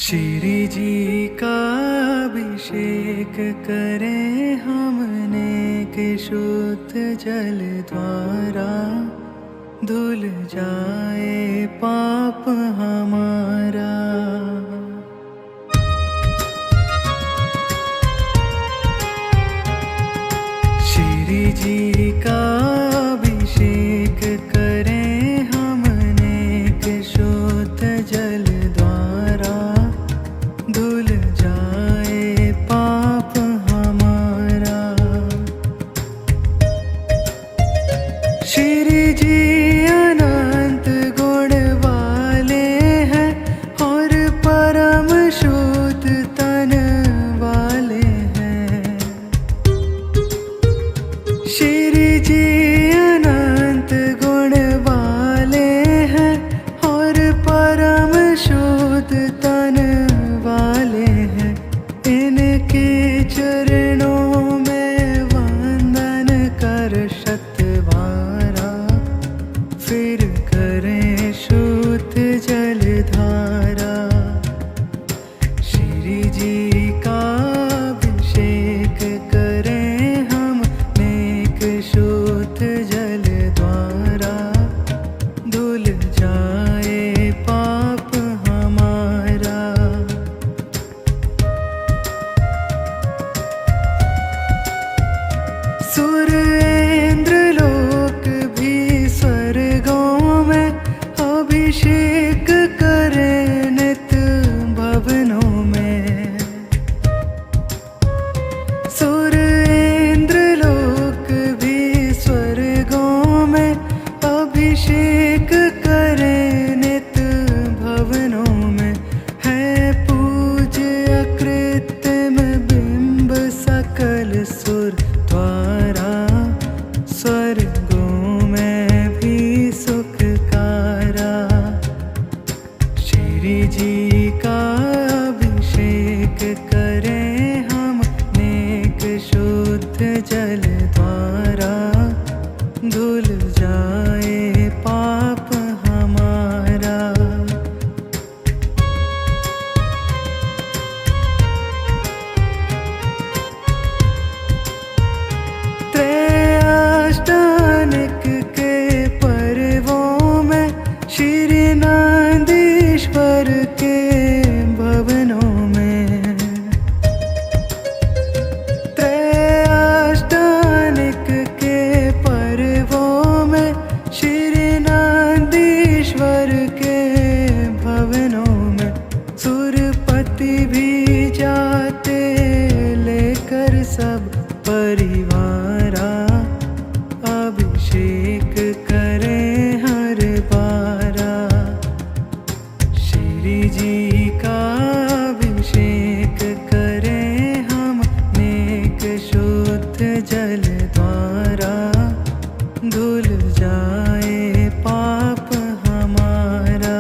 श्री जी का अभिषेक करें हमने कि शुद्ध जल द्वारा धुल जाए पाप हमारा। श्री जी का अभिषेक करें हमने कि शुद्ध जल द्वारा धुल जाए पाप हमारा। श्री जी अनंत गुण वाले हैं और परम शुद्ध तन वाले हैं। श्री जी अनंत गुण वाले हैं और परम शुद्ध तन वाले हैं। इनके चरणों में वंदन कर शतवारा, फिर करें शुद्ध जल धारा। श्री जी का अभिषेक करें हम नेक शुद्ध जल द्वारा धुल जाए पाप हमारा। सुर इंद्र लोक भी स्वर्गों में अभिषेक करें नित भवनों में। सुर इंद्र लोक भी स्वर्गों में अभिषेक करें नित भवनों में। है पूज्य कृत्रिम बिंब सकल सुर द्वारा स्वर्गों में भी सुखकारा। श्री जी का अभिषेक करें हम नेक शुद्ध जल द्वारा धुल जाए पाप हमारा। त्रयाष्टानिक के पर्वों में श्री नंदीश्वर के भवनों में। त्रयाष्टानिक के पर्वों में श्री नंदीश्वर के भवनों में। सुरपति भी जाते लेकर सब परिवारा अभिषेक करें हर बारा। श्री जी का अभिषेक करें हम नेक शुद्ध जल द्वारा धुल जाए पाप हमारा।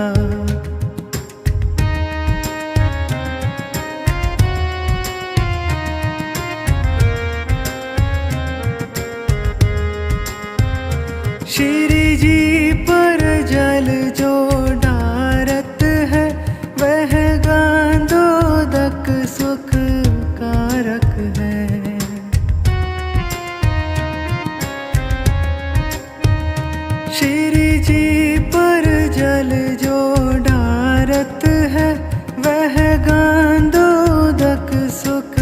श्री जी पर जल जो ढारत है वह गांधोदक सुख कारक है। श्री जी पर जल जो ढारत है वह गांधोदक सुख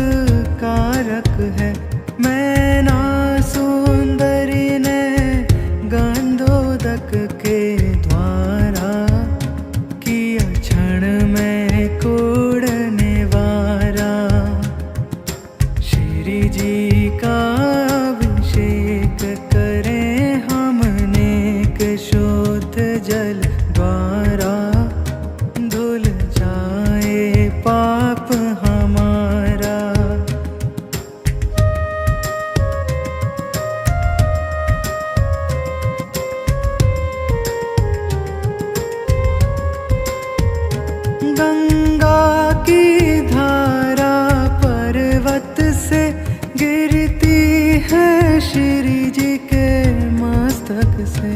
कारक है। मैना सुंदरी ने गांधोदक के द्वारा किया क्षण में कोड़ निवारा। श्री जी का अभिषेक करें हम नेक शुद्ध जल द्वारा धुल जाए पाप हमारा। गंगा की धारा पर्वत से गिरती है श्री जी के मस्तक से।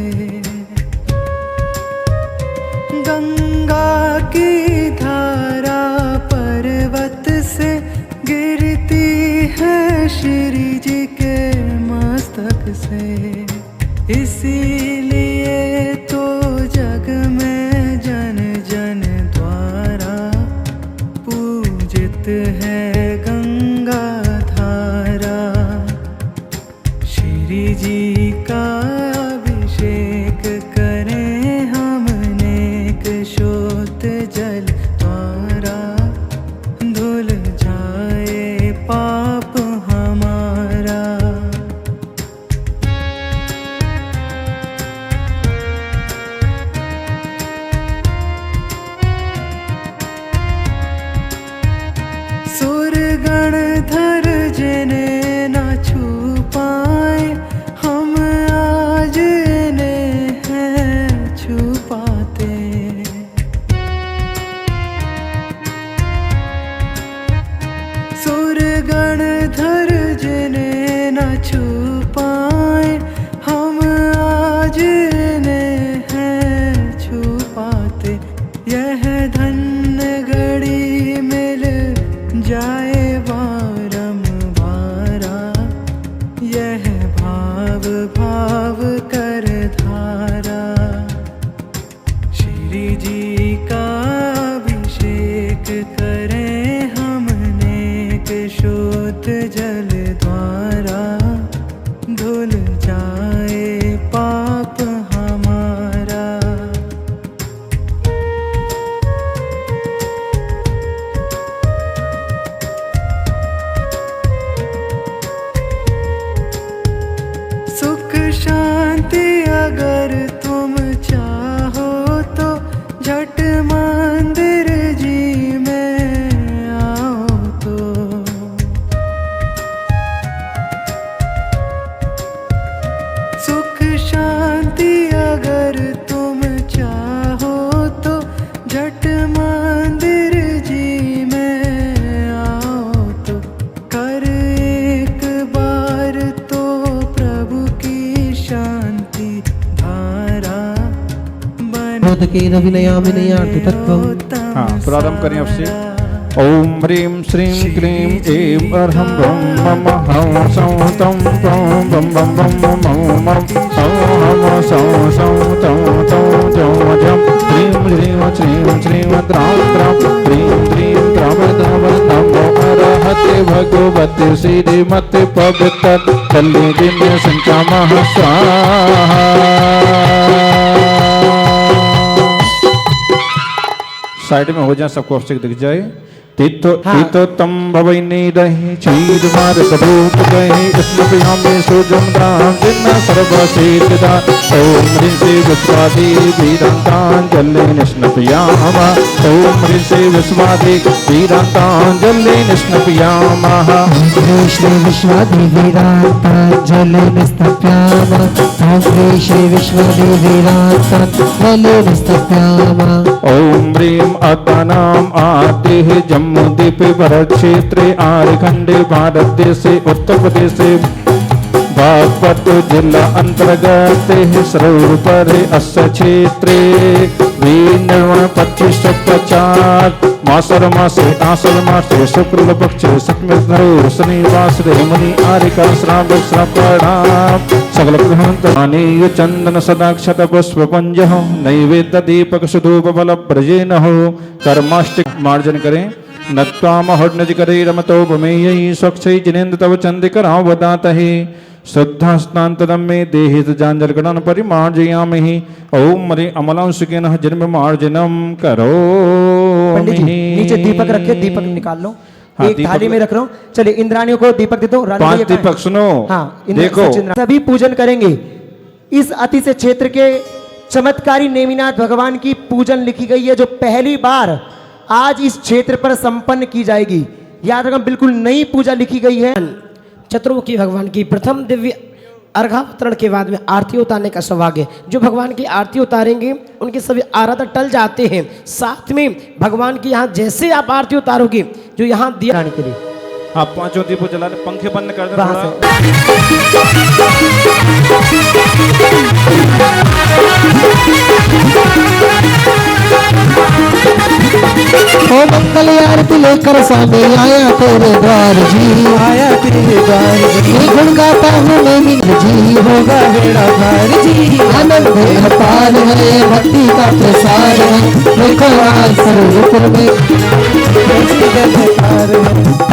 गंगा की धारा श्री जी के मस्तक से। इसीलिए तो जग में जन जन द्वारा पूजित है गंगा धारा। श्री जी का अभिषेक करें हम नेक शोत जल द्वारा, धुल जाए पाप हमारा। सुरगण धर जिन्हें न छू पाए, हम आज इन्हें हैं छू पाते। सुरगण धर जिन्हें न छू पाए, हम आज इन्हें हैं छू पाते। यह धन्य घड़ी मिल जाए बारंबारा, यह भाव भाव कर धारा। श्री जी का अभिषेक करें हम नेक शोत जल द्वारा, धुल जाए पाप हमारा। सुख शांति अगर तुम चाहो तो झट मंदिर जी में आओ तो। सुख शांति अगर तुम चाहो तो झट मंदिर जी में आओ तो। कर एक बार तो प्रभु की शांति धारा बन के नविनयामिनयार्थ तत्त्वम्। हाँ, प्रारंभ करें आपसे। ओम ह्रीं श्रीं क्लीं ऐं अर्हं ब्रह्म हं सं तं तं बं बं बं मं मं सं हं सं सं तं तं जं जं ह्रीं ह्रीं श्रीं श्रीं द्रां द्रां ह्रीं ह्रीं द्रां द्रां नमो अरहते भगवते श्रीमते पवित्र कल्याण संचामः स्वाहा। साइड में हो जाए, सबको अवश्य दिख जाए। तीतो तीतो तम भवैनी रही चीर मार कबूत गए स्मृतियां में सोजम दाम जिन्ना सर्वसेतदा। ओम ह्रीं श्री विश्वादि वीरांतांजलि निष्णपयामा। ओम ह्रीं श्री विश्वादि वीरांतांजलि निष्णपयामा। ओम श्री विश्वादि वीरांतांजलि निष्णपयामा। ओम श्री विश्वादि वीरांतांजलि निष्णपयामा। ओम ह्रीं अदानाम आदिः जम्मूद्वीप भरत क्षेत्रे आर्यखंडे भारत देशे उत्तर प्रदेशे बागपत जिला अंतर्गत सरोवर अस्य क्षेत्रे विनिर्माण 2550 मासर मासे आसर मासे शुक्ल पक्षे सप्तमी शनिवास मुनि आरिका श्रावक श्रावणाम सकल ग्रहण चंदन सदाक्षत पुष्प पंज हो नैवेद्य दीपक सुधूप बल ब्रजेन हो। कर्माष्टिक मार्जन करें। नत्वाम हर्नज करे रमतो भमेयी स्वक्षय जिनेन्द्र तव चंदिकरां वदातहि श्रद्धा स्नान्तदम में देहित जांजल गणन परिमार्जयामि। ओम मरे अमलांशुकेन जन्म मार्जनम करो। पंडित जी नीचे दीपक रखे, दीपक निकाल लो। हाँ, एक थाली में रख रहा हूँ। चलिए इंद्राणियों को दीपक दे दो। 5 दीपक सुनो। हाँ, देखो सभी पूजन करेंगे। इस अति से क्षेत्र के चमत्कारी नेमिनाथ भगवान की पूजन लिखी गई है, जो पहली बार आज इस क्षेत्र पर संपन्न की जाएगी। याद रखना, बिल्कुल नई पूजा लिखी गई है। चतुर्मुखी भगवान की प्रथम दिव्य अर्घावतरण के बाद में आरती उतारने का सौभाग्य। जो भगवान की आरती उतारेंगे उनके सभी आराधना टल जाते हैं। साथ में भगवान की यहाँ जैसे आप आरती उतारोगे, जो यहाँ दिया के लिए आप 5 दीपों जला दे। पंखे बंद कर दे थोड़ा। ओ मंगल आरती लेकर स्वामी आया तेरे द्वार जी, आया तेरे द्वार जी, ये गुण गाता हूँ मैं भी जी, होगा बेड़ा पार जी, आनंद अपार है, भक्ति का प्रसार है, देखो आज सर्वत्र में ऐसी दरबार है।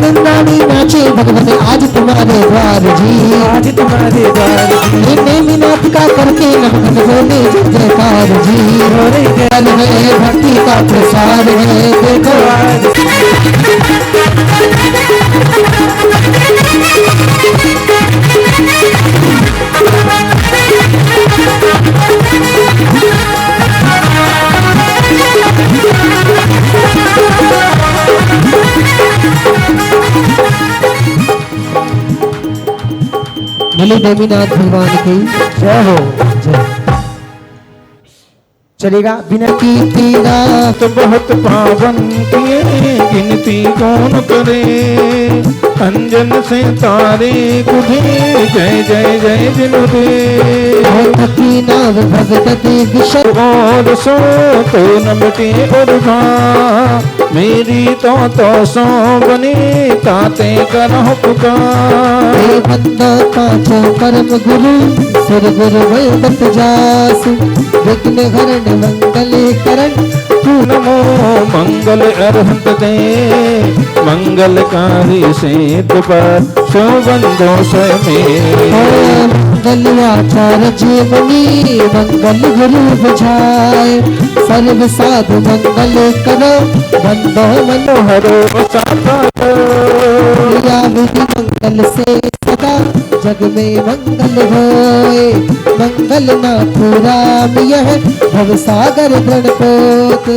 नंदानी नाचे भगवान आज तुम्हारे द्वार जी, आज तुम्हारे द्वार जी, ये नेमिनाथ का करके नमन बोले जय जयकार जी, हो रे ज्ञान है भक्ति का प्रसार है, देखो आज बोले नेमिनाथ भगवान की जय हो। जय। चलेगा बिना की पीड़ा तो बहुत पावन किए गिनती कौन करे, अंजन से तारे कुधे जय जय जय जिनु दे, की नाव भगवती विषय और सो तो न मिटे और भा, मेरी तो सो बनी ताते करह पुकार, हे बंदा पांचों परम गुरु सुर गुरु वैदत जास, विघ्न हरण मंगल करण नमो मंगल अरहंत दे, मंगलकारी सेत पर शोबंदो स्वयं, मंगल आचार्य जीवनी मंगल गुरु बुझाए, सर्व साधु मंगल करो बंदो मनोहरो, या विधि मंगल से सदा जग में मंगल होए, मंगल नाथ राम यह भव सागर गणपोत,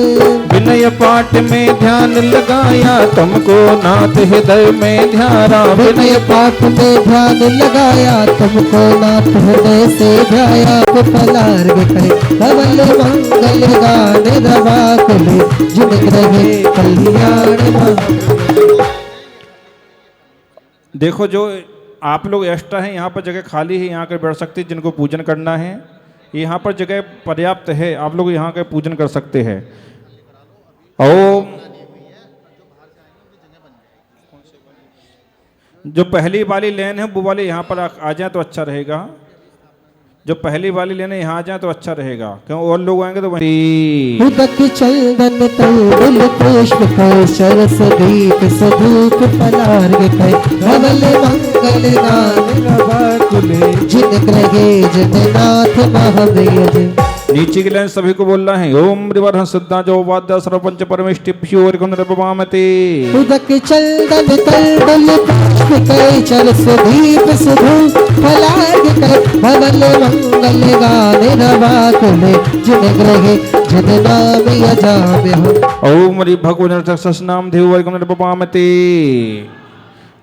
विनय पाठ में ध्यान लगाया तुमको नाथ हृदय में ध्यारा, विनय पाठ में ध्यान लगाया तुमको नाथ हृदय से ध्याया, फलार्ग कहे धवल मंगल गान रवा कुले, जिन ग्रहे कल्याण। देखो जो आप लोग एक्स्ट्रा हैं, यहाँ पर जगह खाली है, यहाँ कर बैठ सकते हैं, जिनको पूजन करना है यहाँ पर जगह पर्याप्त है, आप लोग यहाँ का पूजन कर सकते हैं। ओम जो पहली वाली लेन है वो वाले यहाँ पर आ जाए तो अच्छा रहेगा, जो पहली वाली लेने यहाँ आ जाए तो अच्छा रहेगा, क्यों और लोग आएंगे तो वहीं उदक चंदन तंडुल पुष्प कौशल सदीप सधूप फलार्ग कहे धवल मंगल गान रवा कुले, जिन ग्रहे जिन नाथ महावीर। नीचे की लाइन सभी को बोलना है। ओम रिवर सिद्धा जो वाद्य सर्वपंच परमेष्टि प्योर नृपमामते उदक चंदन तंडुल पुष्प कौशल सदीप सधूप फलार्ग कहे धवल मंगल गान रवा कुले, जिन ग्रहे जिन नाम यजाम्य हो। ओम रि भगवान नाम देव नृपमामते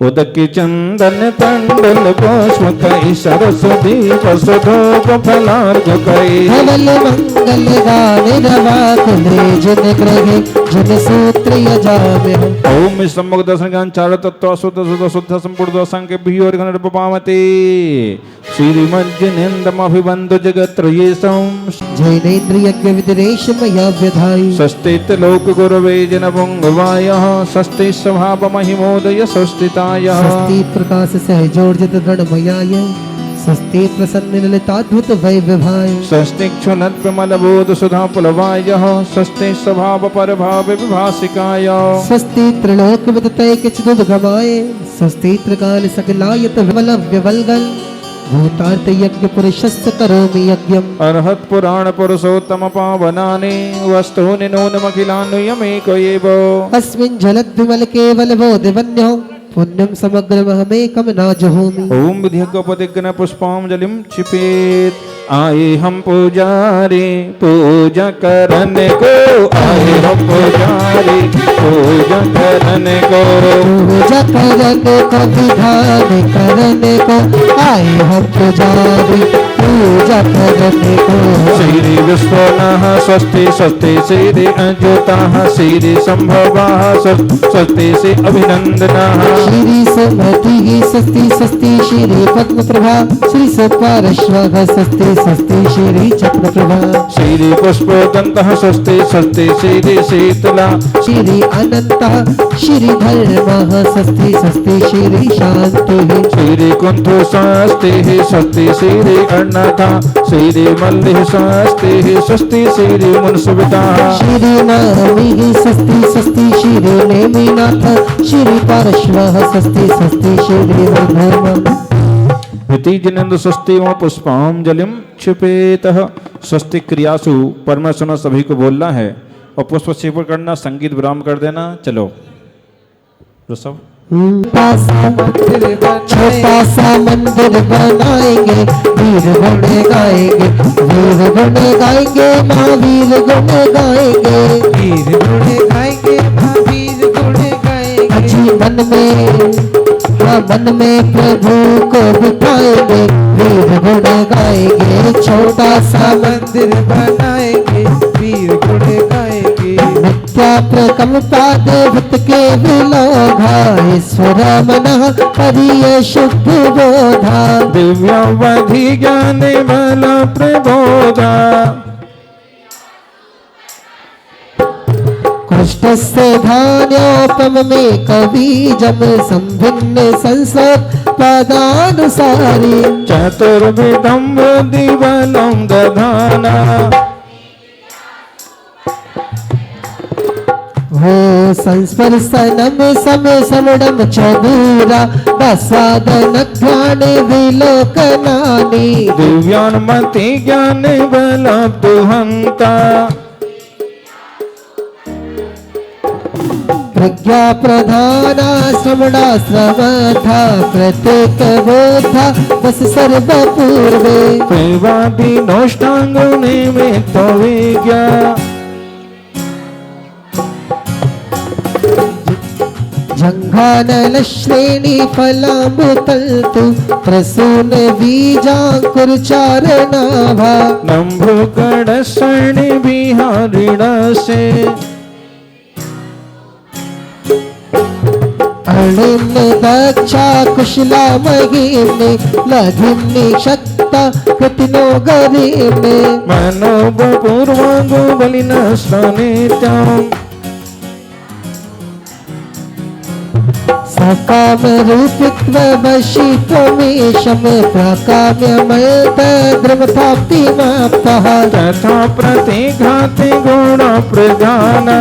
उदक चंदन तंडुल पुष्प कई सरस्वती सुधोप फलार्घ कई धवल मंगल गान रवा कुले, जिन ग्रहे जिन सूत्र यजाम्य हो। ओम सम्मुख दर्शन ज्ञान चार तत्व शुद्ध शुद्ध शुद्ध संपूर्ण संख्य भी और नृपमामते श्रीमज्जनेन्द्रमभिबंधु जगत्रयेशं जैनेन्द्र यज्ञ विदरेश मया व्यधाई, सस्तेत लोक गुरवे जन पुंगवायः सस्ते स्वभाव महिमोदय सुस्थिताय स्वस्ति प्रकाश सहजोर्जित रणमयाय, स्वस्ति प्रसन्न ललिताद्भुत वैभवाय, सस्तिक्षुनत् प्रमल बोध सुधा पुलवायः सस्ते स्वभाव पर भाव विभासिकाय स्वस्ति त्रिलोक विदतय किचिदुद्गमाय, स्वस्ति त्रिकाल सकलायत विमलव्यवल्गल, भूतार्थ यज्ञ पुरुषस्य करोमि यज्ञम्। अर्हत् पुराण पुरुषोत्तम पावनानि वस्तूनि नूनमखिलान्नुयमेक एव अस्मिन् जलद्विमल केवल बोधिवन्यो, पुण्यं समग्रमहमेकं न जहोमि। ओम विधिज्ञ पुष्पांजलिं क्षिपेत् आए हम पुजारी पूजा करने को, आए हम पुजारी पूजा करने को, पूजा करने को विधान करने को आए हम पुजारी पूजा करने को। श्री विश्वनाः स्वस्ति स्वस्ति श्री अच्युताः श्री संभवाः स्वस्ति श्री अभिनंदनाः। श्री सुमतिः स्वस्ति स्वस्ति श्री पद्मप्रभा श्री सत्पार्श्वः स्वस्ति स्वस्ति श्री चक्रप्रभा। श्री पुष्पदन्तः स्वस्ति स्वस्ति श्री शीतला, श्री अनन्तः श्री धर्मः स्वस्ति स्वस्ति श्री शान्तिः। श्री कुंथु स्वस्ति स्वस्ति श्री अर्णथा, श्री मल्लिः स्वस्ति स्वस्ति श्री मुनसुविता। श्री नवमीः स्वस्ति स्वस्ति श्री नेमिनाथ श्री पार्श्वः स्वस्ति स्वस्ति श्री धर्मः। जिनेन्द्र स्वस्ति व पुष्पांजलिम क्षिपेतः। स्वस्ति क्रियासु परमेश्वर सभी को बोलना है और पुष्प सेवन करना, संगीत विराम कर देना। चलो ऋषभ। छोटा सा मंदिर बनाएंगे, वीर गुण गाएंगे, वीर गुण गाएंगे, महावीर गुण गाएंगे, वीर गुण गाएंगे, महावीर गुण गाएंगे। जीवन में मन में प्रभु को बिठाएंगे, वीर गुण गाएंगे। छोटा सा मंदिर बनाएंगे, वीर गुण गाएंगे। मिथ्या प्रकल्पाद भूत के विलोघा, ईश्वर मनः परिय शुद्ध बोधा। दिव्यावधि ज्ञान बल प्रबोधा, कृष्णस्य धान्योपम में कबीजम संभिन्न संसद पदानुसारी। चतुर्विधं बुद्धिबलं दधाना। हो संस्पर्शनम सम समडम चदूरा, दस्वादन घ्राण विलोकनानि। दिव्यान्मति ज्ञान बल दुहंता, प्रज्ञा प्रधाना श्रवणा श्रवथा, प्रत्येक बोधा बस सर्व पूर्वे। प्रेवादि नोष्टांग निमित्त विज्ञा, जंघानल श्रेणी फलाम्बुतल्तु, प्रसून बीजांकुर चारनाभा। नम्भुकड़ शरणि बिहारिण से, अणिम दक्षा कुशला महिम्ने, लघिम्नि शक्ता कृतिनो गरिम्ने। मनोब पूर्वांगो बलिन स्नित्यम्, सकाम रूपित्व वशित्वमेशम, प्राकाम्यमयत द्रमथाप्तिमाप्तः। तथा प्रतिघाति गुण प्रधाना,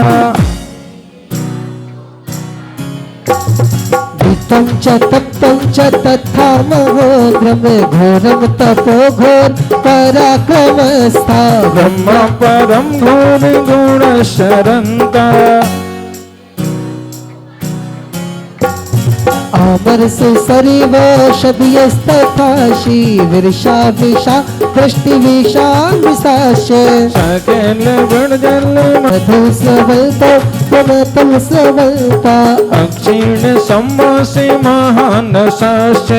वित्तं च तप्तं च तथा महोग्रम, घोरम तपो घोर पराक्रमस्था। ब्रह्म परम घोर गुण शरंता, अमर से सरिवौषधियस्तथा शीर्षा विषा दृष्टि विषा विशास्य। सकल गुण जल मधु सबलता प्रणतम सबलता, अक्षीण सम्मासे महान सास्य।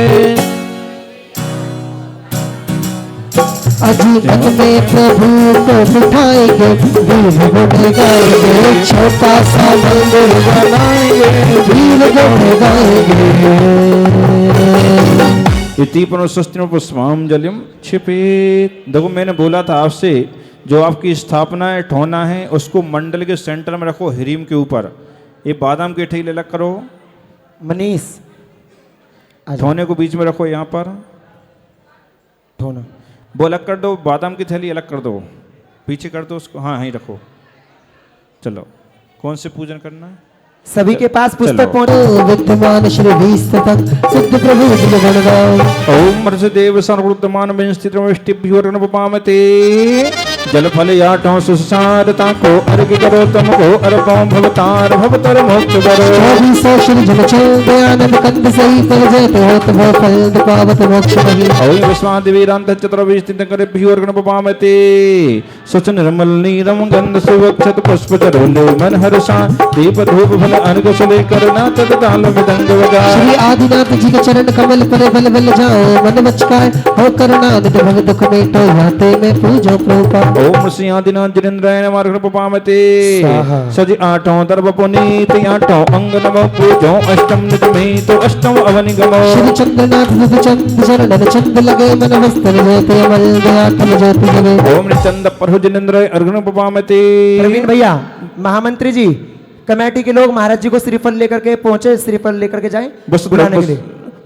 अजीवन में प्रभु को बिठाएंगे, वीर गुण गाएंगे। छोटा सा मंदिर बनाएंगे, वीर गुण गाएंगे। इति पुनः पुष्पांजलिम क्षिपेत। देखो मैंने बोला था आपसे, जो आपकी स्थापना है ठोना है उसको मंडल के सेंटर में रखो, हिरीम के ऊपर। ये बादाम के ठेले अलग करो, मनीष ठोने को बीच में रखो, यहाँ पर ठोना वो अलग कर दो, बादाम की थैली अलग कर दो, पीछे कर दो उसको, हाँ यहीं रखो। चलो कौन से पूजन करना है? सभी के पास पुस्तक पहुंचे। विद्यमान श्री भीस्ततः सिद्ध प्रभु गुण गाओ। ओम देव सर्वृद्धमान में स्थित जल फल आठों सुसार ताको अर्घ करो तुमको अर्पो भवतार भवतर मोक्ष करो 2400 श्री जन चल दयानंद कंद सही फल जयते होत भव फल पावत मोक्ष नहीं ओम विश्वादिवीरांत चतुर्विश तीर्थंकरे प्रियोर गण पपामते सुच निर्मल नीरम गंध सुवक्षत पुष्प चरोले मन हर्षा दीप धूप फल अर्घ सुले करना तद ताल मृदंग बजा श्री आदिनाथ जी के चरण कमल पर बल बल जाओ मन बचकाए हो करुणा निधि भव दुख मेटो याते में पूजो प्रभुपा ओम श्री आदिनाथ जिनेन्द्राय नमः अर्घ पपामते सज आठों दर्भ पुनीत आठों अंग नमो पूजो अष्टम निज में तो अष्टम अवनि गमो श्री चंद्रनाथ निधि चंद चरण चंद लगे मन वस्त्र जयते मल दया फल ज्योति जगे ओम निचंद प्रभु जिनेन्द्राय अर्घ पपामते प्रवीण भैया महामंत्री जी कमेटी के लोग महाराज जी को श्रीफल लेकर के पहुंचे, श्रीफल लेकर के जाएं बुलाने के लिए।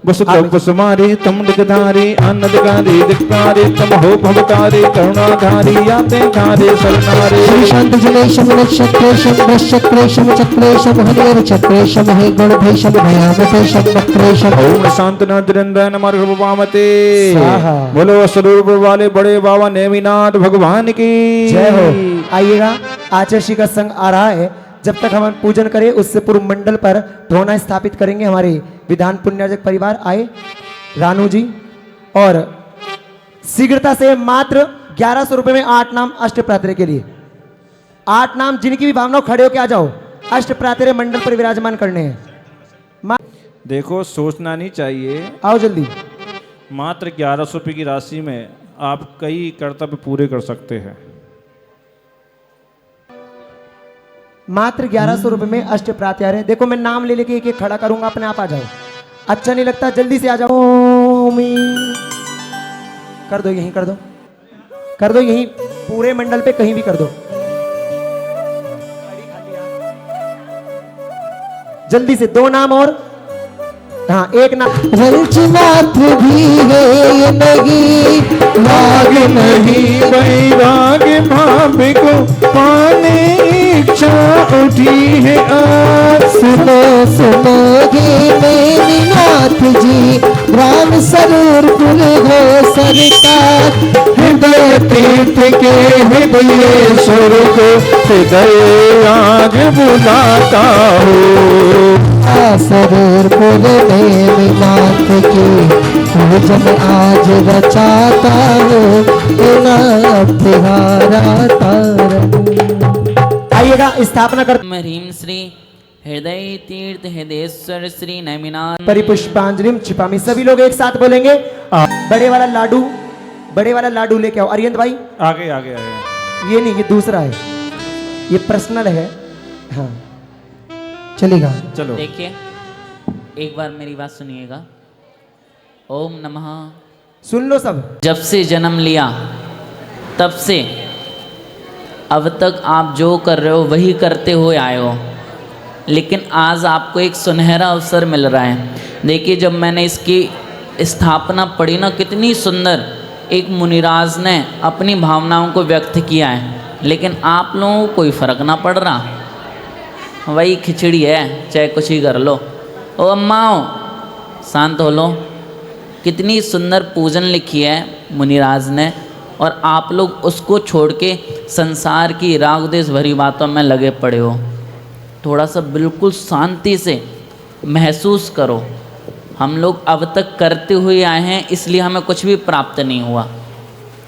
वसुमारी तम दिगधारी आनंदकारी दिक्कारी तम हो भवतारी करुणाधारी याते धारे शरणारे श्री शांत जलेशम नक्षत्रेशम नक्षत्रेशम चक्रेशम हरियर चक्रेशम हे गुण भैशम भयावतेशम नक्रेशम ओम शांतनाथ जिनेन्द्राय नमः अर्घ पपामते बोलो स्वरूप वाले बड़े बाबा नेमिनाथ भगवान की जय हो। आइएगा, आचार्य का संग आ रहा है। जब तक हम पूजन करें उससे पूर्व मंडल पर ढोना स्थापित करेंगे। हमारे विधान पुण्यार्जक परिवार आए, रानू जी, और शीघ्रता से मात्र 1100 रुपए में 8 नाम अष्ट प्रातरे के लिए 8 नाम जिनकी भी भावना खड़े होके आ जाओ, अष्ट प्रातरे मंडल पर विराजमान करने हैं। देखो सोचना नहीं चाहिए, आओ जल्दी। मात्र 1100 रुपये की राशि में आप कई कर्तव्य पूरे कर सकते हैं। मात्र 1100 रुपए में अष्ट प्रात्यार है। देखो मैं नाम ले लेके एक खड़ा करूंगा, अपने आप आ जाओ। अच्छा नहीं लगता जल्दी से आ जाओ। ओमी कर दो, यहीं कर दो, कर दो यहीं, पूरे मंडल पे कहीं भी कर दो। जल्दी से 2 नाम और, हाँ 1 नाम। रंच मात्र भी है ये नहीं राग नहीं वैराग भाव को पाने इच्छा उठी है आज। सुनो सुनोगे मेरी नाथ जी ग्राम सरूरपुर हो सरकार हृदय तीर्थ के हृदयेश्वर को हृदय आज बुलाता हो। सरूरपुर मेरी नाथ की पूजन आज रचाता हो तिहारा तारण। आइएगा, स्थापना कर। ह्रीं श्री हृदय तीर्थ हृदयेश्वर श्री नैमिनाथ परिपुष्पांजलिम छिपामी। सभी लोग एक साथ बोलेंगे। बड़े वाला लाडू लेके आओ। अरियंत भाई आगे आगे आगे, ये नहीं, ये दूसरा है, ये पर्सनल है। हाँ चलेगा, चलो। देखिए एक बार मेरी बात सुनिएगा। ओम नमः। सुन लो सब। जब से जन्म लिया तब से अब तक आप जो कर रहे हो वही करते हुए आए हो, लेकिन आज आपको एक सुनहरा अवसर मिल रहा है। देखिए जब मैंने इसकी स्थापना पढ़ी ना, कितनी सुंदर एक मुनिराज ने अपनी भावनाओं को व्यक्त किया है, लेकिन आप लोगों को कोई फर्क ना पड़ रहा। वही खिचड़ी है, चाहे कुछ ही कर लो। ओ अम्माओ शांत हो लो। कितनी सुंदर पूजन लिखी है मुनिराज ने, और आप लोग उसको छोड़ के संसार की राग देश भरी बातों में लगे पड़े हो। थोड़ा सा बिल्कुल शांति से महसूस करो। हम लोग अब तक करते हुए आए हैं, इसलिए हमें कुछ भी प्राप्त नहीं हुआ।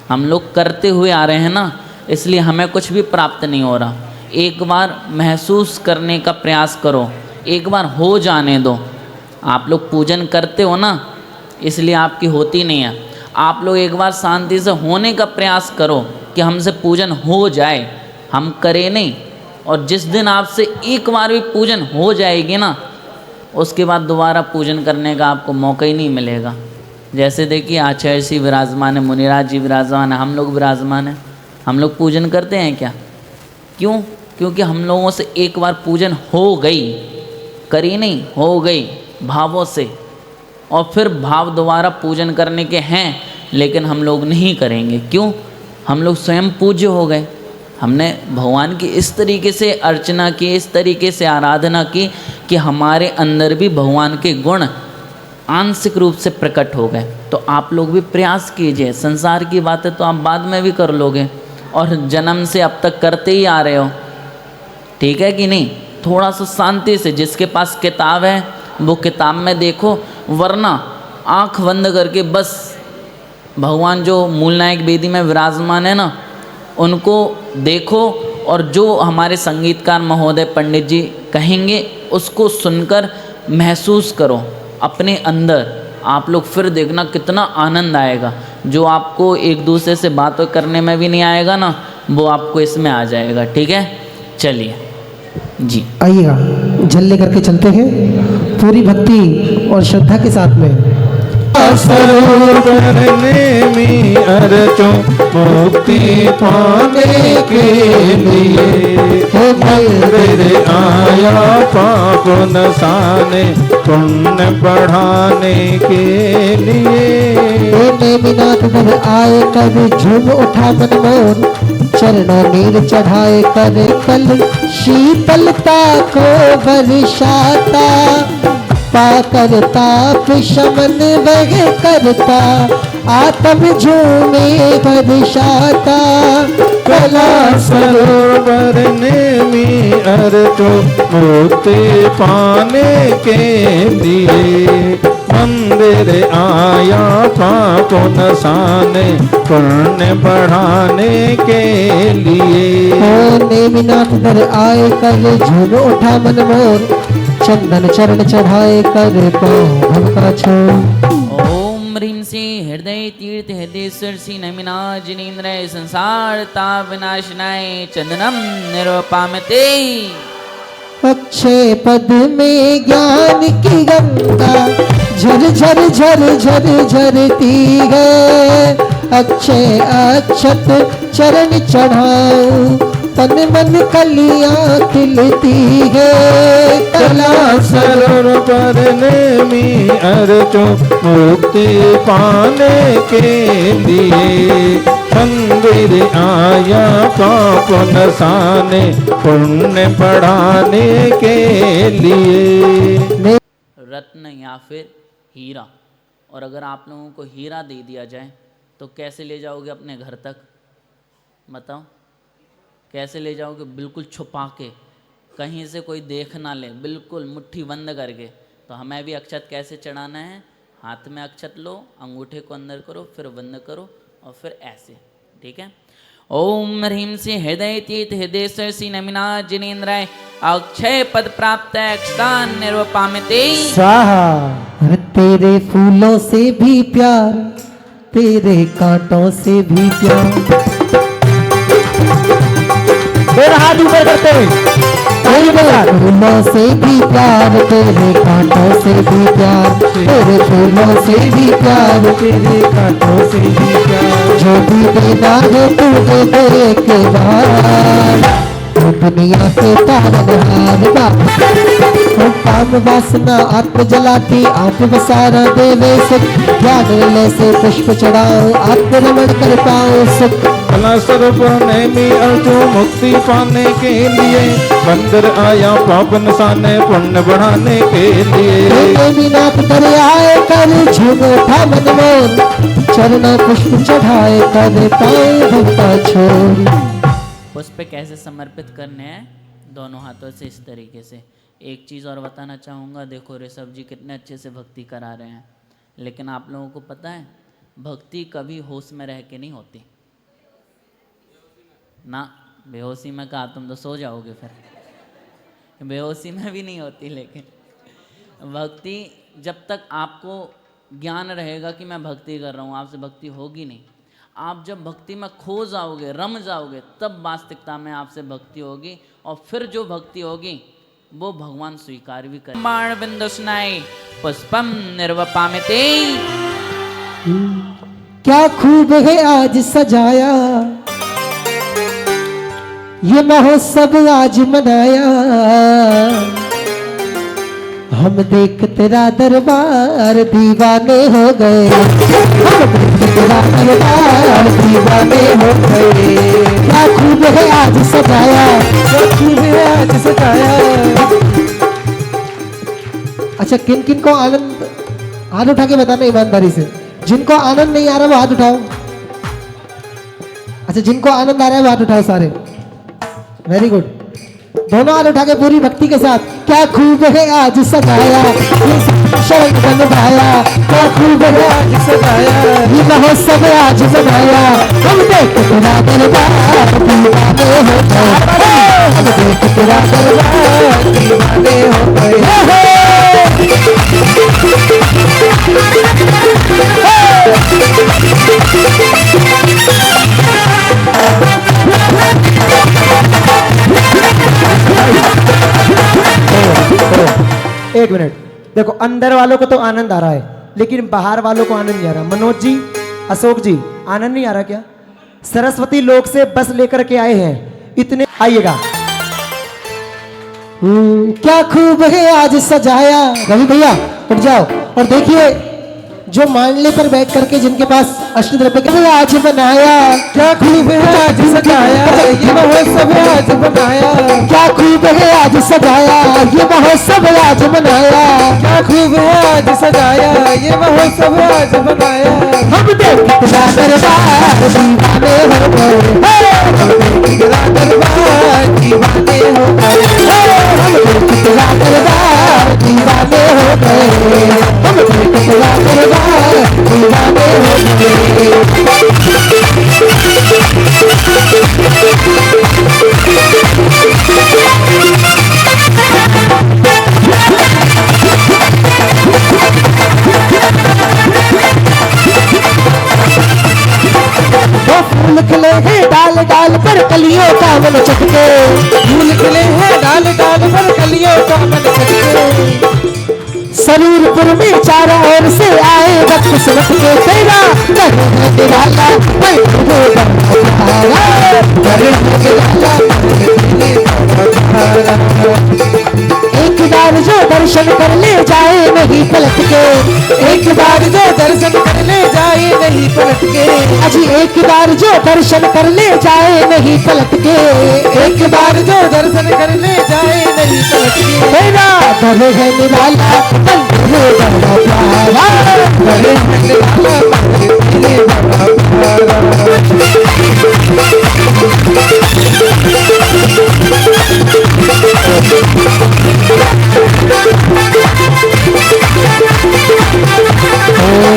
हम लोग करते हुए आ रहे हैं ना, इसलिए हमें कुछ भी प्राप्त नहीं हो रहा। एक बार महसूस करने का प्रयास करो, एक बार हो जाने दो। आप लोग पूजन करते हो ना, इसलिए आपकी होती नहीं है। आप लोग एक बार शांति से होने का प्रयास करो कि हमसे पूजन हो जाए, हम करें नहीं। और जिस दिन आपसे एक बार भी पूजन हो जाएगी ना, उसके बाद दोबारा पूजन करने का आपको मौका ही नहीं मिलेगा। जैसे देखिए आचार्य जी विराजमान है, मुनिराज जी विराजमान है, हम लोग विराजमान हैं। हम लोग पूजन करते हैं क्या? क्यों? क्योंकि हम लोगों से एक बार पूजन हो गई, करी नहीं, हो गई भावों से, और फिर भाव दोबारा पूजन करने के हैं, लेकिन हम लोग नहीं करेंगे। क्यों? हम लोग स्वयं पूज्य हो गए। हमने भगवान की इस तरीके से अर्चना की, इस तरीके से आराधना की कि हमारे अंदर भी भगवान के गुण आंशिक रूप से प्रकट हो गए। तो आप लोग भी प्रयास कीजिए। संसार की बातें तो आप बाद में भी कर लोगे, और जन्म से अब तक करते ही आ रहे हो, ठीक है कि नहीं। थोड़ा सा शांति से, जिसके पास किताब है वो किताब में देखो, वरना आंख बंद करके बस भगवान जो मूलनायक वेदी में विराजमान है ना, उनको देखो और जो हमारे संगीतकार महोदय पंडित जी कहेंगे उसको सुनकर महसूस करो अपने अंदर। आप लोग फिर देखना कितना आनंद आएगा। जो आपको एक दूसरे से बात करने में भी नहीं आएगा ना, वो आपको इसमें आ जाएगा। ठीक है, चलिए जी, आइएगा जल लेकर के चलते हैं पूरी भक्ति और श्रद्धा के साथ में। सरोवर में अर्जो मुक्ति पाने के लिए, मंदिर आया पाप नसाने पुण्य बढ़ाने के लिए। नेमिनाथ घर आए कभी झूम उठा मन मोर, चरणों नीर चढ़ाए कर कल शीतलता को बरसाता, पाकर ताप शमन वह करता, आत्म झूमे बरसाता। कला सरोवर नेमी अर्जो मुक्ति पाने के लिए, मंदिर आया पाप नसाने पुण्य बढ़ाने के लिए। नेमिनाथ दर आए कर झूम उठा मन मोर, चंदन चरण चढ़ाए कर पाँव भमका छोड़। ओम ह्रीं से हृदय तीर्थ हृदयेश्वर श्री नमिनाथ जिनेन्द्र संसार ताप विनाशनाय चंदनम निरूपामते। अक्षय पद में ज्ञान की गंगा झर झर झर झर झरती है, अक्षय अक्षत चरण चढ़ाऊं तन मन कलियां खिलती है। कला सरोवर नेमी अर्जो मुक्ति पाने के लिए, मंदिर आया पाप नसाने पुण्य बढ़ाने के लिए। रत्न या फिर हीरा, और अगर आप लोगों को हीरा दे दिया जाए तो कैसे ले जाओगे अपने घर तक? बताओ कैसे ले जाओगे? बिल्कुल छुपा के, कहीं से कोई देख ना ले, बिल्कुल मुट्ठी बंद करके। तो हमें भी अक्षत कैसे चढ़ाना है? हाथ में अक्षत लो, अंगूठे को अंदर करो, फिर बंद करो और फिर ऐसे, ठीक है। ओम ह्रीं से हृदय तीर्थ हृदयेश्वर श्री नमिनाथ जिनेन्द्राय अक्षय पद प्राप्त अक्षतान निरूपामते। स्वाहा। अरे तेरे फूलों से भी प्यार, तेरे कांटों से भी प्यार। मेरा हाथ ऊपर करते फूलों से भी प्यार, तेरे कांटों से भी प्यार, तेरे फूलों से भी प्यार, तेरे कांटों से भी प्यार। जो भी देना है तू दे दे के बाद, दुनिया के तारनहार बाप। काम वासना आत्म जलाती, आप बसारा देवे सुख, ज्ञान ले से पुष्प चढ़ाओ, आत्म रमण कर पाओ सुख। कला सरोवर नेमी अर्जो मुक्ति पाने के लिए, मंदिर आया पाप नसाने पुण्य बढ़ाने के लिए। नेमिनाथ दर आए कर झूम उठा मन मोर, चरण पुष्प चढ़ाए कर पाँव भमका छोड़। पुष्प कैसे समर्पित करने हैं? दोनों हाथों से इस तरीके से। एक चीज़ और बताना चाहूँगा, देखो ऋषभ जी कितने अच्छे से भक्ति करा रहे हैं, लेकिन आप लोगों को पता है भक्ति कभी होश में रह के नहीं होती ना। बेहोशी में कहा, तुम तो सो जाओगे फिर। बेहोशी में भी नहीं होती, लेकिन भक्ति जब तक आपको ज्ञान रहेगा कि मैं भक्ति कर रहा हूँ, आपसे भक्ति होगी नहीं। आप जब भक्ति में खो जाओगे, रम जाओगे, तब वास्तविकता में आपसे भक्ति होगी, और फिर जो भक्ति होगी वो भगवान स्वीकार भी करें। बाण बिंदुस्नाय पुष्पम निर्वपामिते। क्या खूब है आज सजाया, ये महोत्सव आज मनाया, हम देख तेरा दरबार दीवाने हो गए, हम देख तेरा दरबार दीवाने हो गए। क्या खूब है आज सजाया, क्या खूब है आज सजाया। अच्छा, किन किन को आनंद, हाथ उठा के बताना ईमानदारी से। जिनको आनंद नहीं आ रहा वो हाथ उठाओ। अच्छा, जिनको आनंद आ रहा है वो हाथ उठाओ सारे। वेरी गुड, दोनों हाथ उठा के पूरी भक्ति के साथ। क्या खूब है आज सजाया ये शरण बनवाया, क्या खूब है आज सजाया ये महोत्सव आज मनाया। हम देख तेरा दरबार दीवाने हो गए, हम देख तेरा दरबार दीवाने हो गए। एक मिनट, देखो अंदर वालों को तो आनंद आ रहा है, लेकिन बाहर वालों को आनंद नहीं आ रहा। मनोज जी, अशोक जी, आनंद नहीं आ रहा क्या? सरस्वती लोक से बस लेकर के आए हैं इतने, आइएगा। क्या खूब है आज सजाया। रवि भैया उठ जाओ और देखिए, जो मांडले पर बैठ करके जिनके पास अष्टद्रव्य के आज बनाया। क्या खूब है आज सजाया ये महोत्सव आज बनाया, क्या खूब है आज सजाया ये महोत्सव आज बनाया, क्या खूब है आज सजाया ये महोत्सव आज बनाया। हम देख तेरा दरबार दीवाने हो गए, हम देख तेरा दरबार दीवाने हो गए, हम देख तेरा दरबार दीवाने हो गए, हम देख तेरा दरबार दीवाने हो गए। वो फूल खिले हैं डाल डाल पर कलियों का मन चटके, फूल खिले हैं डाल डाल पर कलियों का मन चटके। शरीरपुर में चारों ओर से आए वक्त सुनत के तेरा करने निराला मैं तुझे बंधारा, करने निराला एक बार जो दर्शन कर ले जाए नहीं पलट के, एक बार जो दर्शन कर ले जाए नहीं पलट के। अजी एक बार जो दर्शन कर ले जाए नहीं पलट के, एक बार जो दर्शन कर ले जाए नहीं पलट के। मेरा घर है निराला बंधु बड़ा प्यारा, घर है निराला बंधु बड़ा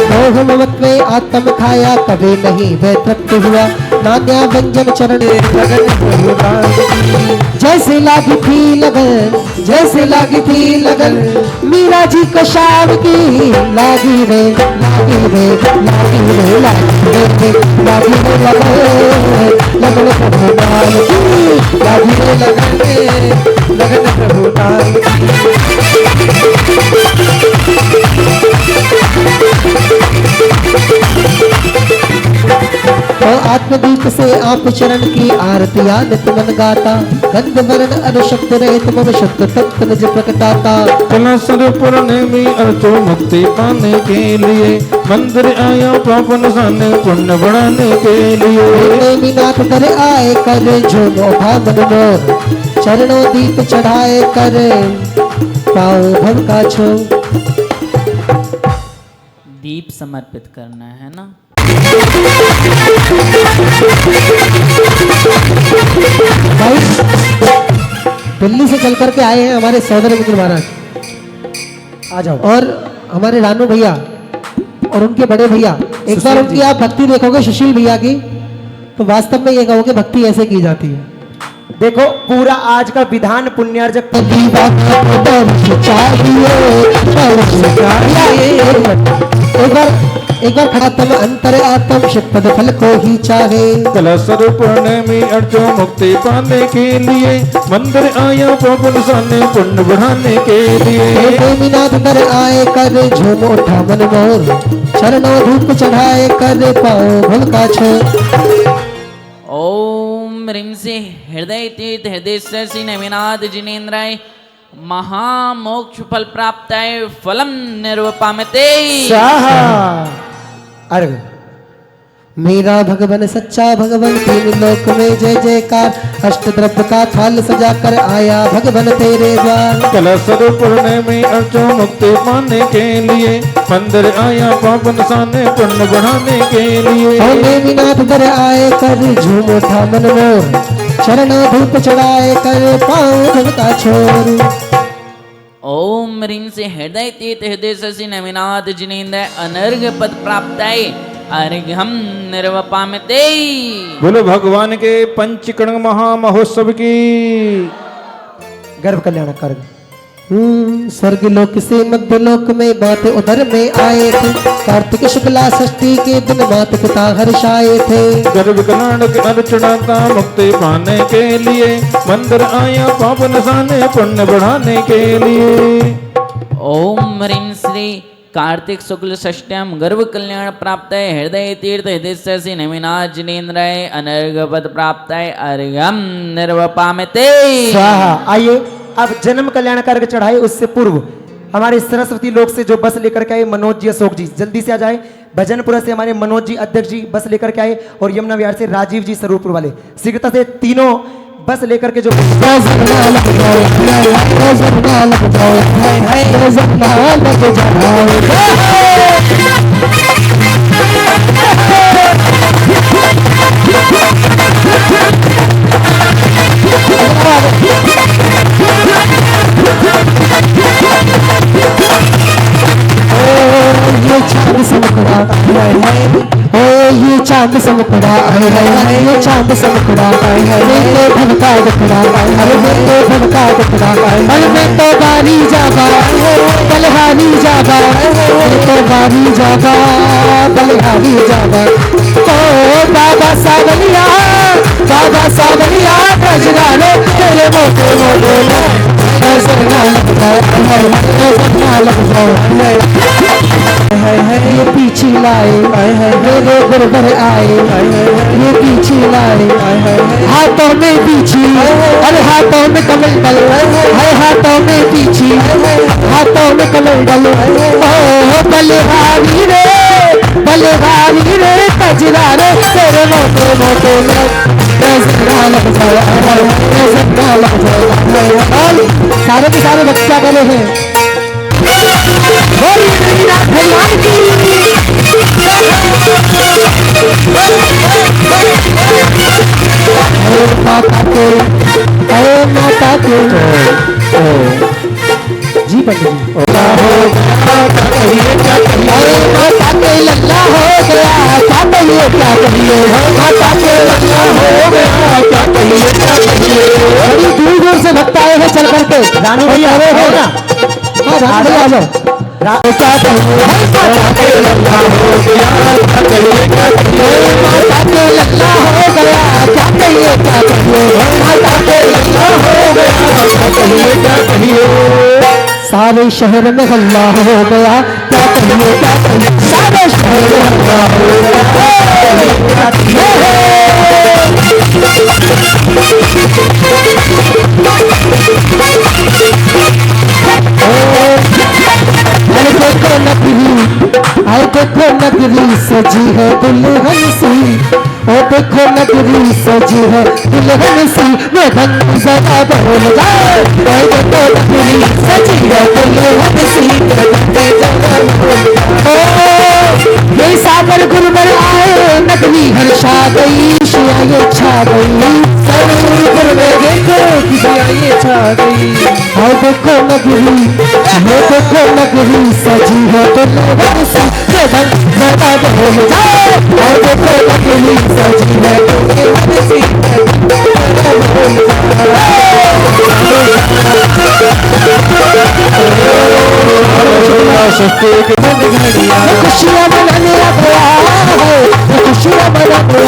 मोहम्मद में आत्म खाया कभी नहीं वह तृप्त हुआ, नान्या व्यंजन चरण जैसे लागी थी लगन, जैसे लागी थी लगन मीरा जी को शाम की लागी रे लागी रे लागी रे लागी रे लागी रे लगन लगन प्रभु नाम की लागी रे लगन लगन प्रभु नाम आत्मदीप से आप चरण की आरतिया नित मन गाता, गंध वरण अनुशब्द रहित मम शब्द तत्व निज प्रकटाता। कलशपुर नेमी अर्चो मुक्ति पाने के लिए, मंदिर आया पावन साने पुण्य बढ़ाने के लिए। नेमिनाथ दर आए कर झूम उठा मन मोर, चरणों दीप चढ़ाए कर पाओ भव का छो। दीप समर्पित करना है ना। भाई दिल्ली से चल करके आए हैं हमारे सौदर मित्र महाराज, आ जाओ। और हमारे रानू भैया और उनके बड़े भैया, एक बार उनकी आप भक्ति देखोगे सुशील भैया की, तो वास्तव में ये कहोगे भक्ति ऐसे की जाती है। देखो पूरा आज का विधान पुण्यार्जक एक बार खड़ा तम अंतर आत्म शिव फल को ही चाहे। कलशपुर नेमी अर्चो मुक्ति पाने के लिए, मंदिर आया पावन साने पुण्य बढ़ाने के लिए। नेमिनाथ दर आए कर झूम उठा मन मोर, चरणों धूप चढ़ाए कर पाओ भल का छो। ओम ह्रीं से हृदय तीर्थ हृदय श्री नेमिनाथ जिनेन्द्राय महामोक्ष फल प्राप्ताय फलम निर्वपामते। अर्घ मेरा भगवान सच्चा भगवान तीन लोक में जय जयकार अष्ट द्रव्य का थाल सजाकर आया भगवान तेरे द्वार कलशर पूर्ण में अर्चो मुक्ति पाने के लिए मंदिर आया पावन साने पुण्य बढ़ाने के लिए नेमिनाथ दर आए कर झूम उठा मन मोर चरणों धूप चढ़ाए कर पाँव झुमका छोर ओम ह्रीं से हृदय तीत हृदय शशि नमिनाथ जिनेन्द्र अनर्घ पद प्राप्त है अर्घ्यम निर्वपामते। बोलो भगवान के पंचकर्ण महामहोत्सव की। गर्भ कल्याण कर। स्वर्ग लोक से मध्य लोक में बात उधर में आए थे कार्तिक शुक्ला षष्ठी के दिन माता पिता हर्षाए थे गर्भ कल्याण के अर्चना का मुक्ति पाने के लिए मंदिर आया पावन साने पुण्य बढ़ाने के लिए। ओम ह्रीं श्री कार्तिक शुक्ल षष्ट्याम गर्भ कल्याण प्राप्त है हृदय तीर्थ हृदय से नमिनाथ जिनेन्द्र अनर्घ पद प्राप्त है अर्घ्यम निर्वपामते। स्वाहा। आइए अब जन्म कल्याण कार्य चढ़ाए उससे पूर्व हमारे सरस्वती लोक से जो बस लेकर के आए मनोज जी अशोक जी जल्दी से आ जाए। भजनपुरा से हमारे मनोज जी अध्यक्ष जी बस लेकर के आए और यमुना विहार से राजीव जी स्वरूपुर वाले शीघ्रता से तीनों बस लेकर के जो ये चांद समकड़ा ये चांद समकड़ा मेरे भनका दकड़ा अरे मेरे भनका दकड़ा अरे मैं तो बारी जागा बलहारी जागा मैं तो बारी जागा बलहारी जागा ओ बाबा सावलिया गजराने तेरे मोटे मोटे नजर ना लगता ये पीछे लाए मेरे गुरबर आए ये पीछे लाए हाथों में पीछे अरे हाथों में कमल डल है हाथों में पीछे हाथों में कमल डल ओ बलहारी रे कजरा रे तेरे मोटे मोटे सारे के सारे बच्चा बने हैं भगवान की माता के जी पंडित जी माता के लल्ला हो गया क्या कहिए क्या कहिए माता के लल्ला हो गया क्या कहिए क्या कहिए बड़ी दूर दूर से भक्त आए हैं चल करके रानू भैया हो ना हाँ रानू भैया आ जाओ क्या कहिए माता के लल्ला हो गया क्या कहिए क्या कहिए माता के लल्ला हो गया क्या कहिए क्या कहिए माता के लल्ला हो गया क्या कहिए क्या कहिए सारे शहर में हल्ला हो गया क्या कहिए क्या कहिए सारे शहर में हल्ला हो गया देखो नगरी सजी है दुल्हन सी ओ देखो नगरी सजी है दुल्हन सी मैं धन सदा बोल जाए ओ देखो नगरी सजी है दुल्हन सी ये सागर गुरुवर आए नगरी हर्षा गई शिया ये छा गई सरूर गुरुवर देखो शिया ये छा गई ओ देखो नगरी सजी है दुल्हन सी मैं धन सदा बोल जाए ओ देखो नगरी सजी है दुल्हन सी खुशियाँ मनाने गया है खुशियाँ मनाने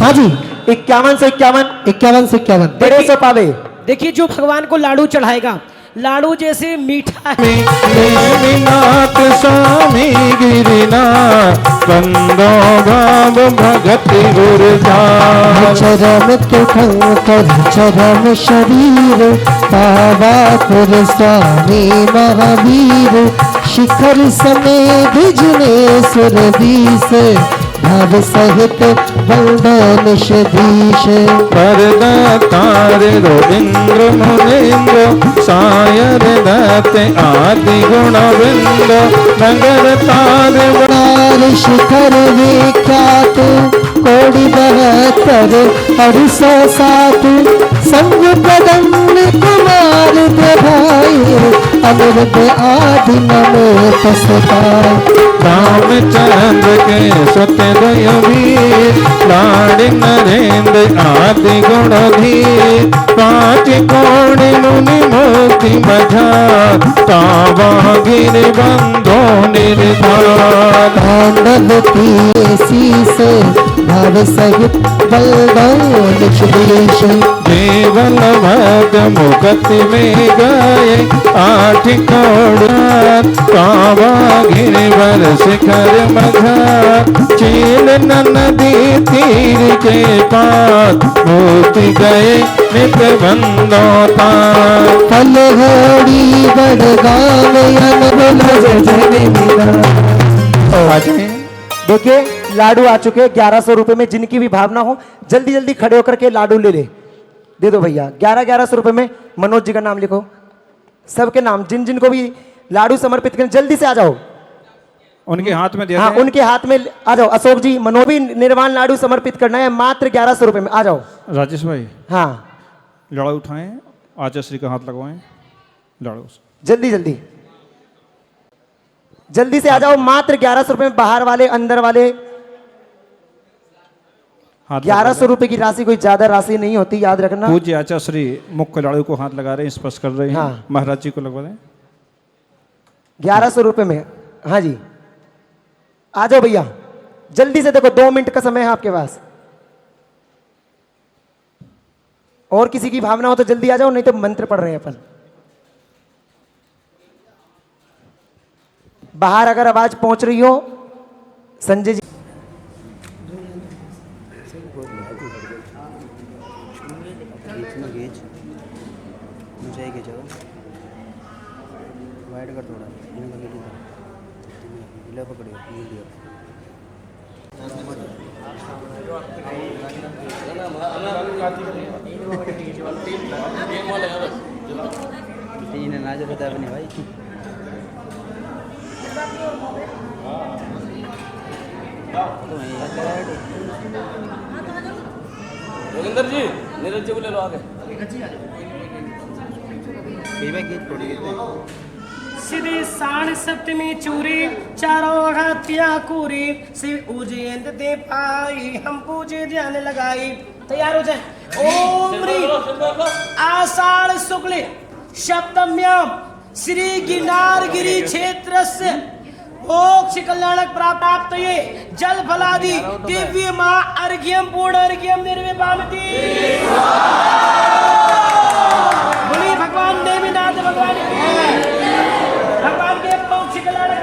हाँ जी 51 से 51 150 पावे। देखिए जो भगवान को लाडू चढ़ाएगा लाडू जैसे मीठा है नेमिनाथ स्वामी गिरिनाथ बंदो भाव भगति गुरदास चरम तुखंकर चरम शरीर बाबा पुर स्वामी महावीर शिखर समेत जिनेश्वर दीस भाव सहित बलदानिशधीश वरदातारिरो इंद्र मुनीन्द्र सायर दत्त आदि गुण वृंद नगर तार शिखर विख्यात कोटि 72 और 107 संग प्रदन्न कुमार भाई अनिरुद्ध आदि नमो तस्काय रामचंद्र के सत्यदय वीर लाड़ नरेंद्र आदि गुणधीर पांच कोटि मुनि मुक्ति मझार तावा गिर बंधो निर्धार पांडवती शीस भाव सहित बलदानिशधीश देवल भग मुकति में गए 8 कोड़ार कावा गिरवर शिखर मझार चील नदी तीर के पार मोती गए नित बंदोता फल होड़ी बड़गांव देखिए लाडू आ चुके 1100 रुपए में। जिनकी भी भावना हो जल्दी जल्दी खड़े होकर के लाडू ले ले, दे दो भैया। 1100 रुपए में मनोज जी का नाम लिखो, सबके नाम जिन जिन को भी लाडू समर्पित करें जल्दी से आ जाओ। उनके हाथ में हाँ उनके हाथ में आ जाओ। अशोक जी मनोभी निर्वाण लाडू समर्पित करना है मात्र 1100 रुपए में, आ जाओ। राजेश भाई हाँ लड़ा उठाएं, आचार्य श्री का हाथ लगवाएं, लड़ो जल्दी जल्दी जल्दी से आ जाओ। मात्र 1100 रुपए में बाहर वाले अंदर वाले 1100 रुपए की राशि कोई ज्यादा राशि नहीं होती, याद रखना। पूज्य आचार्य श्री मुख्य लाड़ू को हाथ लगा रहे हैं, स्पर्श कर रहे हैं। हाँ। महाराज जी को लगवा दें 1100 रुपए में। हाँ जी आ जाओ भैया जल्दी से, देखो 2 मिनट का समय है आपके पास। और किसी की भावना हो तो जल्दी आ जाओ, नहीं तो मंत्र पढ़ रहे हैं अपन। बाहर अगर आवाज पहुंच रही हो संजय जी। जोगिंदर जी नीरज जी को ले लो आगे। सिद्धि साण सप्तमी चूरी चारों हाथिया कूरी शिव उजेंद दे पाई हम पूजे ध्यान लगाई। तैयार हो जाए। ओम ह्रीं आषाढ़ शुक्ल सप्तम्याम श्री गिरनार गिरी क्षेत्र से मोक्ष कल्याणक प्राप्त ये जल फलादि दिव्य मां अर्घ्यम पूर्ण अर्घ्यम निर्विपामति। बोलिए भगवान देवीनाथ भगवान की, भगवान के मोक्ष कल्याणक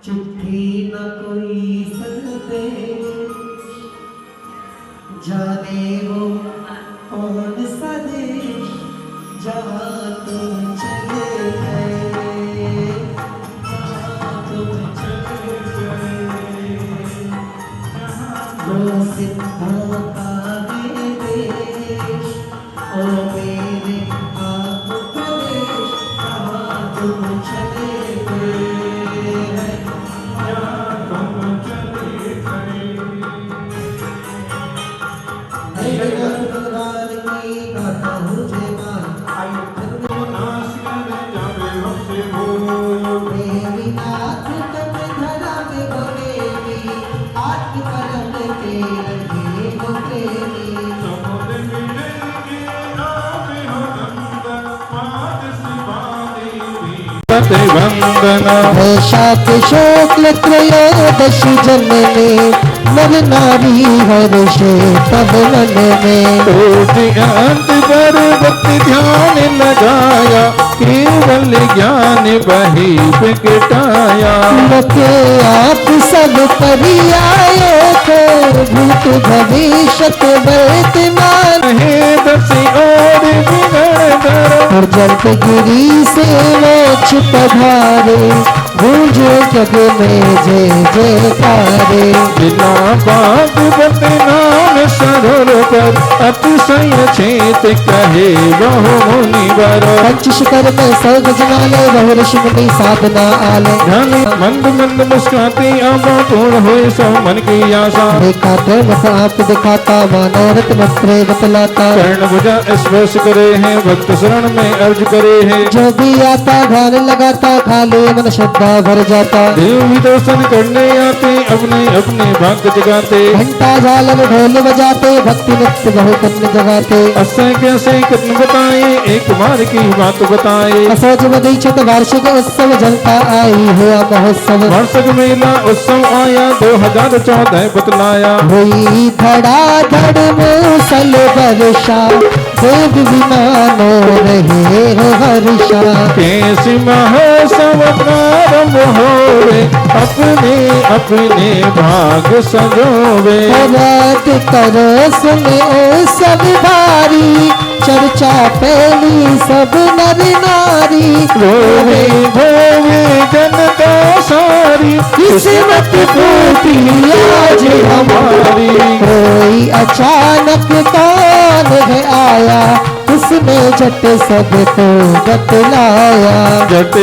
चिट्ठी न कोई संदेश जाने वो कौन सा देश जहाँ तुम चले गए, जहाँ तुम चले गए। वंदना वैशाख शुक्ल त्रयोदशी जननी नर नारी हर्षे तब मन में। कोटि अंत पर भक्ति ध्यान लगाया, केवल ज्ञान वही प्रगटाया। लगे आप सब परियाए थे, भूत भविष्य वर्तमान हे दस और बिगड़ धरो, और जल्द गिरी से मोक्ष पधारे, गूंजे जग में जय जयकारे। बिना भागवत नाम सरोवर पर, अतिशय छेत कहे बहु मुनिवर। पंचशिखर में सौ गजनाले, बहु ऋषि मुनि साधना आले। धन मंद मंद मुस्कुराती आबा, पूर्ण हुई सब मन की आशा। देखा प्रेम आप दिखाता, मानो रत्न प्रेम बतलाता। कर्ण भुजा स्पर्श करे हैं, भक्त शरण में अर्ज करे हैं। जो भी आता ध्यान लगाता, खाली मन श्रद्धा भर जाता। देवी दर्शन करने आते, अपने अपने भाग्य जगाते। घंटा झालन ढोल बजाते, भक्ति नित्य बहु पुण्य जगाते। असह कैसे कथन बताए, एक बार की बात बताए। असोज बदीक्षित वार्षिक उत्सव जनता आई हुआ महोत्सव। वार्षिक मेला उत्सव आया, 2014 बतलाया। हुई धड़ाधड़ मूसल वर्षा, देव विमानो रहे हो हर्षा। कैसी महोत्सव प्रारंभ होवे, अपने अपने भाग सजोवे। रात करो सुने ओ सब भारी, चर्चा फैली सब नर नारी। रोवे धोवे जनता सारी, किस्मत फूटी आज हमारी। कोई अचानक कौन है आया, उसने झट सबको बतलाया। झट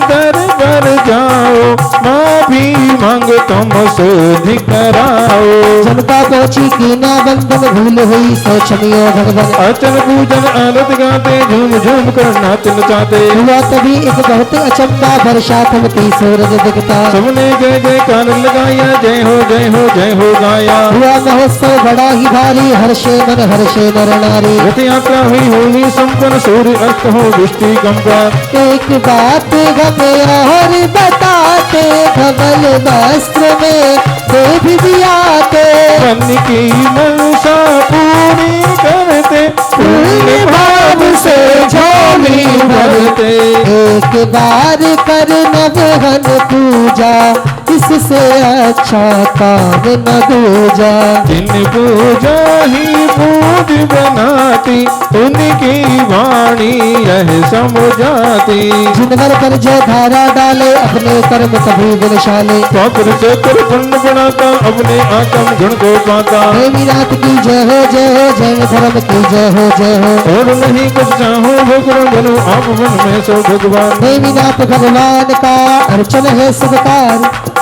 दर पर जाओ, माफी मांग तुम शोधि कराओ। जनता पहुंची कीना बंधन, भूल हुई सोचनियो भगवान। अचल पूजन आनंद गाते, झूम झूम कर नाच नचाते। हुआ तभी एक बहुत अचंबा, वर्षा थमती सूरज दिखता। सबने जय जयकार लगाया, जय हो जय हो जय हो गाया। हुआ महोत्सव बड़ा ही भारी, हर्षे मन हर्षे नर नारी। रथ यात्रा हुई होली संपन्न, सूर्य अस्त हो दृष्टि कंपा। एक बात हमें और बताते, धवल वस्त्र में देव भी आते। मन की मनसा पूरी करते, पुण्य भाव से झोली भरते। एक बार कर नवहन पूजा, इससे अच्छा काम न दूजा। जिन पूजा ही पूज बनाती, उनकी वाणी यह समझाती। जिनवर पर जो धारा डाले, अपने कर्म कभी विनशाले। पात्र से कर पुण्य बनाता, अपने आत्म गुण को पाता। देवी नाथ की जय हो जय हो, जैन धर्म की जय हो जय हो। और नहीं कुछ चाहो, भगवान बनो आप मन में सो भगवान। देवी नाथ भगवान का अर्चन है सत्कार,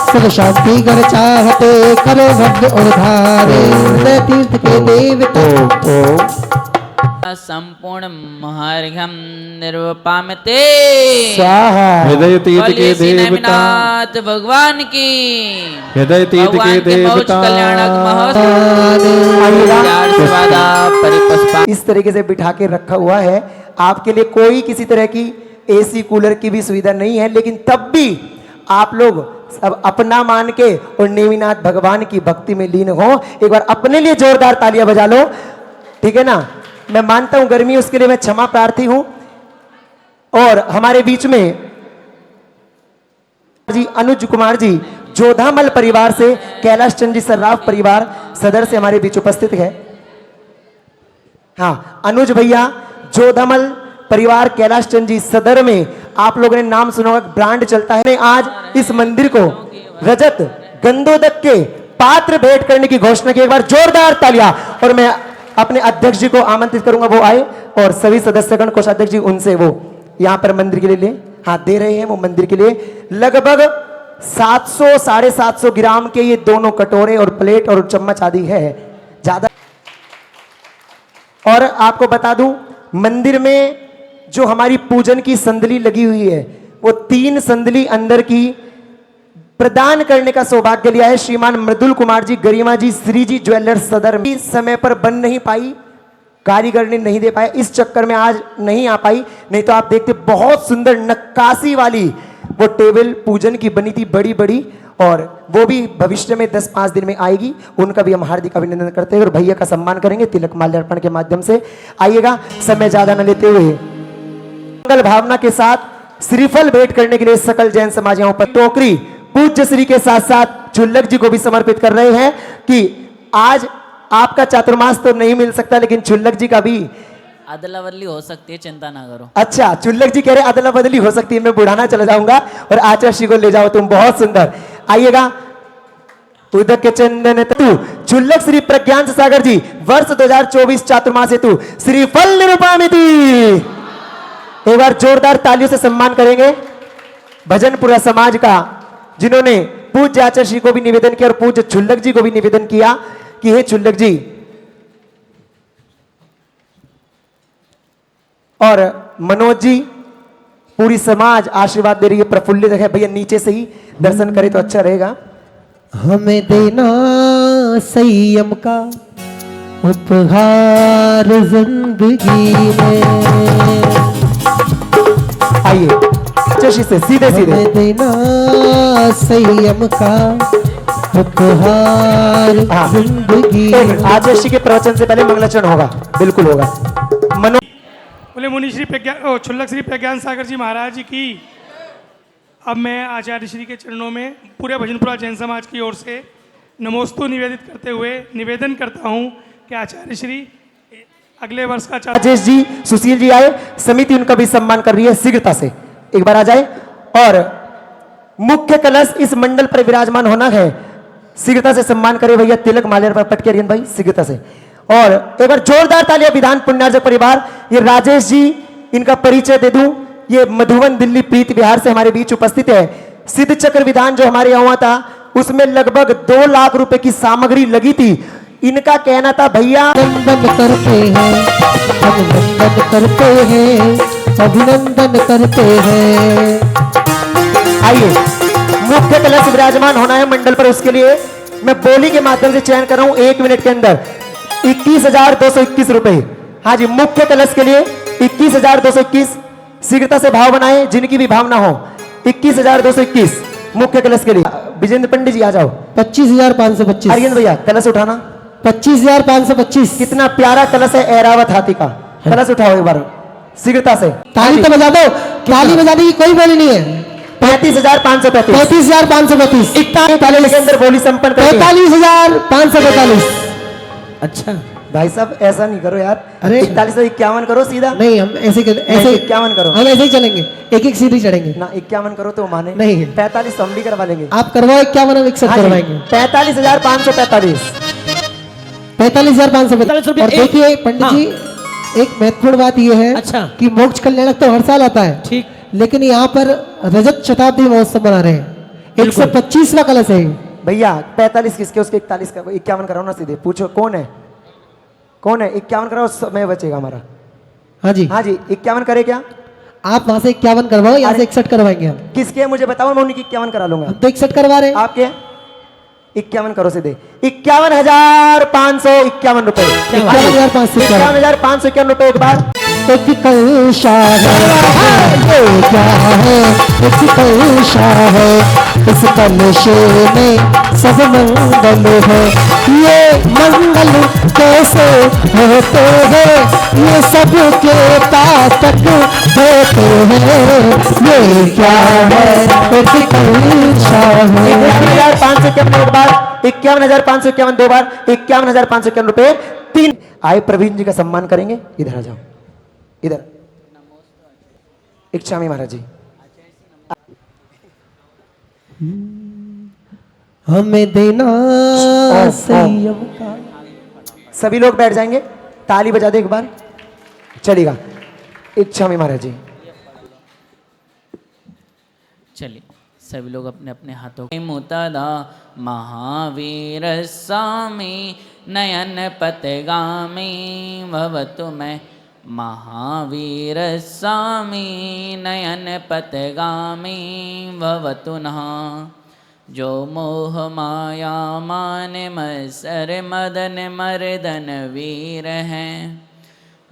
सब शांति कर चाहते, करो भव्य और धारे। हृदय तीर्थ के देवता संपूर्ण महार्घ्यम निर्वपामते। स्वाहा। हृदय तीर्थ के बोलिए श्री देवता, नेमिनाथ भगवान की। हृदय तीर्थ भगवान के के पहुँच देवता। कल्याणक महोत्सव। इस तरीके से बिठा के रखा हुआ है। आपके लिए कोई किसी तरह की एसी कूलर की भी सुविधा नहीं है, लेकिन तब भी आप लोग सब अपना मान के और नेमिनाथ भगवान की भक्ति में लीन हो। एक बार अपने लिए जोरदार तालियां बजा लो, ठीक है ना। मैं मानता हूं गर्मी, उसके लिए मैं क्षमा प्रार्थी हूं। और हमारे बीच में जी अनुज कुमार जी जोधामल परिवार से, कैलाश चंद जी सर्राफ परिवार सदर से हमारे बीच उपस्थित है। हाँ, अनुज भैया जोधामल परिवार कैलाश चंद जी सदर में, आप लोगों ने नाम सुना होगा, ब्रांड चलता है। आज इस मंदिर को रजत गंधोदक के पात्र भेंट करने की घोषणा की। एक बार जोरदार तालियां। और मैं अपने अध्यक्ष जी को आमंत्रित करूंगा, वो आए और सभी सदस्यगण, कोषाध्यक्ष जी, उनसे वो यहां पर मंदिर के लिए ले हाथ दे रहे हैं। वो मंदिर के लिए लगभग 700 750 ग्राम के ये दोनों कटोरे और प्लेट और चम्मच आदि है, ज्यादा। और आपको बता दूं, मंदिर में जो हमारी पूजन की संदली लगी हुई है, वो 3 संदली अंदर की प्रदान करने का सौभाग्य लिया है श्रीमान मृदुल कुमार जी, गरिमा जी, श्री जी ज्वेलर्स सदर में। समय पर बन नहीं पाई, कारीगर ने नहीं दे पाया, इस चक्कर में आज नहीं आ पाई। नहीं तो आप देखते बहुत सुंदर नक्काशी वाली वो टेबल पूजन की बनी थी, बड़ी बड़ी, और वो भी भविष्य में 10-5 दिन में आएगी। उनका भी हम हार्दिक अभिनंदन करते हैं और भैया का सम्मान करेंगे तिलक माल्यार्पण के माध्यम से। आइएगा, समय ज्यादा न लेते हुए मंगल भावना के साथ श्रीफल भेंट करने के लिए सकल जैन समाज यहाँ पर टोकरी पूज्य श्री के साथ साथ चुल्लक जी को भी समर्पित कर रहे हैं कि आज आपका चातुर्मास तो नहीं मिल सकता, लेकिन चुल्लक जी का भी अदला बदली हो सकती है, चिंता ना करो। अच्छा, चुल्लक जी कह रहे अदला बदली हो सकती है, मैं बुढ़ाना चला जाऊंगा और आचार्य श्री को ले जाओ तुम, बहुत सुंदर। आइएगा, उदक के चंदन तू चुल्लक श्री प्रज्ञान सागर जी वर्ष 2024 चातुर्मास हेतु श्रीफल निरूपामिति। एक बार जोरदार तालियों से सम्मान करेंगे भजनपुरा समाज का, जिन्होंने पूज्य आचार्य श्री को भी निवेदन किया और पूज्य चुल्लक जी को भी निवेदन किया कि हे चुल्लक जी और मनोज जी, पूरी समाज आशीर्वाद दे रही है, प्रफुल्लित है। भैया नीचे से ही दर्शन करे तो अच्छा रहेगा। हमें देना संयम का उपहार जिंदगी में, आइए चशी से सीधे सीधे। हमें देना संयम का उपहार जिंदगी में। आचार्य श्री के प्रवचन से पहले मंगलाचरण होगा, बिल्कुल होगा। मनोज बोले मुनि श्री प्रज्ञान चुल्लक श्री प्रज्ञान सागर जी महाराज जी की। अब मैं आचार्य श्री के चरणों में पूरे भजनपुरा जैन समाज की ओर से नमोस्तु निवेदित करते हुए निवेदन करता हूं कि आचार्य श्री अगले वर्ष का राजेश जी, सुशील जी आए, समिति उनका भी सम्मान कर रही है, शीघ्रता से एक बार आ जाए। और मुख्य कलश इस मंडल पर विराजमान होना है, शीघ्रता से सम्मान करे भैया तिलक माल्यार्पण पटके भाई, शीघ्रता से। और एक बार जोरदार तालियां विधान पुण्यार्जक परिवार। ये राजेश जी, इनका परिचय दे दूं, ये मधुबन दिल्ली प्रीति बिहार से हमारे बीच उपस्थित है। सिद्ध चक्र विधान जो हमारे यहाँ हुआ था, उसमें लगभग 2 लाख रुपए की सामग्री लगी थी। इनका कहना था भैया अभिनंदन करते हैं, अभिनंदन करते हैं, अभिनंदन करते हैं। आइए, मुख्य कलश विराजमान होना है मंडल पर, उसके लिए मैं बोली के माध्यम से चयन कर रहा हूं 1 मिनट के अंदर 21,221 रुपए। हाँ जी, मुख्य कलश के लिए 21,221, शीघ्रता से भाव बनाए जिनकी भी भावना हो। 21,221 मुख्य कलश के लिए। विजेंद्र पंडित जी आ जाओ। 25,525। आर्यन भैया कलश उठाना। 25,525। कितना प्यारा कलश है ऐरावत हाथी का, कलश उठाओ एक बार शीघ्रता से। ताली तो बजा दो, ताली बजाने की कोई बोली नहीं है। 35,535। 35,535। 41 के अंदर बोली संपन्न करेंगे। 45,545। अच्छा भाई साहब ऐसा नहीं करो यार, अरे 41 से 51 करो सीधा। नहीं, हम ऐसे 51 करो, हम ऐसे ही चलेंगे, एक एक सीधी चढ़ेंगे ना 51 करो तो माने नहीं। 45 तो हम भी करवा लेंगे। आप करवाओ 51 और 61 करवाएंगे। 45,545। 45,545। और देखिए पंडित जी, एक महत्वपूर्ण बात यह है अच्छा। कि मोक्ष कल्याणक तो हर साल आता है, ठीक, लेकिन यहाँ पर रजत शताब्दी महोत्सव मना रहे हैं। 125वां कलश है भैया। 45 किसके, उसके 41 का 51 कराओ ना सीधे। पूछो कौन है, कौन है? 51 कराओ, समय बचेगा हमारा। हाँ जी, हाँ जी, 51 करे क्या? आप वहां से 51 करवाओ, यहाँ से 61 करवाएंगे हम। किसके मुझे बताओ, मैं उन्हीं की 51 करा लूंगा। हम तो 61 करवा रहे हैं। आपके 51 करो सीधे। 51,551 रुपए। 51,551 रुपए एक बार। एक कलशा है, ये क्या है? एक कलशा है, इस कलशे में सब मंगल है। ये मंगल कैसे होते हैं? ये सबके पास तक होते हैं। ये क्या है? एक कलशा है। 51,551 एक बार, 51,551 दो बार, 51,551 रुपए 3। आए प्रवीण जी का सम्मान करेंगे, इधर आ जाओ, इधर। इच्छामी महाराज जी। हमें देना ओम। संयम का। सभी लोग बैठ जाएंगे, ताली बजा दे एक बार, चलेगा। इच्छा में महाराज जी। चलिए सभी लोग अपने अपने हाथों मुतदा महावीर स्वामी नयन पतगामी भवतु मैं महावीर स्वामी नयन पतगामी भवतु नः जो मोह माया मान मत्सर मदन मर्दन वीर हैं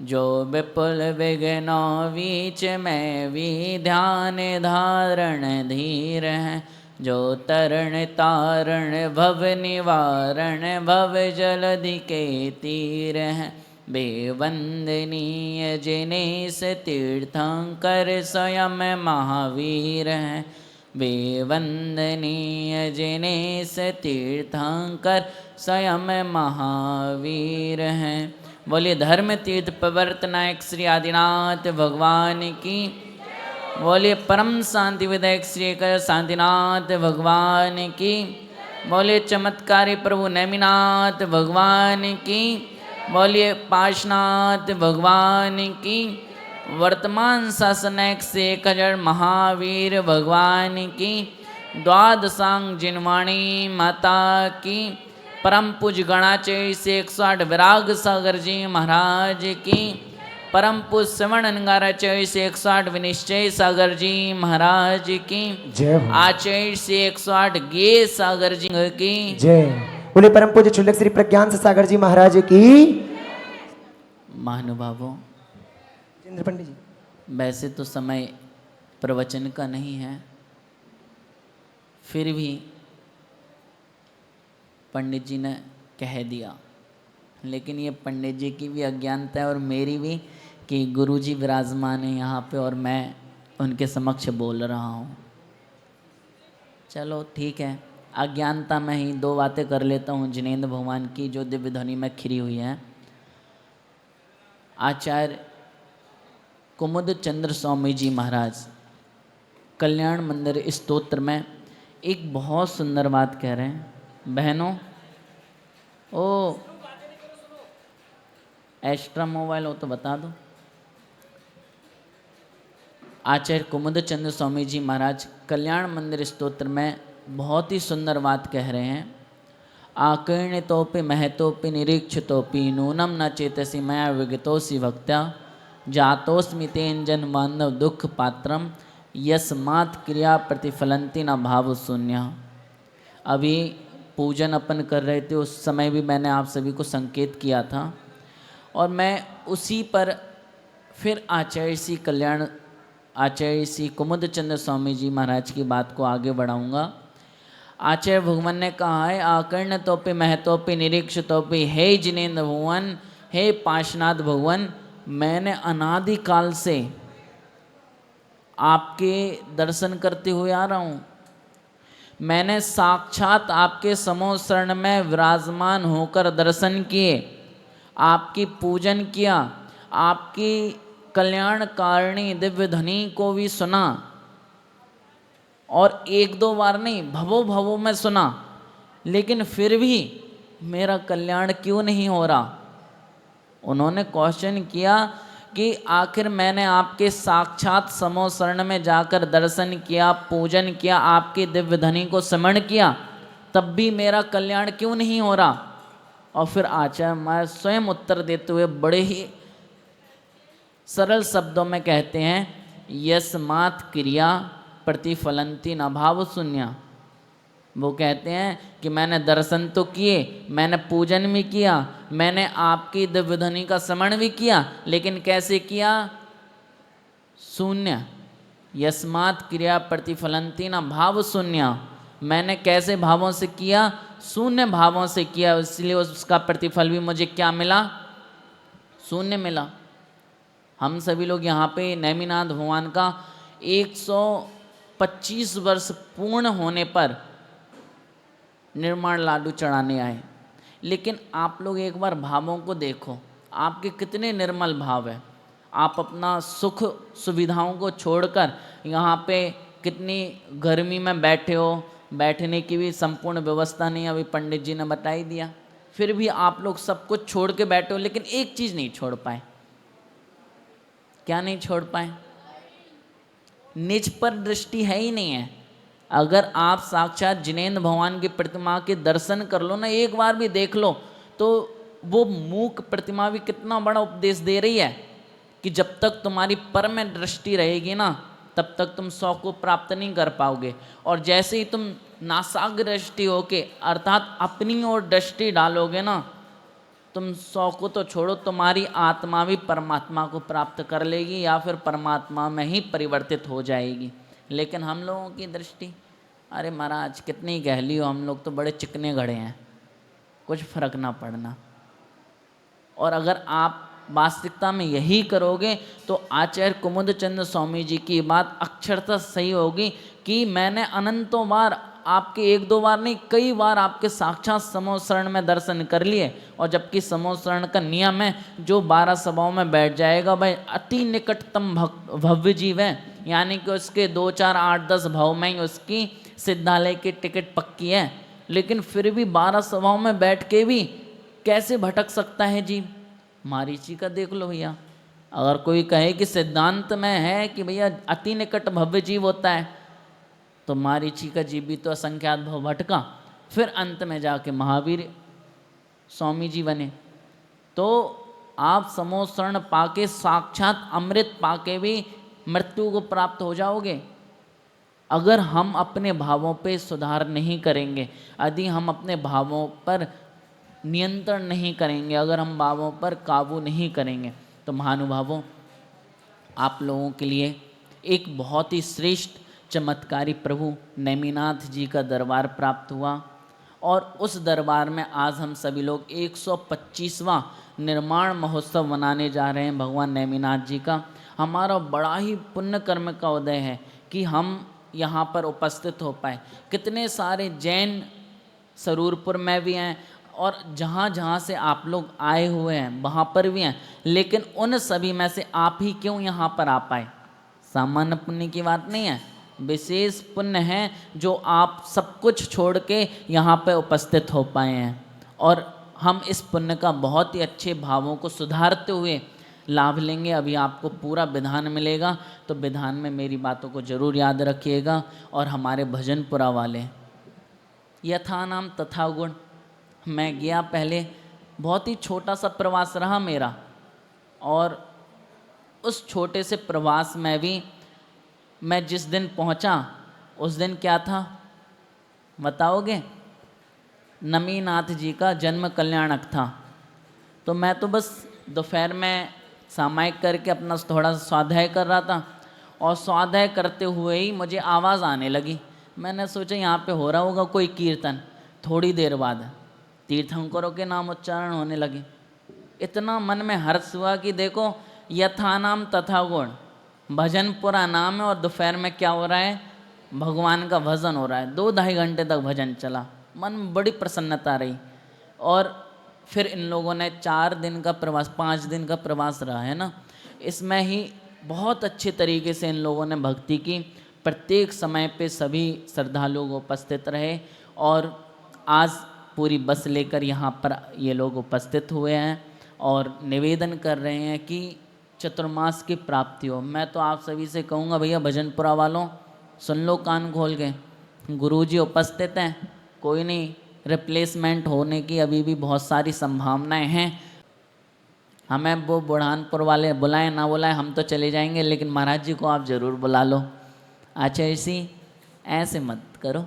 जो विपुल विघ्नो बीच में विध्यान धारण धीर है जो तरण तारण भव निवारण भव जलधि के तीर है बेवंदनीय जिनेश तीर्थंकर स्वयं महावीर हैं बेवंदनीय जिनेश तीर्थंकर स्वयं महावीर हैं। बोलिए धर्म तीर्थ प्रवर्तन नायक श्री आदिनाथ भगवान की। बोलिए परम शांति विधायक श्री एक शांतिनाथ भगवान की। बोलिए चमत्कारी प्रभु नेमिनाथ भगवान की। बोलिए पाशनाथ भगवान की। वर्तमान शासन नायक से 1000 महावीर भगवान की। द्वादशांग जिनवाणी माता की। परम पूज गणाचय से 108 विराग सागर जी महाराज की। परम पूज श्रवण अंगाराचय से 108 विनिश्चय सागर जी महाराज की। जय हो। आचय से 108 गे सागर जी की जय। बोले परम पूज्य छुल्लक श्री प्रज्ञान सागर जी महाराज की। महानुभावों, जितेंद्र पंडित जी, वैसे तो समय प्रवचन का नहीं है, फिर भी पंडित जी ने कह दिया, लेकिन ये पंडित जी की भी अज्ञानता है और मेरी भी कि गुरु जी विराजमान है यहाँ पे और मैं उनके समक्ष बोल रहा हूँ। चलो ठीक है, अज्ञानता में ही 2 बातें कर लेता हूँ जिनेंद्र भगवान की जो दिव्य ध्वनि में खिरी हुई है। आचार्य कुमुद चंद्र स्वामी जी महाराज कल्याण मंदिर स्तोत्र में एक बहुत सुंदर बात कह रहे हैं। बहनों, ओ एक्स्ट्रा मोबाइल हो तो बता दो। आचार्य कुमुद चंद्र स्वामी जी महाराज कल्याण मंदिर स्तोत्र में बहुत ही सुंदर बात कह रहे हैं। आकीर्णितोपि महतोपि निरीक्षितोपि नूनम न चेतसि मया विगतोसि भक्त्या जातोस्मि तेन जन बांधव दुख पात्रम यस्मात् क्रिया प्रतिफलंति न भाव शून्य। अभी पूजन अपन कर रहे थे, उस समय भी मैंने आप सभी को संकेत किया था और मैं उसी पर फिर आचार्य श्री कुमुद चंद्र स्वामी जी महाराज की बात को आगे बढ़ाऊंगा। आचार्य भगवान ने कहा है आकर्ण तोपे महतोपे निरीक्षतोपे हे जिनेंद्र भगवान, हे पाशनाथ भगवान, मैंने अनादिकाल से आपके दर्शन करते हुए आ रहा हूँ। मैंने साक्षात आपके समो शरण में विराजमान होकर दर्शन किए, आपकी पूजन किया, आपकी कल्याणकारिणी दिव्य ध्वनि को भी सुना और 1-2 बार नहीं, भवों भवों में सुना, लेकिन फिर भी मेरा कल्याण क्यों नहीं हो रहा। उन्होंने क्वेश्चन किया कि आखिर मैंने आपके साक्षात समो शरण में जाकर दर्शन किया, पूजन किया, आपके दिव्य ध्वनि को स्मरण किया, तब भी मेरा कल्याण क्यों नहीं हो रहा। और फिर आचार्य मैं स्वयं उत्तर देते हुए बड़े ही सरल शब्दों में कहते हैं यस्मात् क्रिया प्रतिफलंति न भाव शून्य। वो कहते हैं कि मैंने दर्शन तो किए, मैंने पूजन भी किया, मैंने आपकी दिव्य ध्वनि का स्मरण भी किया, लेकिन कैसे किया? शून्य। यस्मात् क्रिया प्रतिफलंति न भाव शून्य। मैंने कैसे भावों से किया? शून्य भावों से किया, इसलिए उसका प्रतिफल भी मुझे क्या मिला? शून्य मिला। हम सभी लोग यहाँ पे नेमिनाथ भगवान का 125 वर्ष पूर्ण होने पर निर्माण लाडू चढ़ाने आए, लेकिन आप लोग एक बार भावों को देखो, आपके कितने निर्मल भाव है। आप अपना सुख सुविधाओं को छोड़कर यहाँ पे कितनी गर्मी में बैठे हो, बैठने की भी संपूर्ण व्यवस्था नहीं, अभी पंडित जी ने बता ही दिया। फिर भी आप लोग सब कुछ छोड़ के बैठे हो, लेकिन एक चीज़ नहीं छोड़ पाए। क्या नहीं छोड़ पाए? निज पर दृष्टि है ही नहीं है। अगर आप साक्षात जिनेंद्र भगवान की प्रतिमा के दर्शन कर लो ना, एक बार भी देख लो, तो वो मूक प्रतिमा भी कितना बड़ा उपदेश दे रही है कि जब तक तुम्हारी पर में दृष्टि रहेगी ना, तब तक तुम 100 को प्राप्त नहीं कर पाओगे। और जैसे ही तुम नासाग्र दृष्टि होके अर्थात अपनी ओर दृष्टि डालोगे ना, तुम 100 को तो छोड़ो, तुम्हारी आत्मा भी परमात्मा को प्राप्त कर लेगी या फिर परमात्मा में ही परिवर्तित हो जाएगी। लेकिन हम लोगों की दृष्टि, अरे महाराज कितनी कह लियो, हम लोग तो बड़े चिकने घड़े हैं, कुछ फर्क ना पड़ना। और अगर आप वास्तविकता में यही करोगे तो आचार्य कुमुद चंद्र स्वामी जी की बात अक्षरतः सही होगी कि मैंने अनंतों बार, आपके 1-2 बार नहीं, कई बार आपके साक्षात समूह शरण में दर्शन कर लिए। और जबकि समूह शरण का नियम है, जो 12 सभाओं में बैठ जाएगा भाई अति निकटतम भव्य जीव है, यानी कि उसके 2, 4, 8, 10 भाव में ही उसकी सिद्धालय की टिकट पक्की है। लेकिन फिर भी 12 सभाओं में बैठ के भी कैसे भटक सकता है जीव? मारीची का देख लो भैया। अगर कोई कहे कि सिद्धांत में है कि भैया अति निकट भव्य जीव होता है, तो मारीची का जीव भी तो असंख्यात भव भटका, फिर अंत में जाके महावीर स्वामी जी बने। तो आप समूह शरण पाके साक्षात अमृत पाके भी मृत्यु को प्राप्त हो जाओगे। अगर हम अपने भावों पे सुधार नहीं करेंगे, यदि हम अपने भावों पर नियंत्रण नहीं करेंगे, अगर हम भावों पर काबू नहीं करेंगे, तो महानुभावों आप लोगों के लिए एक बहुत ही श्रेष्ठ चमत्कारी प्रभु नेमिनाथ जी का दरबार प्राप्त हुआ। और उस दरबार में आज हम सभी लोग 125वां निर्माण महोत्सव मनाने जा रहे हैं भगवान नेमिनाथ जी का। हमारा बड़ा ही पुण्य कर्म का उदय है कि हम यहाँ पर उपस्थित हो पाए। कितने सारे जैन सरूरपुर में भी हैं और जहाँ जहाँ से आप लोग आए हुए हैं वहाँ पर भी हैं, लेकिन उन सभी में से आप ही क्यों यहाँ पर आ पाए? सामान्य पुण्य की बात नहीं है, विशेष पुण्य है जो आप सब कुछ छोड़ के यहाँ पर उपस्थित हो पाए हैं। और हम इस पुण्य का बहुत ही अच्छे भावों को सुधारते हुए लाभ लेंगे। अभी आपको पूरा विधान मिलेगा, तो विधान में मेरी बातों को जरूर याद रखिएगा। और हमारे भजनपुरा वाले यथा नाम तथा गुण, मैं गया पहले, बहुत ही छोटा सा प्रवास रहा मेरा, और उस छोटे से प्रवास में भी मैं जिस दिन पहुंचा उस दिन क्या था बताओगे? नमीनाथ जी का जन्म कल्याणक था। तो मैं तो बस दोपहर में सामायिक करके अपना थोड़ा सा स्वाध्याय कर रहा था, और स्वाध्याय करते हुए ही मुझे आवाज़ आने लगी। मैंने सोचा यहाँ पे हो रहा होगा कोई कीर्तन। थोड़ी देर बाद तीर्थंकरों के नाम उच्चारण होने लगे। इतना मन में हर्ष हुआ कि देखो, यथा नाम तथा गुण, भजन पूरा नाम है और दोपहर में क्या हो रहा है? भगवान का भजन हो रहा है। 2-2.5 घंटे तक भजन चला, मन में बड़ी प्रसन्नता रही। और फिर इन लोगों ने 4 दिन का प्रवास, 5 दिन का प्रवास रहा है ना, इसमें ही बहुत अच्छे तरीके से इन लोगों ने भक्ति की। प्रत्येक समय पे सभी श्रद्धालु उपस्थित रहे, और आज पूरी बस लेकर यहाँ पर ये लोग उपस्थित हुए हैं और निवेदन कर रहे हैं कि चतुर्मास की प्राप्ति हो। मैं तो आप सभी से कहूँगा भैया भजनपुरा वालों, सुन लो कान खोल के, गुरुजी उपस्थित हैं, कोई नहीं, रिप्लेसमेंट होने की अभी भी बहुत सारी संभावनाएं हैं। हमें वो बुरहानपुर वाले बुलाएं ना बुलाएं, हम तो चले जाएंगे, लेकिन महाराज जी को आप ज़रूर बुला लो। आचार्य जी ऐसे मत करो,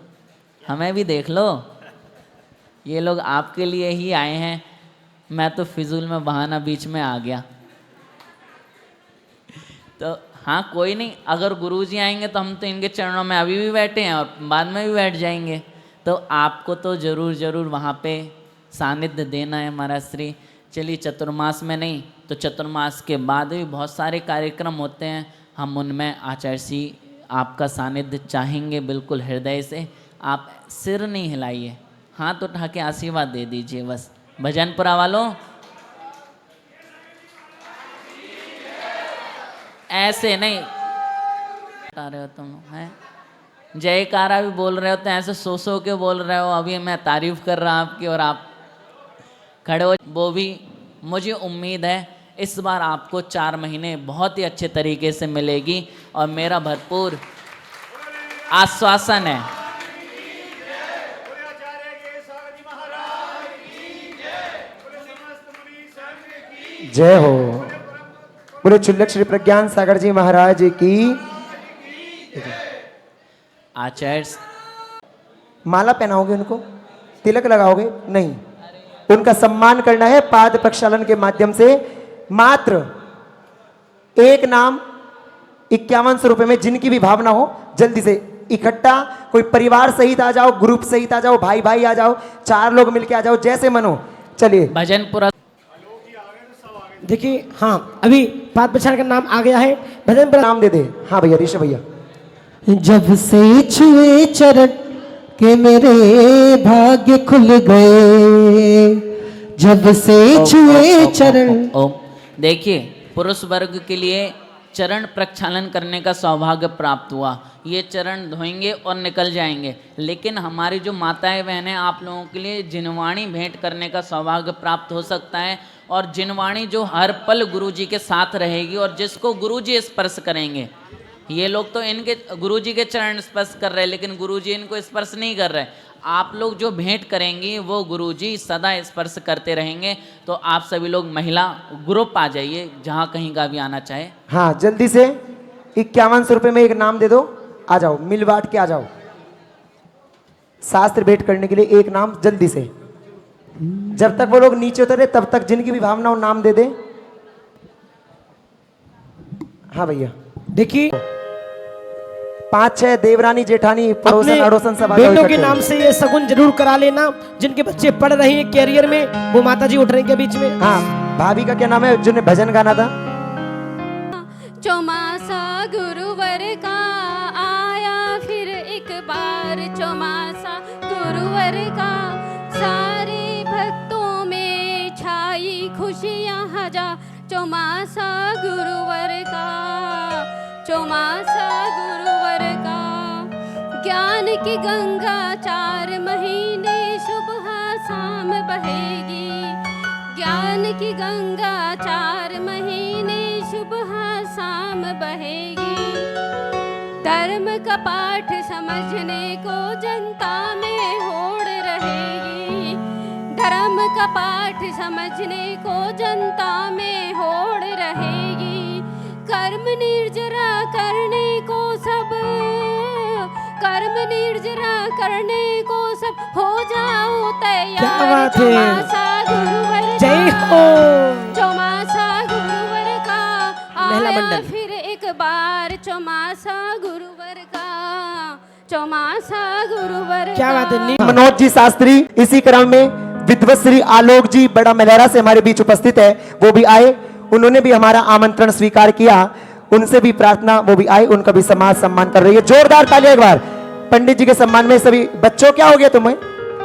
हमें भी देख लो, ये लोग आपके लिए ही आए हैं। मैं तो फिजूल में बहाना बीच में आ गया। तो हाँ कोई नहीं, अगर गुरुजी आएंगे तो हम तो इनके चरणों में अभी भी बैठे हैं और बाद में भी बैठ जाएंगे। तो आपको तो ज़रूर वहाँ पे सानिध्य देना है महाराज श्री। चलिए, चतुर्मास में नहीं तो चतुर्मास के बाद भी बहुत सारे कार्यक्रम होते हैं, हम उनमें आचार्य जी आपका सानिध्य चाहेंगे बिल्कुल हृदय से। आप सिर नहीं हिलाइए, हाथ उठा के आशीर्वाद दे दीजिए बस। भजनपुरा वालों ऐसे नहीं बता रहे हो तुम, है जयकारा भी बोल रहे होते हैं, ऐसे सो के बोल रहे हो। अभी मैं तारीफ कर रहा आपकी और आप खड़े हो। वो भी मुझे उम्मीद है इस बार आपको 4 महीने बहुत ही अच्छे तरीके से मिलेगी और मेरा भरपूर आश्वासन है। जय हो। बोले चुल्लक श्री प्रज्ञान सागर जी महाराज की। आचार्य माला पहनाओगे उनको, तिलक लगाओगे? नहीं, उनका सम्मान करना है पाद प्रक्षालन के माध्यम से। मात्र एक नाम 5100 रुपए में, जिनकी भी भावना हो जल्दी से इकट्ठा, कोई परिवार सहित आ जाओ, ग्रुप सहित आ जाओ, भाई भाई आ जाओ, 4 लोग मिलके आ जाओ, जैसे मन हो। चलिए भजन पूरा। देखिए हाँ, अभी पाद प्रक्षालन का नाम आ गया है। भजन पूरा नाम दे दे। हाँ भैया, ऋषभ भैया। जब से छुए चरण के मेरे भाग्य खुल गए, जब से छुए चरण। ओम। देखिए, पुरुष वर्ग के लिए चरण प्रक्षालन करने का सौभाग्य प्राप्त हुआ। ये चरण धोएंगे और निकल जाएंगे। लेकिन हमारी जो माताएं बहनें, आप लोगों के लिए जिनवाणी भेंट करने का सौभाग्य प्राप्त हो सकता है। और जिनवाणी जो हर पल गुरुजी के साथ रहेगी और जिसको गुरुजी स्पर्श करेंगे। ये लोग तो इनके गुरुजी के चरण स्पर्श कर रहे हैं, लेकिन गुरुजी इनको स्पर्श नहीं कर रहे। आप लोग जो भेंट करेंगी वो गुरुजी सदा स्पर्श करते रहेंगे। तो आप सभी लोग महिला ग्रुप आ जाइए, जहाँ कहीं का भी आना चाहे। हाँ जल्दी से 5100 रुपए में एक नाम दे दो, आ जाओ, मिल बांट के आ जाओ। शास्त्र भेंट करने के लिए एक नाम जल्दी से। जब तक वो लोग नीचे उतरे तब तक जिनकी भी भावना हो नाम दे दे। हाँ भैया, देखिए 5-6 देवरानी जेठानी पड़ोसन अड़ोसन सब आ जाओ बेटों के इकट्ठे। नाम से ये सगुन जरूर करा लेना। जिनके बच्चे पढ़ रहे हैं कैरियर में, वो माता जी उठ रही के बीच में। हाँ, भाभी का क्या नाम है जिन्हें भजन गाना था? चौमासा गुरुवर का आया फिर एक बार, चौमासा गुरुवर का सारे भक्तों में छाई खुशियाँ हजार। चौमासा गुरुवर का, चौमासा गुरुवर का, ज्ञान की गंगा 4 महीने सुबह शाम बहेगी। ज्ञान की गंगा 4 महीने सुबह शाम बहेगी। धर्म का पाठ समझने को जनता में होड़ रहेगी। धर्म का पाठ समझने को जनता में होड़ रहेगी। कर्म निर्जरा करने को सब, कर्म निर्जरा करने को सब हो जाओ तैयार। क्या बात है। चौमासा गुरुवर का, जय हो। चौमासा गुरुवर का महिला आया मंडल। फिर एक बार। चौमासा गुरुवर का, चौमासा गुरुवर क्या बात है। का। मनोज जी शास्त्री इसी क्रम में विद्वत श्री आलोक जी बड़ा मलहरा से हमारे बीच उपस्थित है, वो भी आए। उन्होंने भी हमारा आमंत्रण स्वीकार किया। उनसे भी प्रार्थना, वो भी आए, उनका भी समाज सम्मान कर रही है। जोरदार तालियां एक बार पंडित जी के सम्मान में। सभी बच्चों, क्या हो गया तुम्हें?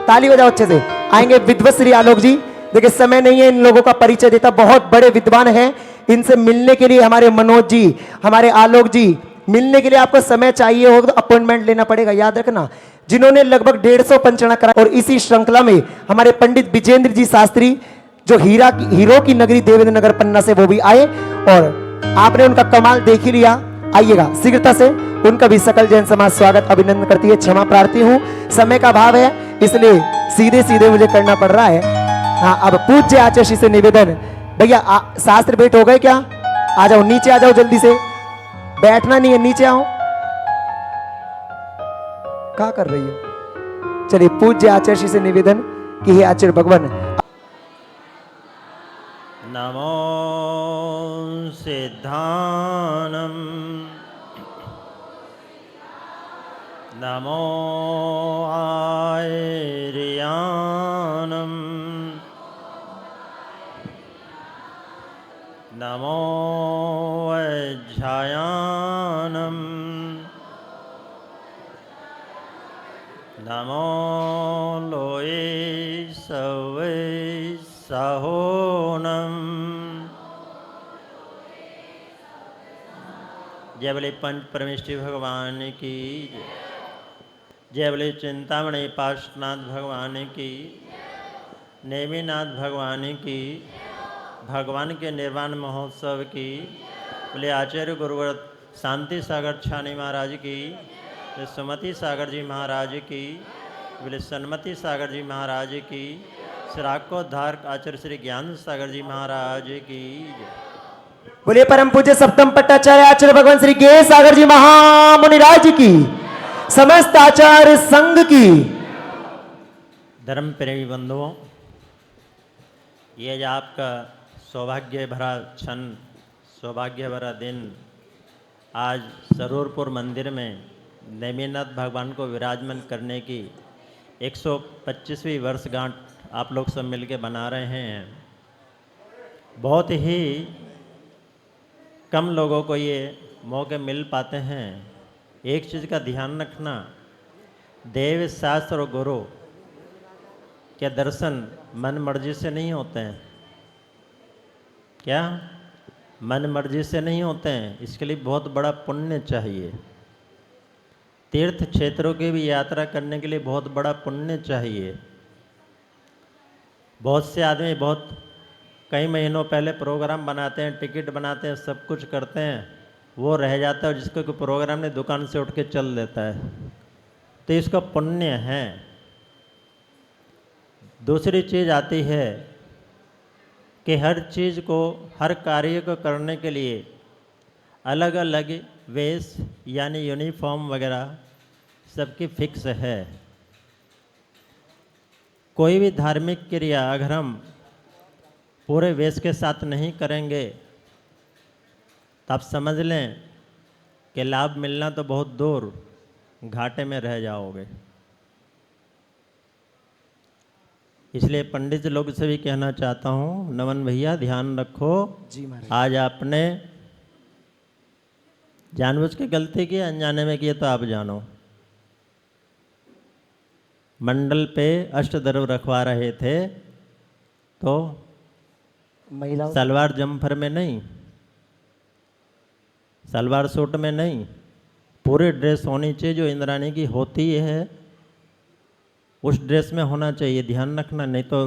ताली बजाओ अच्छे से। आएंगे विद्वत श्री आलोक जी। देखिए समय नहीं है इन लोगों का परिचय देता, बहुत बड़े विद्वान हैं। इनसे मिलने के लिए हमारे मनोज जी, हमारे आलोक जी, मिलने के लिए आपको समय चाहिए होगा तो अपॉइंटमेंट लेना पड़ेगा, याद रखना। जिन्होंने लगभग 150 पंचना करा। और इसी श्रृंखला में हमारे पंडित विजेंद्र जी शास्त्री, जो हीरो की नगरी देवेंद्र नगर पन्ना से, वो भी आए और आपने उनका कमाल देख ही लिया। आइएगा शीघ्रता से। उनका भी सकल जैन समाज स्वागत अभिनंदन करती है। क्षमा प्रार्थी हूँ, समय का अभाव है इसलिए सीधे सीधे मुझे करना पड़ रहा है। हाँ, अब पूज्य आचार्य से निवेदन, भैया शास्त्र भेंट हो गए क्या? आ जाओ, नीचे आ जाओ जल्दी से। बैठना नहीं है, नीचे आओ। क्या कर रही हो? चलिए, पूज्य आचार्य से निवेदन कि हे आचार्य भगवान। नमो सिद्धानम, नमो आयर्यानम, नमो वज्रायानम, नमो लोये सवे सहोनम। जय बोले पंच परमेश्वर भगवान की जय। जय बोले चिंतामणि पार्श्वनाथ भगवान की, नेमिनाथ भगवान की, भगवान के निर्वाण महोत्सव की, बोले आचार्य गुरुवर शांति सागर छानी महाराज की, बोले सुमति सागर जी महाराज की, बोले सन्मति सागर जी महाराज की, श्राकोद्धार आचार्य श्री ज्ञान सागर जी महाराज की। बोले परम पूज्य सप्तम पट्टाचार्य आचार्य भगवान श्री गे सागर जी महामुनिराज की, समस्त आचार्य संघ की। धर्म प्रेमी बंधुओं, ये जो आपका सौभाग्य भरा क्षण, सौभाग्य भरा दिन, आज सरोरपुर मंदिर में नेमिनाथ भगवान को विराजमान करने की 125वीं वर्षगांठ आप लोग सब मिलके बना रहे हैं। बहुत ही कम लोगों को ये मौके मिल पाते हैं। एक चीज़ का ध्यान रखना, देव शास्त्र और गुरु के दर्शन मन मर्जी से नहीं होते हैं। क्या मन मर्जी से नहीं होते हैं? इसके लिए बहुत बड़ा पुण्य चाहिए। तीर्थ क्षेत्रों की भी यात्रा करने के लिए बहुत बड़ा पुण्य चाहिए। बहुत से आदमी बहुत कई महीनों पहले प्रोग्राम बनाते हैं, टिकट बनाते हैं, सब कुछ करते हैं, वो रह जाता है। जिसको कोई प्रोग्राम नहीं, दुकान से उठ के चल देता है, तो इसका पुण्य है। दूसरी चीज़ आती है कि हर चीज़ को, हर कार्य को करने के लिए अलग अलग वेश यानी यूनिफॉर्म वगैरह सबकी फिक्स है। कोई भी धार्मिक क्रिया अगर हम पूरे वेश के साथ नहीं करेंगे तो आप समझ लें कि लाभ मिलना तो बहुत दूर, घाटे में रह जाओगे। इसलिए पंडित लोग से भी कहना चाहता हूँ, नमन भैया ध्यान रखो जी महाराज। आज आपने जानबूझ के गलती की, अनजाने में किए तो आप जानो। मंडल पे अष्टद्रव रखवा रहे थे तो महिलाओं सलवार जम्फर में नहीं, सलवार सूट में नहीं, पूरी ड्रेस होनी चाहिए जो इंद्राणी की होती है, उस ड्रेस में होना चाहिए। ध्यान रखना, नहीं तो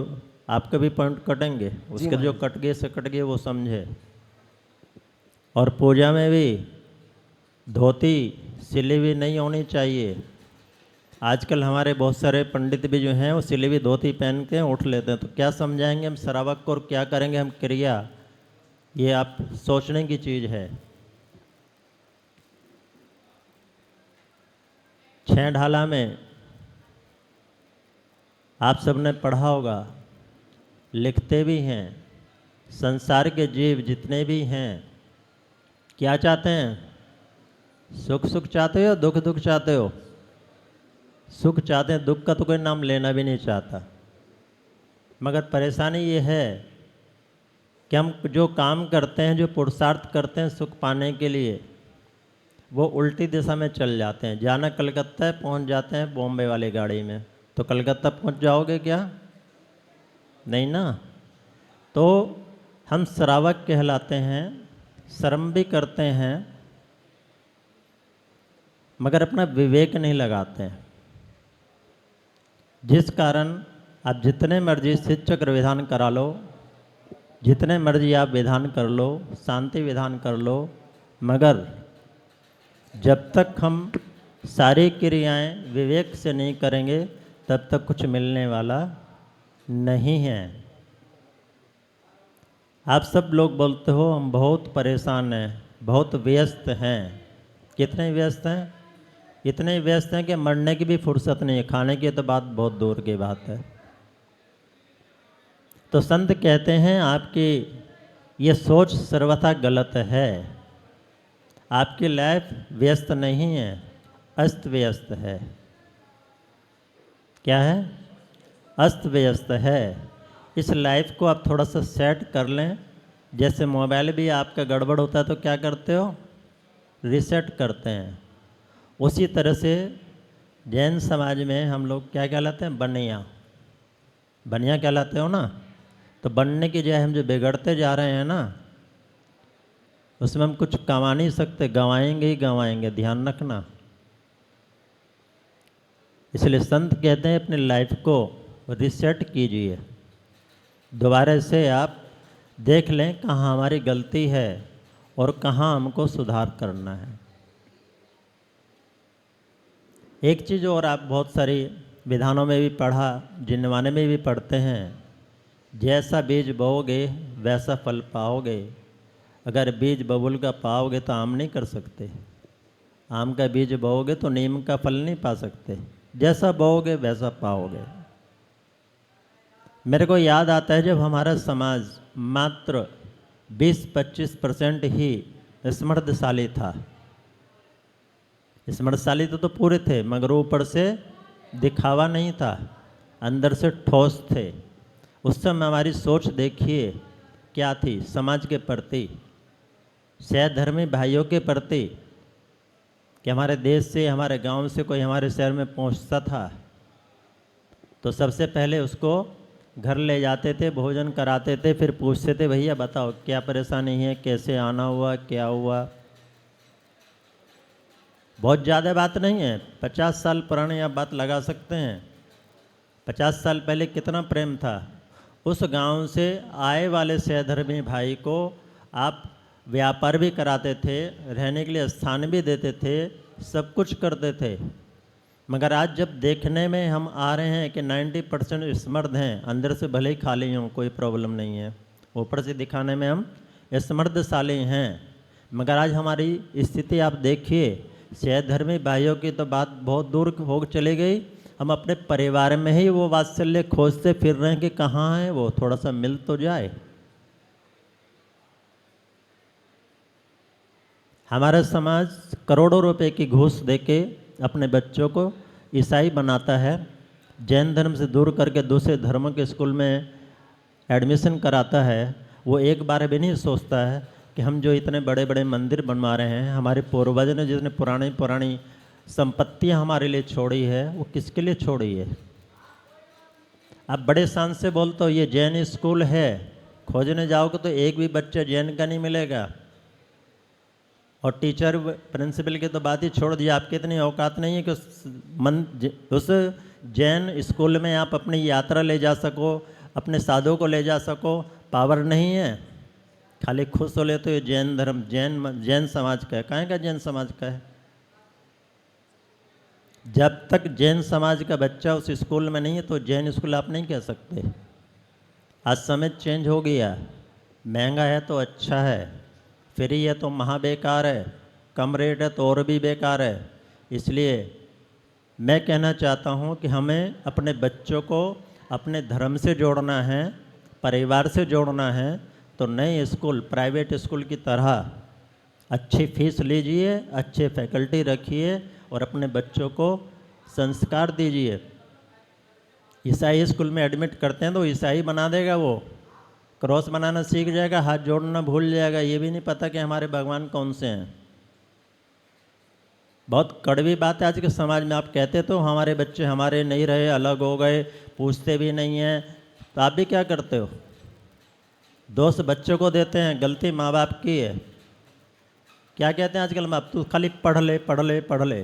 आपके भी पॉइंट कटेंगे। उसके जो कट गए से कट गए वो समझे। और पूजा में भी धोती सिली हुई नहीं होनी चाहिए। आजकल हमारे बहुत सारे पंडित भी जो हैं वो सिली हुई धोती पहन के उठ लेते हैं, तो क्या समझाएंगे हम श्रावक को और क्या करेंगे हम क्रिया? ये आप सोचने की चीज़ है। 6 ढाला में आप सबने पढ़ा होगा, लिखते भी हैं, संसार के जीव जितने भी हैं क्या चाहते हैं? सुख सुख चाहते हो, दुख दुख चाहते हो? सुख चाहते हैं, दुख का तो कोई नाम लेना भी नहीं चाहता। मगर परेशानी ये है कि हम जो काम करते हैं, जो पुरुषार्थ करते हैं सुख पाने के लिए, वो उल्टी दिशा में चल जाते हैं। जाना कलकत्ता है, पहुंच जाते हैं बॉम्बे वाली गाड़ी में, तो कलकत्ता पहुंच जाओगे क्या? नहीं ना। तो हम श्रावक कहलाते हैं, श्रम भी करते हैं, मगर अपना विवेक नहीं लगाते हैं। जिस कारण आप जितने मर्जी शिव चक्र विधान करा लो, जितने मर्जी आप विधान कर लो, शांति विधान कर लो, मगर जब तक हम सारी क्रियाएं विवेक से नहीं करेंगे तब तक कुछ मिलने वाला नहीं है। आप सब लोग बोलते हो हम बहुत परेशान हैं, बहुत व्यस्त हैं। कितने व्यस्त हैं? इतने व्यस्त हैं कि मरने की भी फुर्सत नहीं है, खाने की तो बात बहुत दूर की बात है। तो संत कहते हैं आपकी ये सोच सर्वथा गलत है। आपकी लाइफ व्यस्त नहीं है, अस्त व्यस्त है। क्या है? अस्त व्यस्त है। इस लाइफ को आप थोड़ा सा सेट कर लें। जैसे मोबाइल भी आपका गड़बड़ होता है तो क्या करते हो? रीसेट करते हैं। उसी तरह से जैन समाज में हम लोग क्या कहलाते हैं? बनिया। बनिया कहलाते हो ना। तो बनने की जगह हम जो बिगड़ते जा रहे हैं ना, उसमें हम कुछ कमा नहीं सकते, गंवाएंगे ही गंवाएंगे। ध्यान रखना। इसलिए संत कहते हैं अपनी लाइफ को रिसेट कीजिए, दोबारा से आप देख लें कहाँ हमारी गलती है और कहाँ हमको सुधार करना है। एक चीज़ और आप बहुत सारी विधानों में भी पढ़ा, जिनवाने में भी पढ़ते हैं, जैसा बीज बोओगे वैसा फल पाओगे। अगर बीज बबूल का पाओगे तो आम नहीं कर सकते, आम का बीज बोओगे तो नीम का फल नहीं पा सकते। जैसा बोओगे वैसा पाओगे। मेरे को याद आता है जब हमारा समाज मात्र 20-25% ही समृद्धशाली था। समृद्धशाली तो पूरे थे, मगर ऊपर से दिखावा नहीं था, अंदर से ठोस थे। उस समय हमारी सोच देखिए क्या थी समाज के प्रति, सहधर्मी भाइयों के प्रति, कि हमारे देश से, हमारे गांव से कोई हमारे शहर में पहुंचता था तो सबसे पहले उसको घर ले जाते थे, भोजन कराते थे, फिर पूछते थे भैया बताओ क्या परेशानी है, कैसे आना हुआ, क्या हुआ। बहुत ज़्यादा बात नहीं है, 50 साल पुरानी आप बात लगा सकते हैं। 50 साल पहले कितना प्रेम था। उस गांव से आए वाले सहधर्मी भाई को आप व्यापार भी कराते थे, रहने के लिए स्थान भी देते थे, सब कुछ करते थे। मगर आज जब देखने में हम आ रहे हैं कि 90% समर्थ हैं, अंदर से भले ही खाली हों कोई प्रॉब्लम नहीं है, ऊपर से दिखाने में हम समृद्धशाली हैं, मगर आज हमारी स्थिति आप देखिए। सहधर्मी भाइयों की तो बात बहुत दूर हो चली गई, हम अपने परिवार में ही वो वात्सल्य खोजते फिर रहे हैं कि कहाँ है वो, थोड़ा सा मिल तो जाए। हमारा समाज करोड़ों रुपए की घूस देके अपने बच्चों को ईसाई बनाता है, जैन धर्म से दूर करके दूसरे धर्मों के स्कूल में एडमिशन कराता है। वो एक बार भी नहीं सोचता है कि हम जो इतने बड़े बड़े मंदिर बनवा रहे हैं, हमारे पूर्वज ने जितने पुरानी संपत्तियां हमारे लिए छोड़ी है, वो किसके लिए छोड़ी है। आप बड़े शान से बोलते हो ये जैन स्कूल है, खोजने जाओगे तो एक भी बच्चा जैन का नहीं मिलेगा। और टीचर प्रिंसिपल की तो बात ही छोड़ दिया, आपकी इतनी औकात नहीं है कि उस जैन स्कूल में आप अपनी यात्रा ले जा सको, अपने साधु को ले जा सको, पावर नहीं है। खाली खुश हो ले तो ये जैन धर्म, जैन समाज का है। कहाँ का जैन समाज का है? जब तक जैन समाज का बच्चा उस स्कूल में नहीं है तो जैन स्कूल आप नहीं कह सकते। आज समय चेंज हो गया, महंगा है तो अच्छा है, फ्री है तो महा बेकार है, कम रेट है तो और भी बेकार है। इसलिए मैं कहना चाहता हूँ कि हमें अपने बच्चों को अपने धर्म से जोड़ना है, परिवार से जोड़ना है। तो नए स्कूल, प्राइवेट स्कूल की तरह अच्छी फीस लीजिए, अच्छे फैकल्टी रखिए और अपने बच्चों को संस्कार दीजिए। ईसाई स्कूल में एडमिट करते हैं तो ईसाई बना देगा, वो क्रॉस बनाना सीख जाएगा, हाथ जोड़ना भूल जाएगा, ये भी नहीं पता कि हमारे भगवान कौन से हैं। बहुत कड़वी बात है आज के समाज में। आप कहते तो हमारे बच्चे हमारे नहीं रहे, अलग हो गए, पूछते भी नहीं हैं, तो आप भी क्या करते हो? दोस्त बच्चों को देते हैं, गलती माँ बाप की है। क्या कहते हैं आजकल माँ बाप? तू खाली पढ़ ले पढ़ ले पढ़ ले,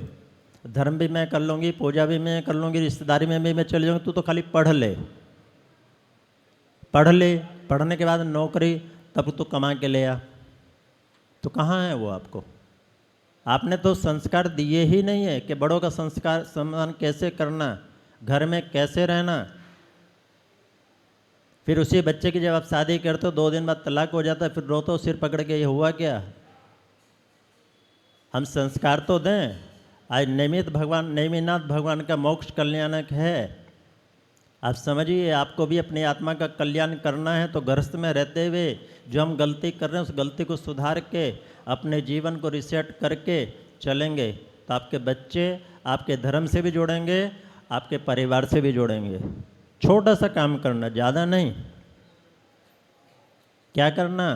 धर्म भी मैं कर लूँगी, पूजा भी मैं कर लूँगी, रिश्तेदारी में भी मैं चले जाऊँगी, तू तो खाली पढ़ ले पढ़ ले। पढ़ने के बाद नौकरी तब तो कमा के ले आ। तो कहाँ है वो आपको? आपने तो संस्कार दिए ही नहीं है कि बड़ों का संस्कार सम्मान कैसे करना, घर में कैसे रहना। फिर उसी बच्चे की जब आप शादी करते हो 2 दिन बाद तलाक हो जाता है, फिर रोते हो सिर पकड़ के, ये हुआ क्या? हम संस्कार तो दें। आज नेमिनाथ भगवान का मोक्ष कल्याणक है। आप समझिए, आपको भी अपनी आत्मा का कल्याण करना है तो गृहस्थ में रहते हुए जो हम गलती कर रहे हैं उस गलती को सुधार के अपने जीवन को रिसेट करके चलेंगे तो आपके बच्चे आपके धर्म से भी जुड़ेंगे, आपके परिवार से भी जुड़ेंगे। छोटा सा काम करना, ज़्यादा नहीं। क्या करना?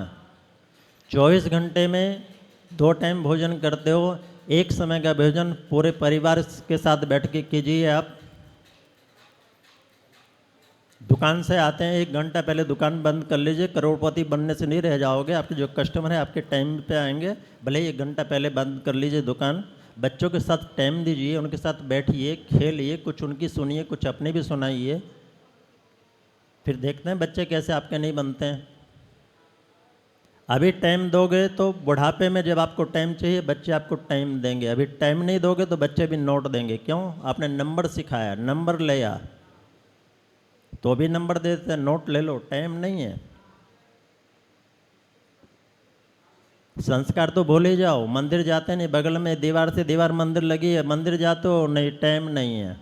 24 घंटे में 2 टाइम भोजन करते हो, एक समय का भोजन पूरे परिवार के साथ बैठ के कीजिए। आप दुकान से आते हैं 1 घंटा पहले दुकान बंद कर लीजिए। करोड़पति बनने से नहीं रह जाओगे, आपके जो कस्टमर है आपके टाइम पे आएंगे। भले ही 1 घंटा पहले बंद कर लीजिए दुकान, बच्चों के साथ टाइम दीजिए, उनके साथ बैठिए, खेलिए, कुछ उनकी सुनिए, कुछ अपनी भी सुनाइए, फिर देखते हैं बच्चे कैसे आपके नहीं बनते हैं। अभी टाइम दोगे तो बुढ़ापे में जब आपको टाइम चाहिए बच्चे आपको टाइम देंगे, अभी टाइम नहीं दोगे तो बच्चे भी नोट देंगे। क्यों? आपने नंबर सिखाया, नंबर लिया तो भी नंबर दे देते हैं, नोट ले लो, टाइम नहीं है। संस्कार तो भूल ही जाओ। मंदिर जाते नहीं, बगल में दीवार से दीवार मंदिर लगी है, मंदिर जाते हो नहीं, टाइम नहीं है।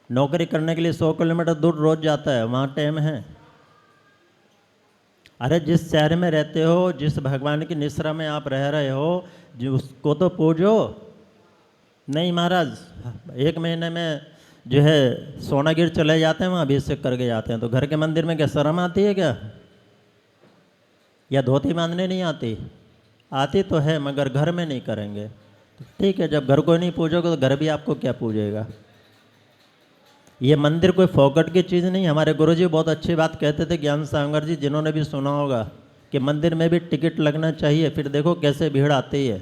नौकरी करने के लिए 100 किलोमीटर दूर रोज जाता है, वहाँ टाइम है। अरे जिस शहर में रहते हो, जिस भगवान की निश्रा में आप रह रहे हो, जो उसको तो पूजो। नहीं महाराज, 1 महीने में जो है सोनागिर चले जाते हैं, वहाँ अभिषेक करके जाते हैं, तो घर के मंदिर में क्या शर्म आती है क्या? या धोती बांधने नहीं आती? आती तो है, मगर घर में नहीं करेंगे। तो ठीक है, जब घर को नहीं पूजोगे तो घर भी आपको क्या पूजेगा? ये मंदिर कोई फोकट की चीज़ नहीं। हमारे गुरुजी बहुत अच्छी बात कहते थे, ज्ञान सागर जी, जिन्होंने भी सुना होगा कि मंदिर में भी टिकट लगना चाहिए। फिर देखो कैसे भीड़ आती है।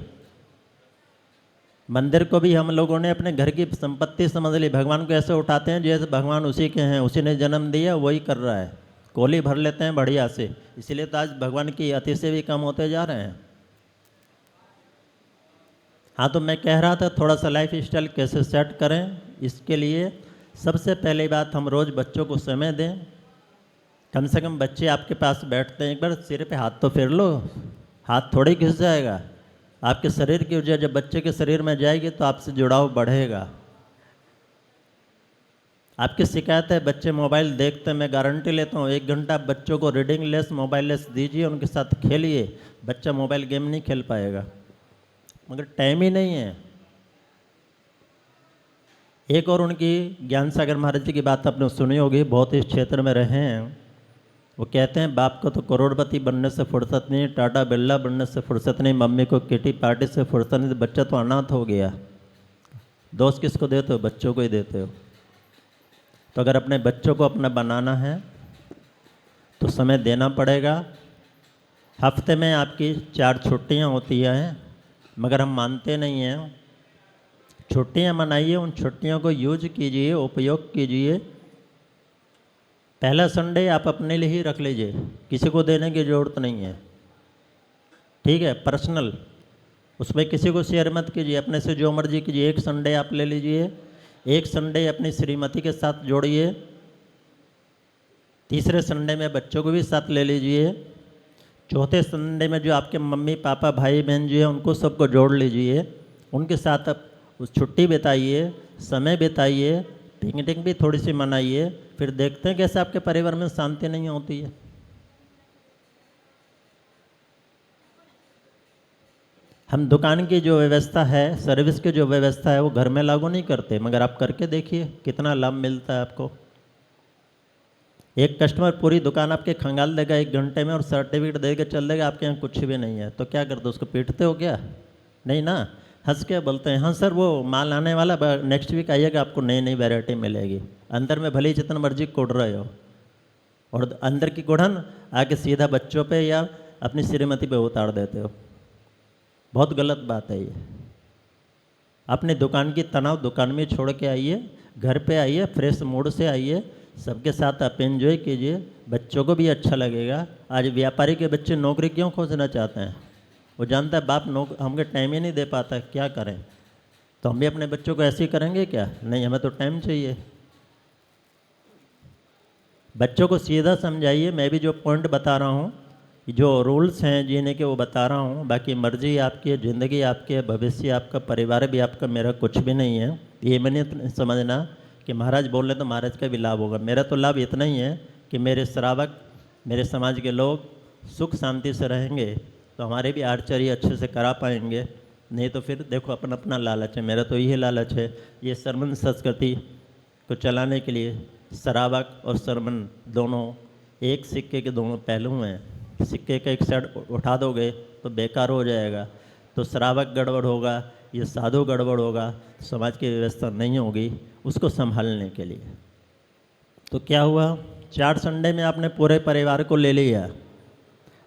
मंदिर को भी हम लोगों ने अपने घर की संपत्ति समझ ली। भगवान को ऐसे उठाते हैं जैसे भगवान उसी के हैं, उसी ने जन्म दिया, वही कर रहा है। कोली भर लेते हैं बढ़िया से, इसलिए तो आज भगवान की अति से भी कम होते जा रहे हैं। हाँ, तो मैं कह रहा था थोड़ा सा लाइफ स्टाइल कैसे सेट करें। इसके लिए सबसे पहली बात, हम रोज़ बच्चों को समय दें। कम से कम बच्चे आपके पास बैठते हैं, एक बार सिर पे हाथ तो फेर लो, हाथ थोड़ी घिस जाएगा। आपके शरीर की ऊर्जा जब बच्चे के शरीर में जाएगी तो आपसे जुड़ाव बढ़ेगा। आपकी शिकायत है बच्चे मोबाइल देखते हैं, मैं गारंटी लेता हूँ 1 घंटा बच्चों को रीडिंग लेस, मोबाइल लेस दीजिए, उनके साथ खेलिए, बच्चा मोबाइल गेम नहीं खेल पाएगा, मगर टाइम ही नहीं है। एक और उनकी ज्ञान सागर महाराज जी की बात आपने सुनी होगी, बहुत इस क्षेत्र में रहे हैं। वो कहते हैं बाप को तो करोड़पति बनने से फुर्सत नहीं, टाटा बिरला बनने से फुर्सत नहीं, मम्मी को किटी पार्टी से फुर्सत नहीं, तो बच्चा तो अनाथ हो गया। दोस्त किसको देते हो? बच्चों को ही देते हो। तो अगर अपने बच्चों को अपना बनाना है तो समय देना पड़ेगा। हफ्ते में आपकी 4 छुट्टियाँ होती हैं, मगर हम मानते नहीं हैं। छुट्टियाँ मनाइए, उन छुट्टियों को यूज कीजिए, उपयोग कीजिए। पहला संडे आप अपने लिए ही रख लीजिए, किसी को देने की ज़रूरत नहीं है, ठीक है, पर्सनल। उसमें किसी को शेयर मत कीजिए, अपने से जो मर्जी कीजिए। एक संडे आप ले लीजिए, एक संडे अपनी श्रीमती के साथ जोड़िए, तीसरे संडे में बच्चों को भी साथ ले लीजिए, चौथे संडे में जो आपके मम्मी पापा भाई बहन जो है उनको सबको जोड़ लीजिए, उनके साथ आप उस छुट्टी बिताइए, समय बिताइए, पिकनिक भी थोड़ी सी मनाइए। फिर देखते हैं कैसे आपके परिवार में शांति नहीं होती है। हम दुकान की जो व्यवस्था है, सर्विस की जो व्यवस्था है, वो घर में लागू नहीं करते, मगर आप करके देखिए कितना लाभ मिलता है आपको। एक कस्टमर पूरी दुकान आपके खंगाल देगा 1 घंटे में और सर्टिफिकेट दे के चल देगा, आपके यहाँ कुछ भी नहीं है, तो क्या करते हो? उसको पीटते हो क्या? नहीं ना, हंस के बोलते हैं हाँ सर वो माल आने वाला, नेक्स्ट वीक आइएगा, आपको नई नई वैरायटी मिलेगी। अंदर में भले ही जितना मर्जी कोड़ रहे हो, और अंदर की गुड़न आके सीधा बच्चों पे या अपनी श्रीमती पे उतार देते हो। बहुत गलत बात है ये। अपनी दुकान की तनाव दुकान में छोड़ के आइए, घर पे आइए, फ्रेश मूड से आइए, सबके साथ आप एंजॉय कीजिए, बच्चों को भी अच्छा लगेगा। आज व्यापारी के बच्चे नौकरी क्यों खोजना चाहते हैं? वो जानता है बाप हमको टाइम ही नहीं दे पाता, क्या करें? तो हम भी अपने बच्चों को ऐसे ही करेंगे क्या? नहीं, हमें तो टाइम चाहिए। बच्चों को सीधा समझाइए। मैं भी जो पॉइंट बता रहा हूँ, जो रूल्स हैं जीने के, वो बता रहा हूँ। बाकी मर्जी आपकी है, ज़िंदगी आपकी है, भविष्य आपका, परिवार भी आपका, मेरा कुछ भी नहीं है। ये मैंने समझना कि महाराज बोल रहे तो महाराज का भी लाभ होगा। मेरा तो लाभ इतना ही है कि मेरे श्रावक, मेरे समाज के लोग सुख शांति से रहेंगे, तो हमारे भी आर्चरी अच्छे से करा पाएंगे। नहीं तो फिर देखो अपना अपना लालच है। मेरा तो यही लालच है, ये सरमन संस्कृति को चलाने के लिए श्रावक और सरमन दोनों एक सिक्के के दोनों पहलू हैं। सिक्के का एक साइड उठा दोगे तो बेकार हो जाएगा, तो श्रावक गड़बड़ होगा, ये साधु गड़बड़ होगा, समाज की व्यवस्था नहीं होगी उसको संभालने के लिए। तो क्या हुआ, 4 संडे में आपने पूरे परिवार को ले लिया।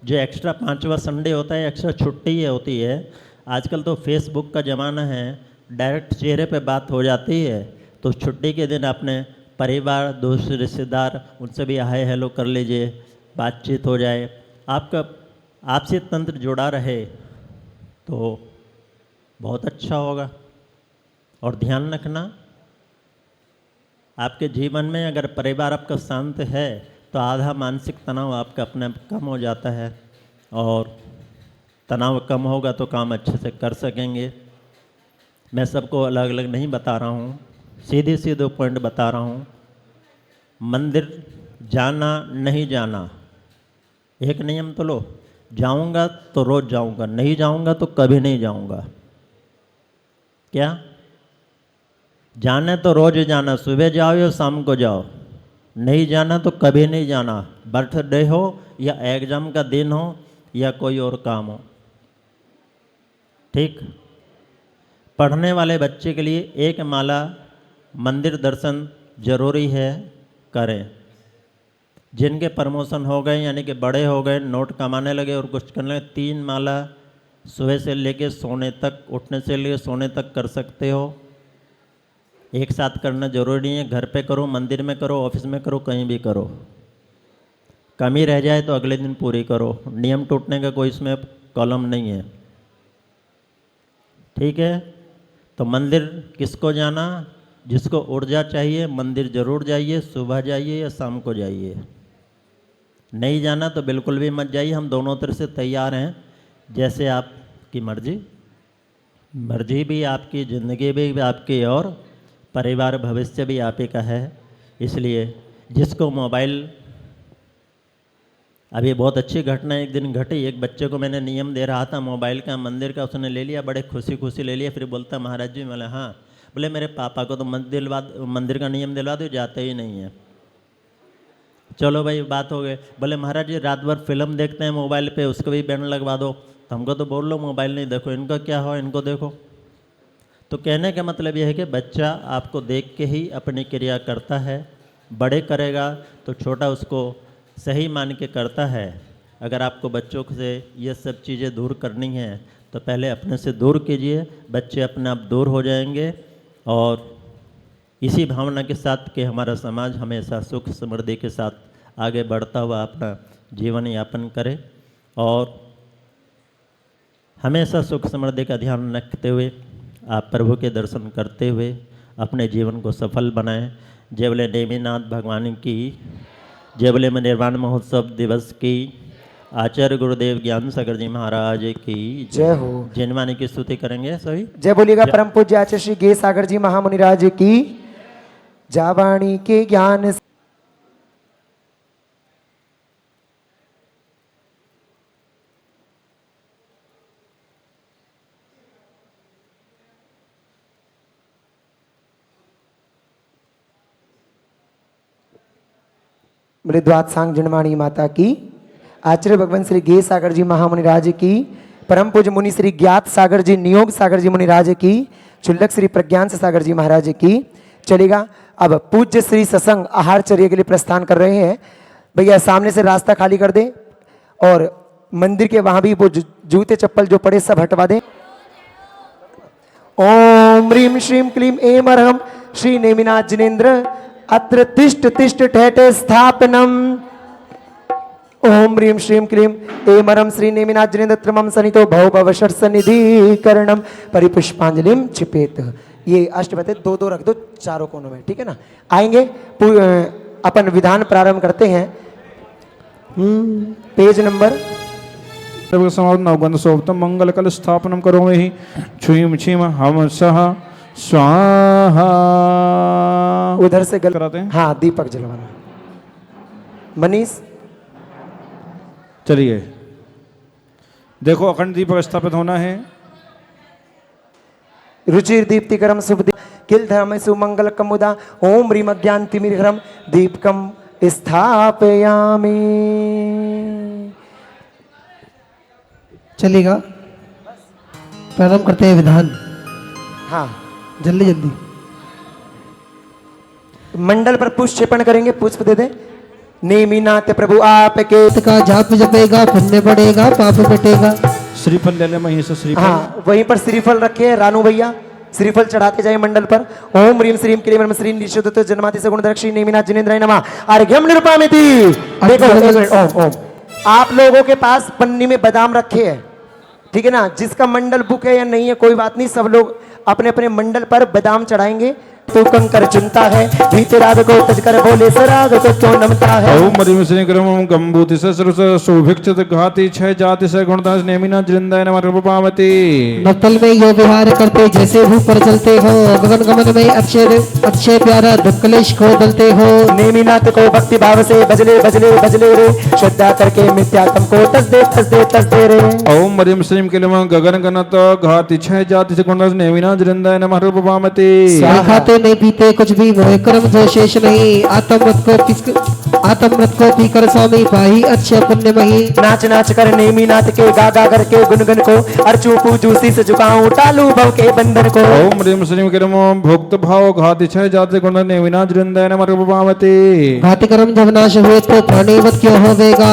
जो एक्स्ट्रा 5वां संडे होता है, एक्स्ट्रा छुट्टी होती है। आजकल तो फेसबुक का ज़माना है, डायरेक्ट चेहरे पे बात हो जाती है, तो छुट्टी के दिन अपने परिवार, दोस्त, रिश्तेदार उनसे भी हाय हेलो कर लीजिए, बातचीत हो जाए, आपका आपसी तंत्र जुड़ा रहे तो बहुत अच्छा होगा। और ध्यान रखना, आपके जीवन में अगर परिवार आपका शांत है तो आधा मानसिक तनाव आपका अपने आप कम हो जाता है, और तनाव कम होगा तो काम अच्छे से कर सकेंगे। मैं सबको अलग अलग नहीं बता रहा हूँ, सीधे सीधे पॉइंट बता रहा हूँ। मंदिर जाना नहीं जाना, एक नियम तो लो, जाऊँगा तो रोज़ जाऊँगा, नहीं जाऊँगा तो कभी नहीं जाऊँगा। क्या जाने तो रोज़ जाना, सुबह जाओ या शाम को जाओ, नहीं जाना तो कभी नहीं जाना। बर्थडे हो या एग्ज़ाम का दिन हो या कोई और काम हो, ठीक। पढ़ने वाले बच्चे के लिए एक माला मंदिर दर्शन जरूरी है, करें। जिनके प्रमोशन हो गए यानी कि बड़े हो गए, नोट कमाने लगे और कुछ करने लगे, 3 माला सुबह से लेके सोने तक, उठने से लेके सोने तक कर सकते हो। एक साथ करना जरूरी है, घर पे करो, मंदिर में करो, ऑफिस में करो, कहीं भी करो। कमी रह जाए तो अगले दिन पूरी करो, नियम टूटने का कोई इसमें कॉलम नहीं है, ठीक है। तो मंदिर किसको जाना, जिसको ऊर्जा चाहिए मंदिर जरूर जाइए, सुबह जाइए या शाम को जाइए। नहीं जाना तो बिल्कुल भी मत जाइए, हम दोनों तरफ से तैयार हैं, जैसे आपकी मर्जी। मर्जी भी आपकी, ज़िंदगी भी आपकी और परिवार भविष्य भी आप ही का है। इसलिए जिसको मोबाइल, अभी बहुत अच्छी घटना एक दिन घटी, एक बच्चे को मैंने नियम दे रहा था मोबाइल का, मंदिर का, उसने ले लिया, बड़े खुशी खुशी ले लिया। फिर बोलता महाराज जी, बोले हाँ, बोले मेरे पापा को तो मंदिर का नियम दिलवा दो, जाते ही नहीं है। चलो भाई बात हो गई। बोले महाराज जी रात भर फिल्म देखते हैं मोबाइल पे, उसको भी बैन लगवा दो। तो हमको तो बोल लो मोबाइल नहीं देखो, इनका क्या हो, इनको देखो। तो कहने का मतलब यह है कि बच्चा आपको देख के ही अपनी क्रिया करता है, बड़े करेगा तो छोटा उसको सही मान के करता है। अगर आपको बच्चों से ये सब चीज़ें दूर करनी है तो पहले अपने से दूर कीजिए, बच्चे अपने आप दूर हो जाएंगे। और इसी भावना के साथ कि हमारा समाज हमेशा सुख समृद्धि के साथ आगे बढ़ता हुआ अपना जीवन यापन करे, और हमेशा सुख समृद्धि का ध्यान रखते हुए आप प्रभु के दर्शन करते हुए अपने जीवन को सफल बनाएं। जय बोले नेमिनाथ भगवान की, जय बोले निर्वाण महोत्सव दिवस की, आचार्य गुरुदेव ज्ञान सागर जी महाराज की जय हो। जिनवानी की स्तुति करेंगे सभी। जय बोलिएगा परम पूज्य आचार्य श्री गे सागर जी महामुनिराज की। जावाणी के ज्ञान मृद्वात सांग जनवाणी माता की। आचार्य भगवान श्री गे सागर जी महामुनिराज की। परम पूज्य मुनि श्री ज्ञात सागर जी, नियोग सागर जी मुनिराज की। चुल्लक श्री प्रज्ञान सागर जी महाराज की। चलेगा। अब पूज्य श्री सत्संग आहारचर्य के लिए प्रस्थान कर रहे हैं। भैया सामने से रास्ता खाली कर दे, और मंदिर के वहां भी वो जूते चप्पल जो पड़े सब हटवा दें। ओम ह्रीम श्रीम क्लीम एम अरहम श्री नेमिनाथ जिनेन्द्र अत्र तिष्ठ तिष्ठ ठेठे स्थापनम। ओम ह्रीम श्रीम क्लीम एम अरहम श्री नेमिनाथ जिनेन्द्र त्रमम सनितो भव भवशर सनिधिकरणम परिपुष्पांजलिम छिपेत। ये अष्टपद दो दो रख दो चारों कोनों में, ठीक है ना। आएंगे अपन विधान प्रारंभ करते हैं। पेज नंबर नवगंध सोप्तम मंगल कल स्थापनम करोमि हि छुईम छीम हम सह स्वाहा। उधर से गल कराते हैं। हाँ, दीपक जलवाना। मनीष चलिए, देखो अखंड दीपक स्थापित होना है। रुचिर दीप्तिकरम शुभ किल धर्म सुमंगल कमुदा। ओम ह्रीम अज्ञान तिमिरहरम दीपकम स्थापयामि। चलेगा। प्रारंभ करते हैं विधान। हाँ, जल्दी जल्दी। मंडल पर पुष्पक्षेपण करेंगे, पुष्प दे दे। नेमिनाथ प्रभु आपके का जाप जपेगा, पुण्य बढ़ेगा, पाप कटेगा। श्रीफल ले ले, मही से श्रीफल। हाँ, वहीं पर श्रीफल रखे हैं रानू भैया। श्रीफल चढ़ाते जाए मंडल पर। ओम ह्रीम श्रीम क्लीम ह्रीम श्रीम निशुद्ध जन्माति सगुण दक्षिण नेमिनाथ जिनेन्द्राय नमः अर्घ्यम निरूपामिति। देखो एक मिनट, ओम ओम। आप लोगों के पास पन्नी में बादाम रखे हैं, ठीक है ना। जिसका मंडल बुक है या नहीं है कोई बात नहीं, सब लोग अपने अपने मंडल पर बादाम चढ़ाएंगे। तू कंकर चुनता है भीतर राग को तजकर बोले सराग को क्यों नमता है। ओम मरिम श्री क्रमम गंबूति सरस सुभिक्षित घाति छह जाति से गुणदास नेमिना जिंदाय नमः रूपामति। नवतल में यो विहार करते जैसे ऊपर चलते हो, गगन गमन में अक्षय अक्षय प्यारा दुख कलेश को दलते हो। नेमिनाथ को भक्ति भाव से भजले भजले भजले रे, श्रद्धा करके मिथ्यात्म को तस दे रे। ओम मरिम श्री क्रमम गगन गणत घाति छह जाति से गुणदास नेमिना जिंदाय नमः रूपामति। खाते नहीं पीते कुछ भी मोह कर्म जो शेष नहीं, आत्मृत को पीकर स्वामी पाही अच्छे पुण्य मही। नाच नाच कर नेमिनाथ के गा गा करके गुनगन को, अर्चू पूजू शीस झुकाऊं टालू भव के बंधन को। ओम ह्रीम श्रीम क्रमो भुक्त भाव घाति छह जाति गुण नेमिना जिंदाय नमः रूपामति। घाति कर्म जब नाश हुए तो प्राणीवत क्यों होवेगा,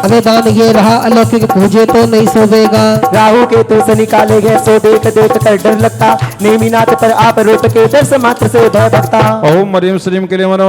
अवेदान ये रहा अलौकिक पूजे तो नहीं सोवेगा। राहु के तो से निकाले गए सो देख देख कर डर लगता, नेमिनाथ पर आप रूप के दर्श मात्र से भय भक्ता। ओम मरियम श्रीम के लिए मनो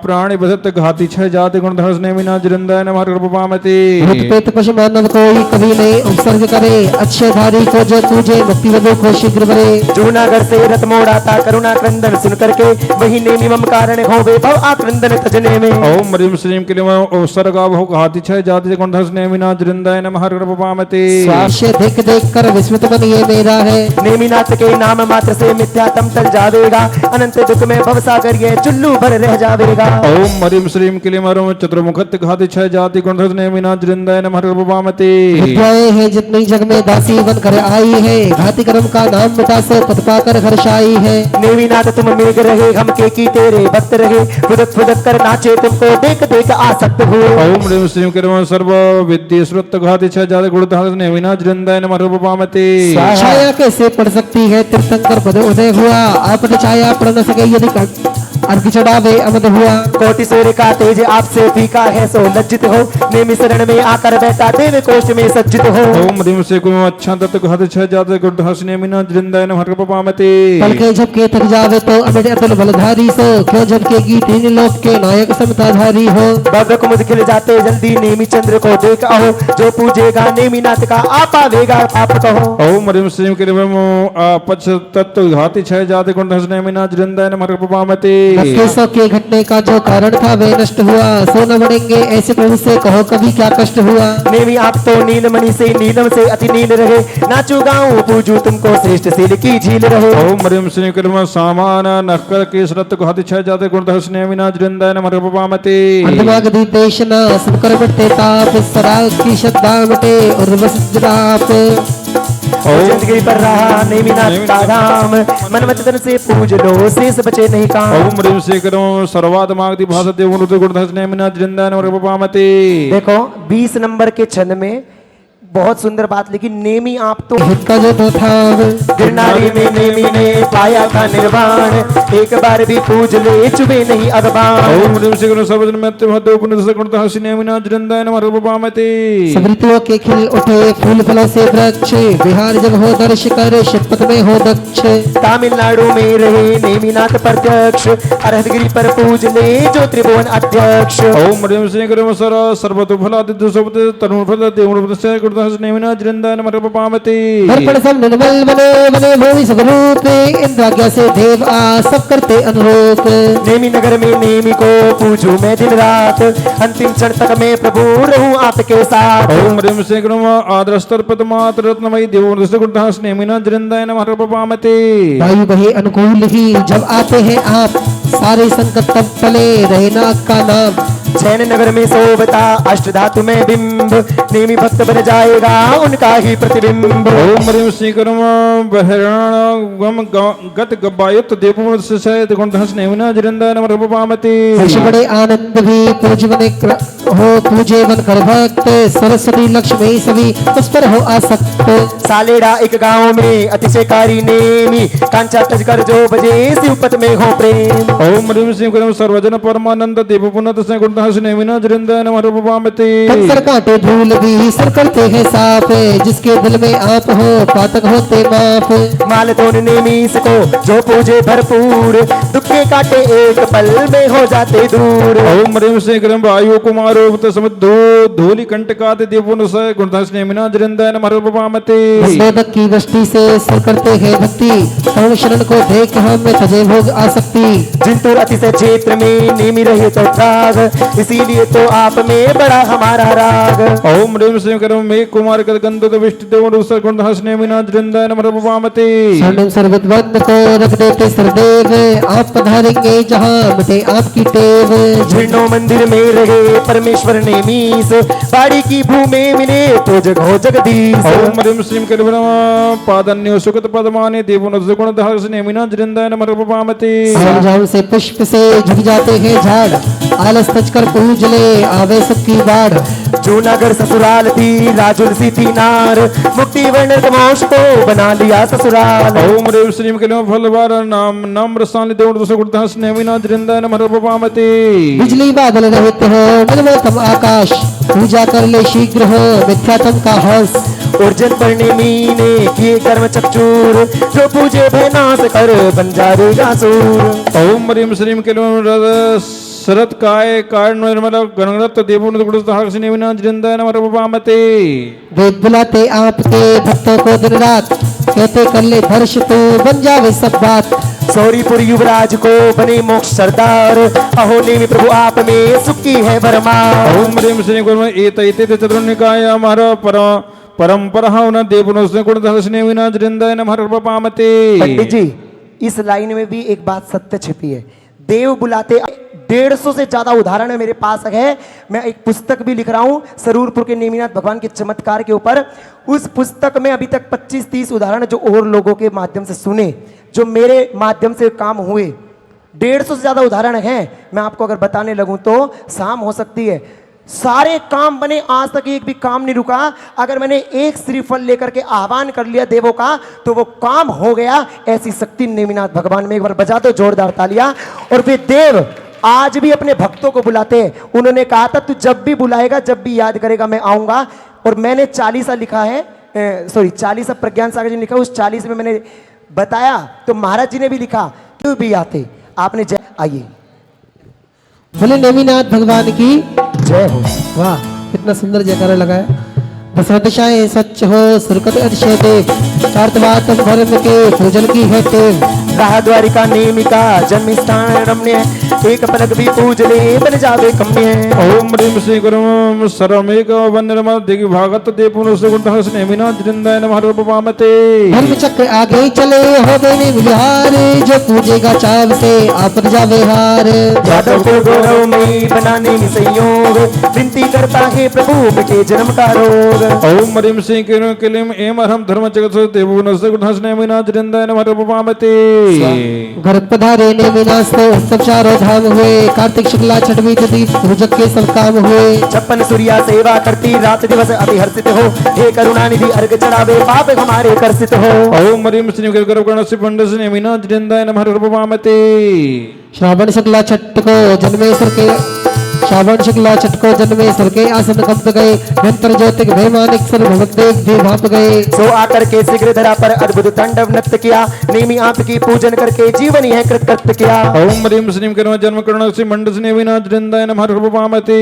प्राणी बधत घाति छह जाति गुण धर्ष नेमिना जिंदाय नमः रूपामति। भूत प्रेत पशु मानव कोई कभी नहीं उपसर्ग करे, अच्छे धारी को जो पूजे मुक्ति वधु को शीघ्र भरे। जूनागढ़ से रथ मोड़ाता करुणा क्रंदन सुन करके, वही नेमि मम कारण होवे भव आक्रंदन तजने में। ओम मरियम श्रीम के लिए उपसर्गा भव घाति छह जाति गुणधर्ष नेमिना जिंदाय नमः रूपामति। स्वाश्य देख देख कर विस्मित मन ये मेरा है, नेमिनाथ के नाम मात्र से मिथ्यात्म टल जावेगा, अनंत दुख में भव सागर ये चुल्लू भर रह जावेगा। ओम मरियम श्रीम के लिए मरो चतुर्मुखत घाति छह जाति गुणधर्ष नेमिना जिंदाय नमः रूपामति। विद्याएं है जितनी जग में दासी बन कर आई है, घाति कर्म का नाम मिटा सो पद पाकर हर्षाई है। नेमिनाथ तुम मेघ रहे हम के की तेरे भक्त रहे, फुदक फुदक कर नाचे तुमको देख देख आसक्त हुए। ओम ह्रीम श्रीम के लिए सर्व विद्या श्रुत घाति छह जाति गुणधर्ष नेमिना जिंदाय नमः रूपामति। छाया कैसे पड़ सकती है तीर्थंकर पद उदय हुआ, आपने छाया पड़ न सके यदि अर्घ चढ़ावे अमद हुआ। कोटि सूर्य का तेज आपसे फीका है सो लज्जित हो, नेमि शरण में आकर बैठा देव कोष्ठ में सज्जित हो। ओम ह्रीम से कुम अच्छा दत्त घाति छह जाति गुणधर्ष नेमिना जिंदाय नमः रूपामति। पलके झपके थक जावे तो अमित अतुल बलधारी सो, क्यों झपकेगी तीन लोक के नायक समताधारी हो। भव्य कुमुद खिल जाते जल्दी नेमि चंद्र को देख आओ, जो पूजेगा नेमिनाथ का आप पावेगा पाप कहो। ओम ह्रीम श्रीम के लिए पच तत्व घाति छह जाति गुणधर्ष नेमिना जिंदाय नमः रूपामति। केसों के घटने का जो कारण था वे नष्ट हुआ, सो न बढ़ेंगे ऐसे प्रभु से कहो कभी क्या कष्ट हुआ। नेमि आप तो नीलमणि से नीलम से अति नील रहे, नाचू गाऊं पूजू तुमको श्रेष्ठ सील की झील रहे। ओम ह्रीम श्रीम के लिए सामान नक्कर के श्रत घाति छह जाति गुणधर्ष नेमिना जिंदाय नमः रूपामति। अंधमागधी देशना सुनकर मिटते ताप, सराग की श्रद्धा मिटे और वसुजराप। जिंदगी पर रहा नेमिनाथ का धाम, मन वचन से पूज लो शेष बचे नहीं काम। ओम ह्रीम से करो सर्वाद मागदी भाषा देव गुणधर्ष नेमिना जिंदाय नमः रूपामति। देखो 20 नंबर के छंद में बहुत सुंदर बात लिखी, नेमि आप तो का जो तो था गिरनारी में नेमि ने पाया था निर्वाण, एक बार भी पूज ले चुबे नहीं अगबान। ओम ह्रीम से करो सर्वजन मत्य भद्र गुणधर्ष गुणधर्ष नेमिना जिंदाय नमः रूपामति। सब ऋतुओं के खिल उठे फूल फलों से वृक्ष, बिहार जब हो दर्श कर शतपथ में हो दक्ष। तमिलनाडु में रहे नेमिनाथ प्रत्यक्ष, अरहतगिरी पर पूज ले जो त्रिभुवन अध्यक्ष। ओम ह्रीम से करो सर्वतो फलादित्य सुपते तरुण फल देव नेमिना जिंदाय नमः रूपामति। दर्पण सब निर्मल बने बने भूमि सब रूप, इंद्राज्ञा से देव आ सब करते अनुरूप। नेमि नगर में नेमि को पूजू मैं दिन रात, अंतिम क्षण तक मैं प्रभु रहूं आपके साथ। ओम ह्रीम से करो आदरस्तर पद्मात रत्नमयी देव गुणधर्ष नेमिना जिंदाय नमः रूपामति। वायु बहे अनुकूल ही जब आते हैं आप, सारे संकट तब टले रहे ना का नाम। जैन नगर में शोभता अष्टधातु में बिंब, नेमि भक्त बन जाएगा उनका ही प्रतिबिंब। ओम ह्रीम श्री कर्म बहरण गम गत गबायुत देव सहित गुणधर्ष नेमिना जिंदाय नमः रूपामति। बड़े आनंद भी पूज बने हो पूजे बन कर भक्त, सरस्वती लक्ष्मी सभी उस पर हो आसक्त। सालेड़ा एक गांव में अतिशयकारी नेमि, कांचा तज कर जो बजे शिवपत में हो प्रेम। ओम ह्रीम श्री कर्म सर्वजन परमानंद देव पुनत से गुणधर्ष नेमिनाथ वृंदाय नमः रूपवामते कंकर कांटे धूल भी सिर करते हैं साफ, जिसके दिल में आप हो पातक होते माफ। माल तो नेमीस को जो पूजे भरपूर, दुख के काटे एक पल में हो जाते दूर। ओम ह्रीं श्रीं क्रम वायु कुमारो समुद्धो धूलि कंटकाते देवोनुसय गुणधर्ष नेमिनाथ वृंदाय नमः रूपवामते। सेवक की दृष्टि से सिर करते हैं भक्ति, करुण शरण को देख हम तजे भोग आसक्ति। जिंतुर अतिशय क्षेत्र में नेमी रहे तो त्राग, इसीलिए तो आप में बड़ा हमारा राग। ओम ह्रीं श्रीं क्रम मे कुमार कलकंदो विष्टु देवोनुसय गुणधर्ष नेमिनाथ वृंदाय नमः रूपवामते। स्वर्णिम सर्वद्वंद को रख देते सरदेव, आप पधारेंगे जहाँ मिटे आपकी टेव। जीर्णो मंदिर में रहे परमेश्वर नेमीस, बाड़ी की भूमि मिले तो जग हो जगदीश। ओम ह्रीं श्रीं क्रम पादन्यो सुगत पदमाने देवोनुसय गुणधर्ष नेमिनाथ वृंदाय नमः रूपवामते। झाम से पुष्प से झुक जाते हैं झाड़, आलस तज कर पूज ले आवे सबकी बाढ़। जूनागढ़ ससुराल थी राजुल सी थी नार, मुक्ति वर्ण मोक्ष को बना लिया ससुराल। ओम ह्रीं श्रीं क्रम फलवार नाम नम्र सानि देवोनुसय गुणधर्ष नेमिनाथ वृंदाय नमः रूपवामते। बिजली बादल रहित हो निर्मलतम आकाश, पूजा कर ले शीघ्र हो मिथ्यातम का हंस। उर्जन पर नेमी ने किए कर्म चकचूर, जो पूजे भयनाश कर बन जाएगा सूर। ओम ह्रीं श्रीं क्रम शरत काय कारण निर्मल गणरत देवोनुसय गुणधर्ष नेमिनाथ वृंदाय नमः रूपवामते। वेद बुलाते आपके भक्तों को दिन रात, कहते कर ले धर्ष तो बन जावे सब बात। सौरीपुर युवराज को बने मोक्ष सरदार, अहो नेमी प्रभु आप में सुखी है भरमार। ओम ह्रीं श्रीं क्रम एतैते चतुर्निकाय हमारा परंपरा न देवोनुसय गुणधर्ष नेमिनाथ वृंदाय नमः रूपवामते। पंडित जी, इस लाइन में भी एक बात सत्य छिपी है। देव बुलाते 150 से ज्यादा उदाहरण मेरे पास है। मैं एक पुस्तक भी लिख रहा हूं सरूरपुर के नेमिनाथ भगवान के चमत्कार के ऊपर। उस पुस्तक में अभी तक 25-30 उदाहरण जो और लोगों के माध्यम से सुने, जो मेरे माध्यम से काम हुए, 150 से ज्यादा उदाहरण हैं। मैं आपको अगर बताने लगूं तो शाम हो सकती है। सारे काम बने, आज तक एक भी काम नहीं रुका। अगर मैंने एक श्रीफल लेकर के आह्वान कर लिया देवों का तो वो काम हो गया। ऐसी शक्ति नेमिनाथ भगवान में, एक बार बजा दो जोरदार तालियां। और वे देव आज भी अपने भक्तों को बुलाते हैं। उन्होंने कहा था तू जब भी बुलाएगा, जब भी याद करेगा मैं आऊंगा। और मैंने 40 लिखा है, 40 प्रज्ञान सागर जी ने लिखा, उस 40 में मैंने बताया तो महाराज जी ने भी लिखा तू भी आते। आपने जय आइए बोले नेमिनाथ भगवान की जय हो। वाह कितना सुंदर जयकारा लगाया। दशरथ दिशाएं सच हो सुरकत अतिशय देव, चार्तवात धर्म के पूजन की है टेव। राह द्वारिका नेमिका जन्म स्थान रम्य, एक पलक भी पूज ले बन जावे कम्य। ओम ह्रीं श्रीं क्रम सर्वमेक वंदनम दिग्भागत देवोनुसय गुणधर्ष नेमिनाथ वृंदाय नमः रूपवामते। धर्म चक्र आगे चले हो देने विहार, जो पूजेगा चाव से आप जावे हार। जादव को गौरव में बनाने में संयोग, विनती करता है प्रभु मिटे जन्म का रोग। ओम ह्रीं श्रीं क्रम क्लीं ऐं ह्रम धर्म जगत देवोनुसय गुणधर्ष नेमिनाथ वृंदाय नमः रूपवामते। घर पधारे नेमिनाथ तो सब चारों धाम हुए, कार्तिक शुक्ला छठवीं तिथि रुजक के सब काम हुए। 56 सूर्या सेवा करती रात दिवस अति हर्षित हो, हे करुणानिधि अर्घ चढ़ावे पाप हमारे कर्षित हो। ओम ह्रीं श्रीं गणस्य पंडित नेमिनाथ वृंदाय नमः रूपवामते। श्रावण शुक्ला छठ को जन्मेश्वर के श्रावण शुक्ला छठ को जन्मेश्वर के आसन कंप गए, मंत्र ज्योतिक भयमानिक सर्व भगदेव भी भाप गए। सो आकर के शीघ्र धरा पर अद्भुत तांडव नृत्य किया, नेमी आपकी पूजन करके जीवन यह कृतकृत्य किया। ओम ह्रीं श्रीं क्रम जन्म करुणस्य मंडस नेमिनाथ वृंदाय नमः रूपवामते।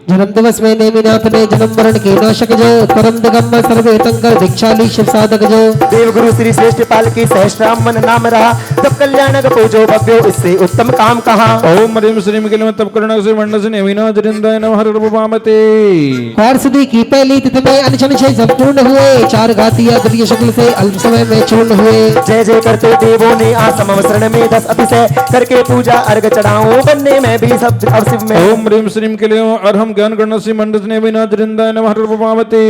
जन्म दिवस में नेमिनाथ ने जन्म मरण के नाशक जो, परम दिगंबर सर्वेतंकर दीक्षाली शिव साधक जो। देव गुरु श्री श्रेष्ठ पाल की सहस्राम मन नाम रहा, तब कल्याणक पूजो भव्यो इससे उत्तम काम कहा। ओम ह्रीं श्रीं क्रम तप करुणस्य मंडस नेमिनाथ वृंदाय नमः रूपवामते। वारसदी की पहली तिथि में अनशन से संपूर्ण हुए, 4 घातिया द्वितीय शुक्ल से अल्प समय में चूर्ण हुए। जय जय करते देवों ने आसम अवसरण में 10 अतिशय करके पूजा अर्घ चढ़ाओ बनने में भी सब अवशिव में। ओम ह्रीं श्रीं क्रम अरहम ज्ञान गणस्य मंडस नेमिनाथ वृंदाय नमः रूपवामते।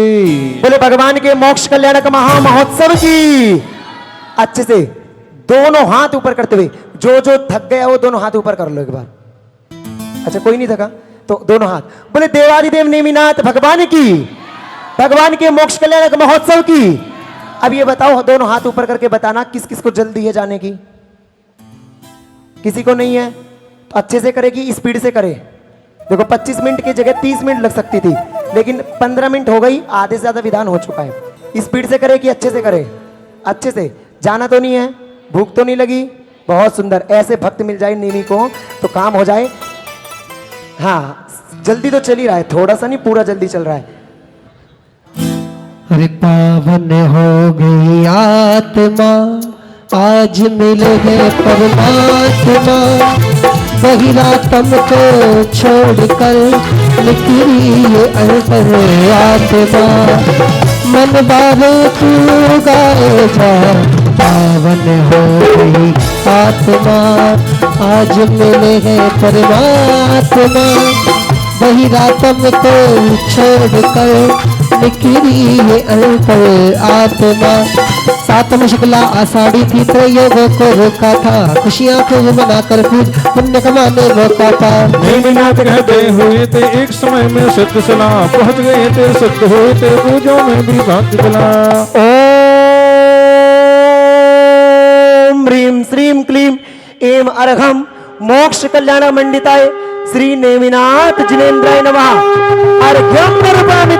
बोले भगवान के मोक्ष कल्याणक महा महोत्सव की। अच्छे से दोनों हाथ ऊपर करते हुए, जो जो थक गया वो दोनों हाथ ऊपर कर लो एक बार। अच्छा कोई नहीं थका तो दोनों हाथ। बोले देवादिदेव नेमिनाथ भगवान की, भगवान के मोक्ष कल्याणक महोत्सव की। अब ये बताओ, दोनों हाथ ऊपर करके बताना किस किस को जल्दी है जाने की। किसी को नहीं है तो अच्छे से करेगी, स्पीड से करे। देखो 25 मिनट की जगह 30 मिनट लग सकती थी, लेकिन 15 मिनट हो गई, आधे से ज़्यादा विधान हो चुका है। स्पीड से करे कि अच्छे से करे? अच्छे से। जाना तो नहीं है, भूख तो नहीं लगी? बहुत सुंदर। ऐसे भक्त मिल जाए नेमी को तो काम हो जाए। हाँ, जल्दी तो चल ही रहा है, थोड़ा सा नहीं, पूरा जल्दी चल रहा है। अरे पावन हो गई आत्मा, आज मिले हैं परमात्मा, बहिरातम को छोड़कर निकली ये अनपर आत्मा, मन बारे तू गाए जा, पावन हो गई आत्मा, आज मिले हैं परमात्मा, बहिरातम को छोड़कर निकली ये अनपर आत्मा। सातम शुक्ला आषाढ़ी थी, त्रयोग को रोका था, खुशियां खूब मनाकर पूज पुण्य कमाने रोका था। नेमिनाथ कहते हुए थे एक समय में सिद्ध सला, पहुंच गए थे सिद्ध हुए थे, पूजों में भी भक्त बला। ओम ह्रीम श्रीम क्लीम एम अर्घम मोक्ष कल्याण मंडिताय श्री नेमिनाथ जिनेन्द्राय नमः। अर्घ्यम निरूपयामि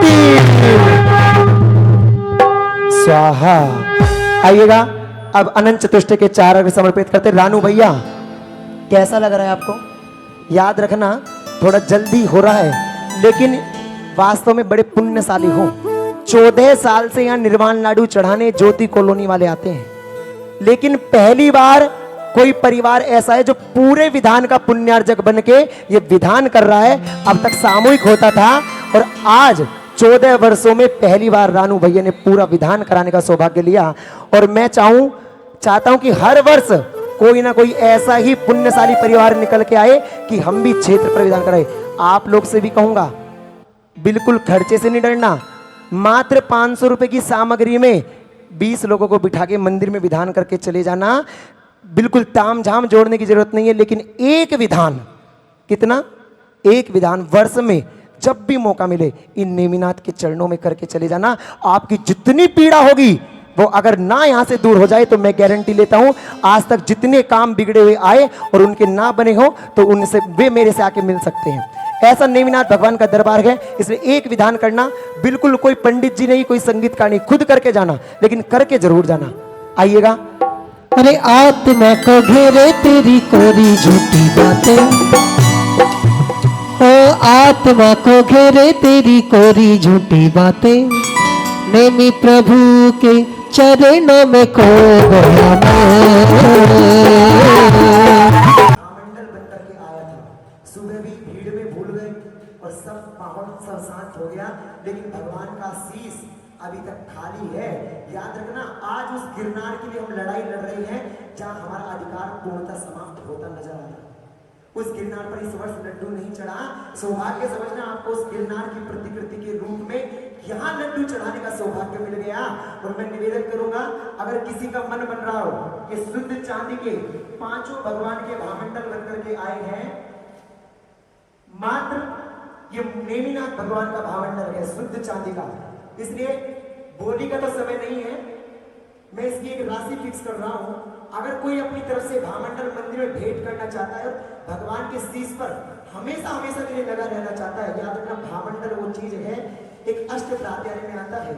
स्वाहा। आइएगा, अब अनंत चतुष्टय के 4 अर्घ्य समर्पित करते। रानू भैया, कैसा लग रहा है आपको? याद रखना थोड़ा जल्दी हो रहा है, लेकिन वास्तव में बड़े पुण्यशाली हो। 14 साल से यहाँ निर्वाण लाडू चढ़ाने ज्योति कॉलोनी वाले आते हैं, लेकिन पहली बार कोई परिवार ऐसा है जो पूरे विधान का पुण्यार्जक बन के ये विधान कर रहा है। अब तक सामूहिक होता था और आज 14 वर्षों में पहली बार रानू भैया ने पूरा विधान कराने का सौभाग्य लिया। और मैं चाहता हूं कि हर वर्ष कोई ना कोई ऐसा ही पुण्यशाली परिवार निकल के आए कि हम भी क्षेत्र पर विधान कराए। आप लोग से भी कहूंगा, बिल्कुल खर्चे से नहीं डरना। मात्र 500 रुपए की सामग्री में 20 लोगों को बिठा के मंदिर में विधान करके चले जाना। बिल्कुल ताम झाम जोड़ने की जरूरत नहीं है, लेकिन एक विधान, कितना? एक विधान वर्ष में जब भी मौका मिले इन नेमिनाथ के चरणों में करके चले जाना। आपकी जितनी पीड़ा होगी वो अगर ना यहां से दूर हो जाए तो मैं गारंटी लेता हूं, आज तक जितने काम बिगड़े हुए आए और उनके ना बने हो तो उनसे वे मेरे से आके मिल सकते हैं। ऐसा नेमिनाथ भगवान का दरबार है, इसलिए एक विधान करना। बिल्कुल कोई पंडित जी नहीं, कोई संगीतकार नहीं, खुद करके जाना, लेकिन करके जरूर जाना। आइएगा। अरे आत्मा को घेरे तेरी कोरी झूठी बातें, ओ आत्मा को घेरे तेरी कोरी झूठी बातें, नेमी प्रभु के चरणों में खो गया मंडल बनकर के आया था। सुबह भी भीड़ में भूल गए और सब पावन सब शांत हो गया, लेकिन भगवान का शीश अभी तक खाली है। याद रखना, आज उस गिरनार के लिए हम लड़ाई लड़ रहे हैं जहां हमारा अधिकार पूर्णतः समाप्त होता नजर आ रहा है। उस गिरनार पर इस वर्ष लड्डू नहीं चढ़ा। सौभाग्य समझना, आपको उस गिरनार की प्रतिकृति के रूप में यहाँ लड्डू चढ़ाने का सौभाग्य मिल गया। और मैं निवेदन करूंगा, अगर किसी का मन बन रहा हो कि शुद्ध चांदी के 5 भगवान के भामंडल बनकर के आए हैं, मात्र ये नेमिनाथ भगवान का भामंडल है शुद्ध चांदी का, इसलिए बोली का तो समय नहीं है। मैं इसकी एक राशि फिक्स कर रहा हूं। अगर कोई अपनी तरफ से भामंडल मंदिर में भेंट करना चाहता है, भगवान के शीश पर हमेशा हमेशा के लिए लगा रहना चाहता है, याद रखना भामंडल वो चीज है, एक अष्ट प्रात्यार्य में आता है,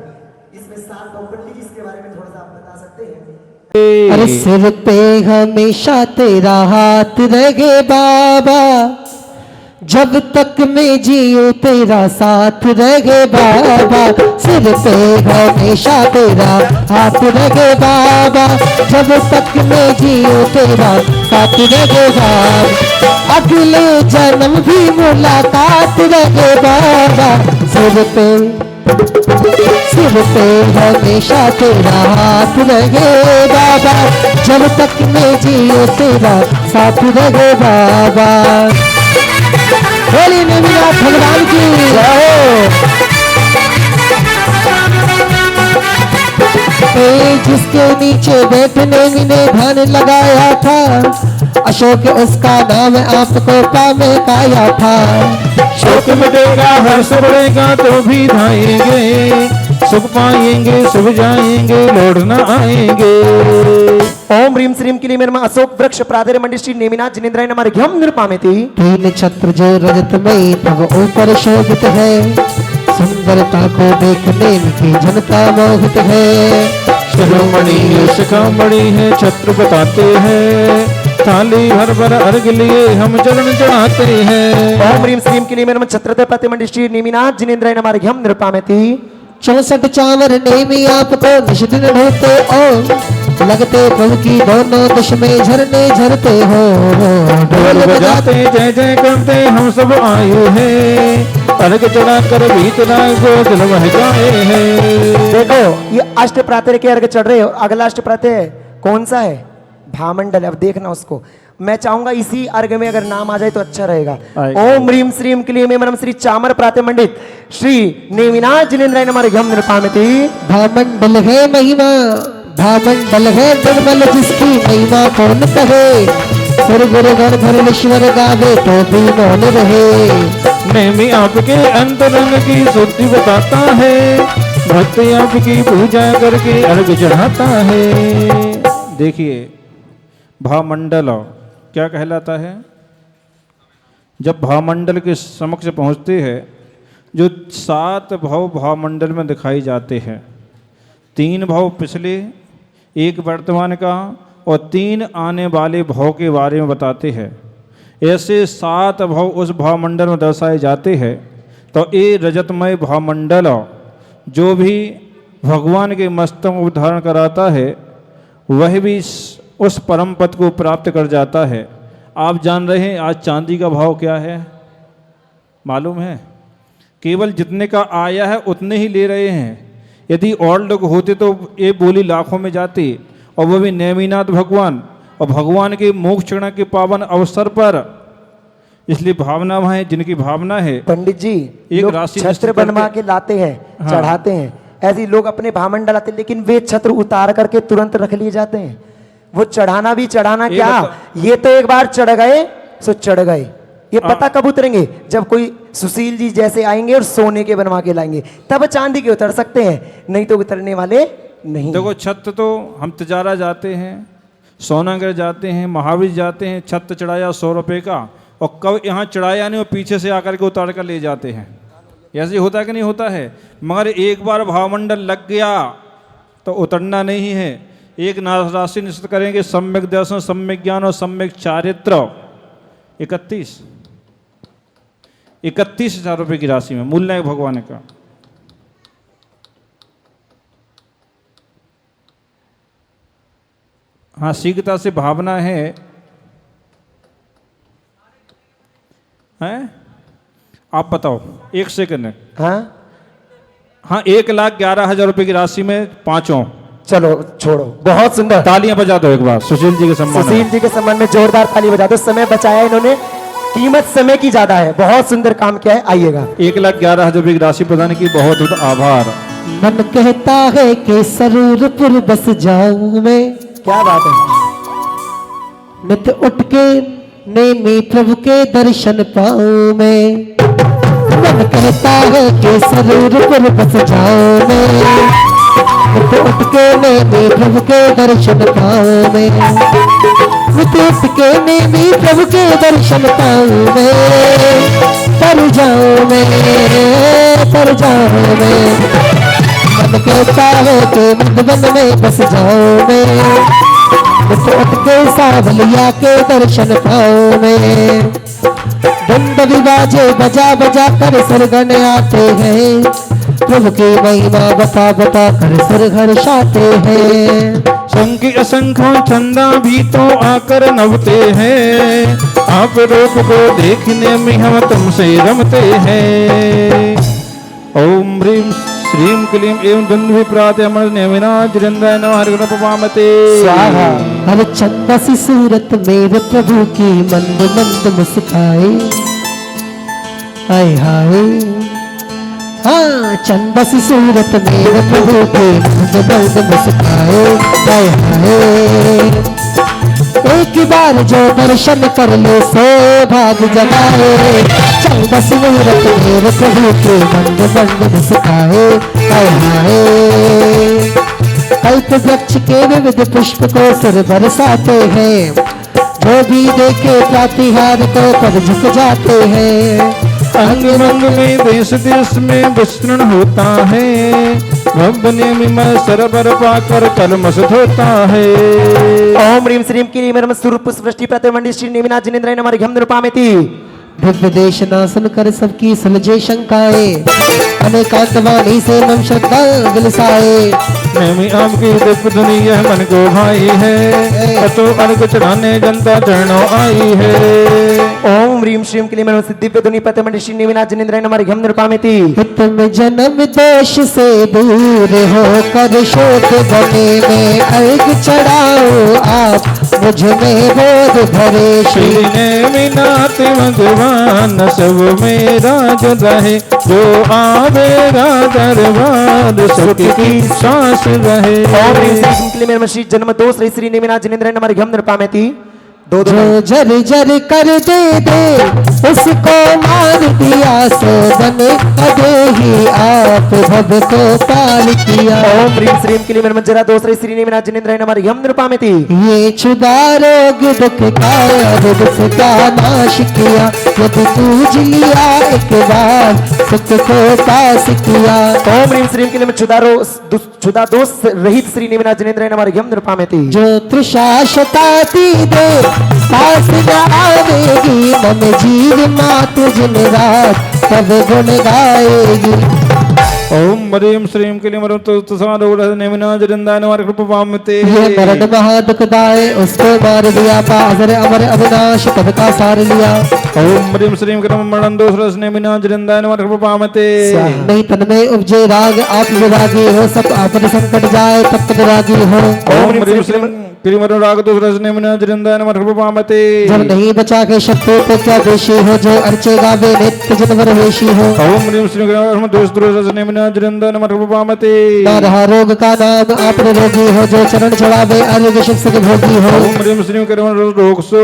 इसमें 7 पंडित जी, इसके बारे में थोड़ा सा आप बता सकते हैं? अरे सिर पे हमेशा तेरा हाथ रहे बाबा, जब तक मैं जीऊं तेरा साथ रहे बाबा, सिर पे हमेशा तेरा हाथ रहे बाबा, जब तक मैं जीऊं तेरा साथ रहे बाबा, अगले जन्म भी मुलाकात रहे बाबा, सिर पे हमेशा तेरा हाथ रहे बाबा, जब तक मैं जीऊं तेरा साथ रहे बाबा। बोली नेमिनाथ भगवान की जय। जिसके नीचे बैठने ने ध्यान लगाया था, अशोक उसका नाम आपको पामे काया था। शोक मिटेगा हर्ष बढ़ेगा तो भी धाएंगे, सुख पाएंगे सुख जाएंगे लौट न आएंगे। ओम ह्रीम श्रीम के लिए मेरे अशोक वृक्ष प्राधेर मंडी श्री नेमिनाथ जिनेन्द्राय नमः घ्यम निरुपामेति। तीन छत्र जो रजतमयी तब ऊपर शोभित है, सुंदरता को देखने की जनता मोहित है। शिरोमणि शिखामणि है छत्र बताते हैं, थाली भर भर अर्घ लिए हम चरण चढ़ाते हैं। ओम ह्रीम श्रीम के लिए मेरे छत्रते प्रतिमंडी श्री नेमिनाथ जिनेन्द्राय नमः घ्यम निरुपामेति। 64 चावर नेमी आपको निश दिन ढोते ओ, लगते प्रभु की दोनों दिश में झरने झरते हो। ढोल बजाते जय जय करते हम सब आए हैं, अर्घ चढ़ा कर भीतरा को दिल महकाए हैं। देखो ये अष्ट प्रातः के अर्घ चढ़ रहे हो, अगला अष्ट प्रातः कौन सा है? भामंडल। अब देखना उसको, मैं चाहूंगा इसी अर्घ में अगर नाम आ जाए तो अच्छा रहेगा। ओम ह्रीम श्रीम के लिए मेमरम श्री चामर प्रातः मंडित श्री नेमिनाथ जिनेन्द्राय नमः घ्यम निरुपामेति। भामंडल है महिमा, भामंडल है निर्मल जिसकी महिमा कौन कहे, सुर गुरु गण धर्मेश्वर गावे तो भी मौन रहे। नेमी आपके अंतरंग की शुद्धि बताता है, भक्त आपकी पूजा करके अर्घ चढ़ाता है। देखिए भामंडल क्या कहलाता है? जब भामंडल के समक्ष पहुँचते हैं, जो 7 भव भामंडल में दिखाई जाते हैं, 3 भव पिछले, 1 वर्तमान का और 3 आने वाले भव के बारे में बताते हैं। ऐसे 7 भव उस भामंडल में दर्शाए जाते हैं। तो ये रजतमय भामंडल जो भी भगवान के मस्तक को धारण कराता है, वह भी उस परम पद को प्राप्त कर जाता है। आप जान रहे हैं आज चांदी का भाव क्या है? मालूम है? केवल जितने का आया है उतने ही ले रहे हैं। यदि और लोग होते तो ये बोली लाखों में जाती, और वो भी नेमिनाथ भगवान और भगवान के मोक्ष क्षण के पावन अवसर पर। इसलिए भावना है, जिनकी भावना है। पंडित जी एक राशि छत्र बनवा के लाते हैं, चढ़ाते हैं, ऐसे लोग अपने भामंडल लाते, लेकिन वे छत्र उतार करके तुरंत रख लिए जाते हैं। वो चढ़ाना भी चढ़ाना क्या, ये तो एक बार चढ़ गए सो चढ़ गए। ये पता कब उतरेंगे? जब कोई सुशील जी जैसे आएंगे और सोने के बनवा के लाएंगे, तब चांदी के उतर सकते हैं, नहीं तो उतरने वाले नहीं। देखो छत्र तो हम तिजारा जाते हैं, सोनागढ़ जाते हैं, महावीर जाते हैं, छत्र चढ़ाया 100 रुपये का, और कब यहाँ चढ़ाया नहीं और पीछे से आकर के उतार कर ले जाते हैं। ऐसे होता है कि नहीं होता है? मगर एक बार भावमंडल लग गया तो उतरना नहीं है। एक राशि निश्चित करेंगे, सम्यक दर्शन, सम्यक ज्ञान और सम्यक चारित्र। 31,000 रुपये की राशि में मूल्य है भगवान का। हाँ, शीघ्रता से भावना है, हैं? आप बताओ 1 सेकंड। हाँ हाँ, 1,11,000 रुपये की राशि में 5। चलो छोड़ो, बहुत सुंदर, तालियां बजा दो एक बार सुशील जी के सम्मान में। सुशील जी के सम्मान में जोरदार ताली बजा दो। समय बचाया इन्होंने, कीमत समय की ज्यादा है, बहुत सुंदर काम किया है। आइएगा। 1,11,000 रुपये की राशि प्रदान की, बहुत बहुत आभार। मन कहता है कि सरूरपुर बस जाऊं मैं, क्या बात है। नित उठ के नेमी प्रभु के दर्शन पाऊं मैं। मन कहता है कि सरूरपुर बस जाऊं मैं, नित उठ के नेमी प्रभु के दर्शन पाऊं मैं। नित उठ के नेमी प्रभु के दर्शन पाऊं मैं। तर जाऊं मैं, तर जाऊं मैं। मन कहता है कि मधुबन में बस जाऊं मैं, उठ के सावलिया के दर्शन पाऊं मैं। दंड विबाजे बजा बजा कर सरगन आते हैं, प्रभु की महिमा बता बता कर सर हर्षाते हैं। शंकी असंख्य चंदा भी तो आकर नवते हैं, आप रूप को देखने में हम तुमसे रमते हैं। ओम ह्रीम श्रीम क्लीम एवं द्वंद्व प्रातः अमर नेमिनाथ जिनेन्द्राय नमः हरिगणपवामते स्वाहा। हर चंदा सी सूरत मेरे प्रभु की मंद मंद मुस्काए, हाय हाय। हाँ, चंदा सी सूरत मेरे प्रभु की मंद मंद मुस्काए, हाय हाय। एक बार जो दर्शन कर ले सो भाग जगाए, चंदा सी सूरत मेरे प्रभु की मंद मंद मुस्काए, हाय हाय। कल्प वृक्ष के विविध पुष्प को सिर बरसाते हैं, जो भी देखे प्रतिहार को कर झुक जाते हैं। अंग अंग में देश देश में विस्तृण होता है, भवने में सरबर पाकर कलमश धोता है। ओम ह्रीं श्रीं क्लीं मरम स्वरूप सृष्टि प्रतिमंडी श्री नेमिनाथ जिनेन्द्राय नमः घम निरूपामेति। दिव्य देशना सुनकर सबकी सुलझे शंकाएं, अनेकांत वाणी से मम श्रद्धा गिलसाए। नेमी आपकी दिव्य धुनी यह मन को भाई है, तो अर्घ चढ़ाने जनता चरणों आई है। ओम ह्रीं श्रीं क्लीं मरम दिव्य धुनी प्रतिमंडी श्री नेमिनाथ जिनेन्द्राय नमः घम निरूपामेति। तुम जन्म दोष से दूर हो कर शोक बने में अर्घ चढ़ाओ आप, मुझ में बोध भरे श्री नेमिनाथ भगवान सब में राज रहे, जो आवेगा दरबार सुख की सांस रहे। ओम ह्रीं श्रीं क्लीं मरम श्री जन्म दोष रही श्री नेमिनाथ जिनेन्द्राय नमः घम निरूपामेति। जो जर जर कर दे उसको मार दिया, सो बने अदे ही आप भव को पार किया। ओम ह्रीं श्रीं क्लीं मरम जरा दोष रही श्री नेमिनाथ जिनेन्द्राय नमः घम निरूपामेति। ये क्षुधा रोग दुख का दुख का नाश किया, यदि पूज लिया एक बार सुख को पास किया। ओम ह्रीं श्रीं क्लीं क्षुधा दोष रहित श्री नेमिनाथ जिनेन्द्राय नमः घम निरूपामेति। जो तृषा शताती दे पास न आवेगी, मन जीव मात जिन रात तब गुण गाएगी। ओम ह्रीं श्रीं क्लीं मरम नेमिनाथ जिनेन्द्राय नमः कृपामते। ये मरण महा दुखदाय, उसको मार दिया पाजर अमर अविनाश पद का सार लिया। ओम ह्रीं श्रीं क्लीं मरण दोष रस नेमिनाथ जिनेन्द्राय नमः कृपामते। नहीं तन में उपजे राग आप विरागी हो, सब आपद संकट जाए तब तक रागी हो। ओम ह्रीं श्रीं क्लीं मरम राग दोष रस नेमिनाथ जिनेन्द्राय नमः कृपामते। जब नहीं बचा के शत्रु तो क्या दोषी हो, जो अर्चेगा वे नित्य जनवर वेशी हो। ओम ह्रीं श्रीं क्लीं दोष रस नेमिनाथ जिनेन्द्राय नमः कृपामते। ना रहा रोग का नाम आपने रोगी हो, जो चरण चढ़ावे आरोग्य शिव सुख भोगी हो। ओम ह्रीं श्रीं क्लीं रोग सो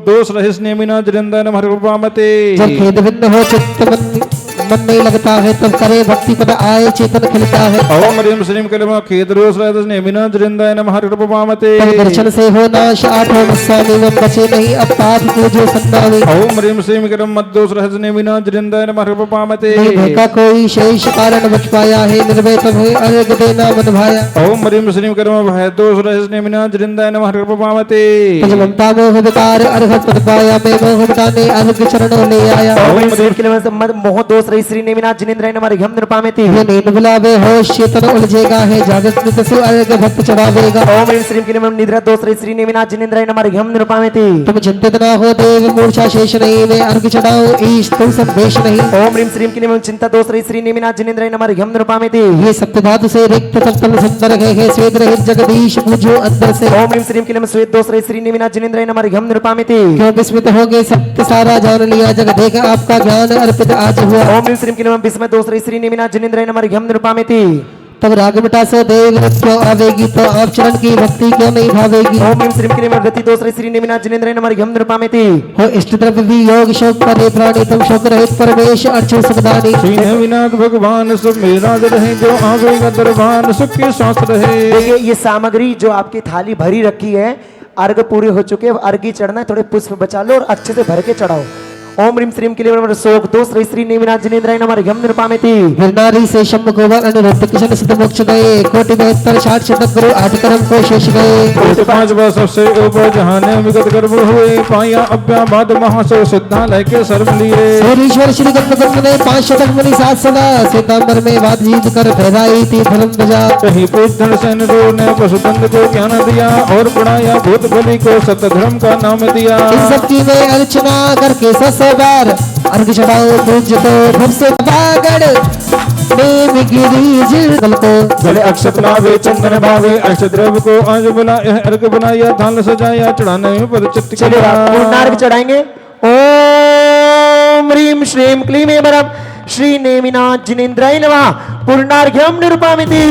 दोष रहित नेमिनाथ जिनेन्द्राय नमः कृपामते। जब खेद भिन्न हो चित्त मन नहीं लगता है, तब करे भक्ति पद आए चेतन खिलता है। ओम ह्रीं श्रीं क्लीं खेद दोष रहित नेमिनाथ जिनेन्द्राय नमः कृपामते। तब दर्शन से हो नाश आठों मुस्सानी, वो बचे नहीं अब पाप पूजो सन्नामी। ओम ह्रीं श्रीं क्लीं मद दोष रहित नेमिनाथ जिनेन्द्राय नमः कृपामते। नहीं का कोई शेष कारण बच पाया है, निर्भय तब है अर्घ देना मन भाया। ओम ह्रीं श्रीं क्लीं भय दोष रहित नेमिनाथ जिनेन्द्राय नमः कृपामते। तज ममता मोह विकार अर्घ पद पाया, मैं मोह मिटाने अर्घ चरणों ले आया। ओम ह्रीं क्लीं मद मोह दोष रही श्री नेमिनाथ जिनेन्द्राय नमः घम निरूपामेति। ये नींद बुलावे होश चेतन उलझेगा है, जागृत नित से अर्घ भक्त चढ़ावेगा। ओम ह्रीं श्रीं क्लीं निद्रा दोष रही श्री नेमिनाथ जिनेन्द्राय नमः घम निरूपामेति। तुम चिंतित ना हो देव मूर्छा शेष नहीं, वे अर्घ चढ़ाओ ईश तुम संदेश नहीं। ओम ह्रीं श्रीं क्लीं चिंता दोष रही श्री नेमिनाथ जिनेन्द्राय नमः घम निरूपामेति। ये सप्त धातु से रिक्त तब तल सुंदर है श्वेत रहित जगदीश पूजो अंदर से। ओम ह्रीं श्रीं क्लीं श्वेत दोष रही श्री नेमिनाथ जिनेन्द्राय नमः घम निरूपामेति। क्यों विस्मित हो गए सत्य सारा जान लिया, जग देख आपका ज्ञान अर्पित आज हुआ। ओम ह्रीं श्रीं क्लीं विस्मय दोष रही श्री नेमिनाथ जिनेन्द्राय नमः घम निरूपामेति। तब राग मिटा सो देव क्यों आवेगी, तो आप चरण की भक्ति क्यों नहीं भावेगी। ओम ह्रीं श्रीं क्लीं गति दोष रही श्री नेमिनाथ जिनेन्द्राय नमः घम निरूपामेति। हो इष्ट द्रव्य भी योग शोक करे प्राणी, तुम शोक रहित परमेश अर्चो सुखदानी। श्री नेमिनाथ भगवान सब में राज रहे, जो आवेगा दरबार सुख के सांस रहे। देखिए ये सामग्री जो आपकी थाली भरी रखी है, अर्घ पूरे हो चुके हैं, अर्घ ही चढ़ना है, थोड़े पुष्प बचा लो और अच्छे से भर के चढ़ाओ। ओम ह्रीं श्रीं क्लीं शोक दोष रही श्री नेमिनाथ जिनेन्द्राय नमः घम निरूपामेति। नारी से शंभ गोवर अनिरुद्ध किशन सिद्ध मोक्ष गए, कोटि 72 60 शतक गुरु 8 कर्म को शेष गए। 5 बार सबसे ऊपर जहाने विगत गर्भ हुए, पाया अव्याबाद महासो सिद्धालय के सर्व लिए। सूरीश्वर श्री गणपति ने 5 शतक मुनि साथ सदा, सितंबर में वाद जीत कर फहराई थी धर्म ध्वजा। कहीं पूजन सेन ने पशुपंद को ज्ञान दिया, और पढ़ाया भूत बलि को सत्य धर्म का नाम दिया। इन सबकी में अर्चना करके बार अर्घ चढ़ाओ पूज्य तो फिर से बागड़ में गिरी को गले अक्षत लावे चंदन भावे, अक्षत द्रव्य को आज बुलाया अर्घ बनाया, थाल सजाया चढ़ाने पर चित्त चलिए पूर्णार्घ चढ़ाएंगे। ओम ह्रीं श्रीं क्लीं मरम श्री नेमिनाथ जिनेन्द्राय नमः पूर्णार्घ्यम निरूपामेति।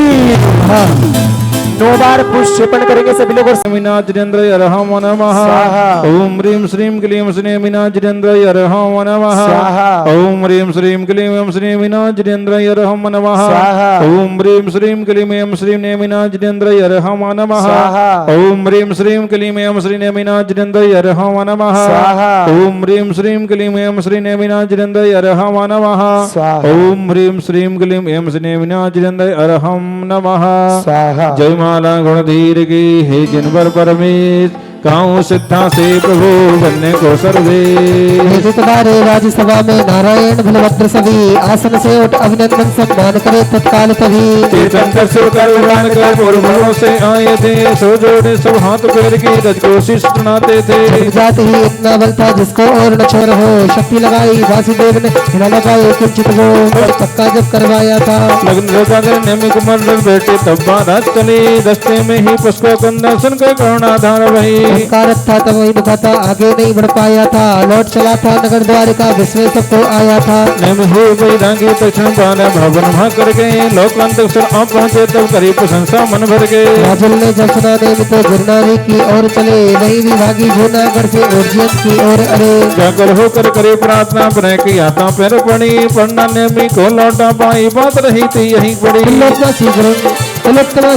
9 बार पुष्पण करेंगे सभी लोग। और मीनाजरेंद्र अर्हम नमः। स्वाहा। ओम ह्रीं श्रीं क्लीं श्रीं मीनाजरेंद्र अर्हम नमः। स्वाहा। ओम ह्रीं श्रीं क्लीं श्रीं मीनाजरेंद्र अर्हम नमः। स्वाहा। ओम ह्रीं श्रीं क्लीं श्रीं मीनाजरेंद्र अर्हम नमः। स्वाहा। ओम ह्रीं श्रीं क्लीं श्रीं मीनाजरेंद्र अर्हम नमः। स्वाहा। ओम ह्रीं श्रीं क्लीं श्रीं मीनाजरेंद्र अर्हम नमः। स्वाहा। ओम ह्रीं श्रीं क्लीं श्रीं मीनाजरेंद्र अर्हम नमः। स्वाहा। जय माला गुणधीर की हे जिनवर परमेश काऊ सिद्धा से प्रभु बनने को सर्वे। तुम्हारे राज्यसभा में नारायण बलभद्र सभी आसन से उठ अभिनंदन सम्मान करे तत्काल तभी। तीर्थंकर से कर उड़ान कर पूर्वों से आए थे सो जोड़े सब हाथ पैर की रज को शीश सुनाते थे। जात ही इतना बल था जिसको और न छोर हो शक्ति लगाई वासुदेव ने हिला लगाए किंचित वो पक्का जब करवाया था। लग्न रोका करने में कुमार रख बैठे तब बारात चली दस्ते में ही पुष्को कंदा सुन कर करुणाधार वही। कारक था तब वही दुखा था आगे नहीं बढ़ पाया था लौट चला था नगर द्वार का विस्मय सबको आया था। नेम हो गई रांगी तक्षण पाना भवन वहां कर गए लोकांत आप पहुंचे तब करीब प्रशंसा मन भर गए। राजल ने जब सुना नेम तो गिरनारी की ओर चले वही विभागी जूनागढ़ से उज्जैन की ओर अरे। जाकर होकर करे प्रार्थना पर की आता पैर पड़ी पढ़ना नेमी को लौटा पाई बात रही थी यही बड़ी।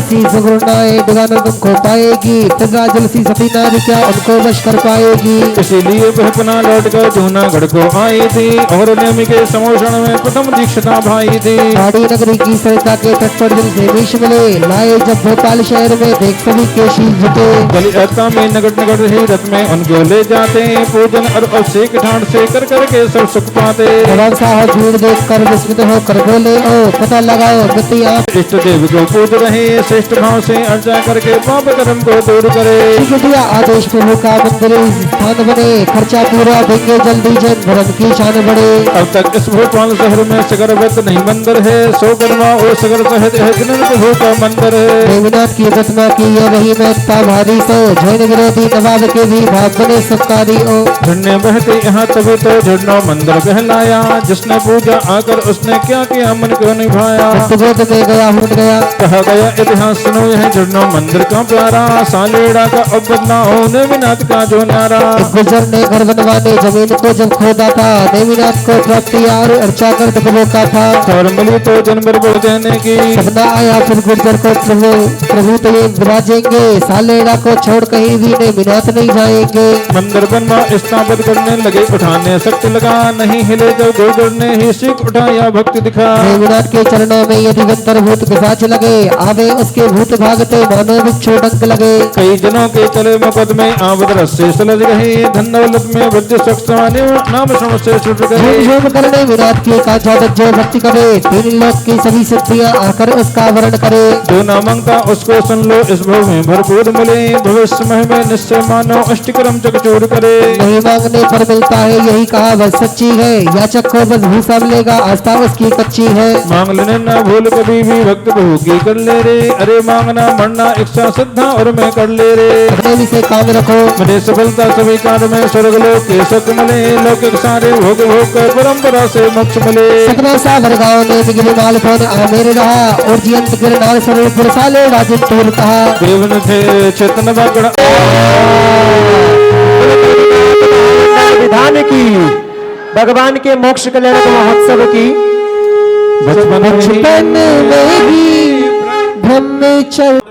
सी सुगुरुनाए दुगाना तुमको पाएगी तब राजल सी सती नारी क्या उनको वश कर पाएगी। इसीलिए वह पुनः लौट कर जूनागढ़ को आई थी और नेमी के समोषण में प्रथम दीक्षता भाई थी। पहाड़ी नगरी की सरिता के तट पर जल से विष मिले लाए जब भोपाल शहर में देख सभी के शीश झुके। गलियाता में नगड़ नगड़ ही रथ में उनको ले जाते पूजन और अभिषेक ठाण से कर करके सब सुख पाते। साहब भीड़ देख कर विस्मित होकर बोले ओ पता लगाओ गति आप इष्ट देव को पूज रहे श्रेष्ठ भाव से अर्चा करके पाप कर्म को दूर करे। आदेश प्रभु का मंदिर स्थान बने खर्चा पूरा देंगे जल्दी जन धर्म की शान बढ़े। अब तक इस भोपाल शहर में सगरवत नहीं मंदिर है सो बनवा और सगर सहित है जिन प्रभु का मंदिर है। देवनाथ की प्रतिमा की है वही महत्ता भारी सो जैन विरोधी नवाब के भी भाग बने सबकारी ओ। झरने बहते यहाँ तभी तो झरना मंदिर कहलाया जिसने पूजा आकर उसने क्या किया मन को निभाया। गोद में गया उठ गया कहा गया इतिहास सुनो यह झरना मंदिर का प्यारा सालेड़ा का अब बदलाव नेमिनाथ का जो नारा। गुजर ने घर बनवाने जमीन को जब खोदा था नेमिनाथ को प्राप्ति और अर्चा कर दबों का था। खबर मिली तो जनवर बोल देने की सपना आया फिर गुजर को प्रभु तो ये विराजेंगे सालेड़ा को छोड़ कहीं भी नेमिनाथ नहीं जाएंगे। मंदिर बनवा स्थापित करने लगे उठाने शक्ति लगा नहीं हिले जब गुजर ने ही सीख उठाया भक्ति दिखा। नेमिनाथ के चरणों में यदि गंतर भूत पिशाच लगे आवे उसके भूत भागते मानो बिच्छू डंक लगे। कई जनों के चले मुकदमे आवत रस्से सुलझ गए धन दौलत में वृद्धि सक्षमाने नाम सुन से छुट गए। झूम करने विराट की कांचा जो भक्ति करे तीन लोक की सभी सिद्धियां आकर उसका वर्ण करे। जो ना मांगता उसको सुन लो इस भव में भरपूर मिले भविष्य में निश्चय मानो अष्टक्रम चकचूर करे। नहीं मांगने पर मिलता है यही कहा बस सच्ची है याचक को बस भूसा मिलेगा आस्था उसकी कच्ची है। मांग लेने ना भूल कभी भी भक्त प्रभु की कर ले रे अरे मांगना मरना इच्छा श्रद्धा और मैं कर ले रे। अपने से काम रखो मेरे सफलता सभी कार्य में स्वर्ग लोक के सुख मिले लौकिक सारे भोग भोग कर परंपरा से मोक्ष मिले। सतना सागर गाँव ने बिगड़ी माल कौन आमेर रहा और जियंत गिरनार स्वरूप साले राजन तोर कहा देवन थे चेतन बागड़ विधान की भगवान के मोक्ष कल्याण महोत्सव की बचपन में ही ब्रह्मचर्य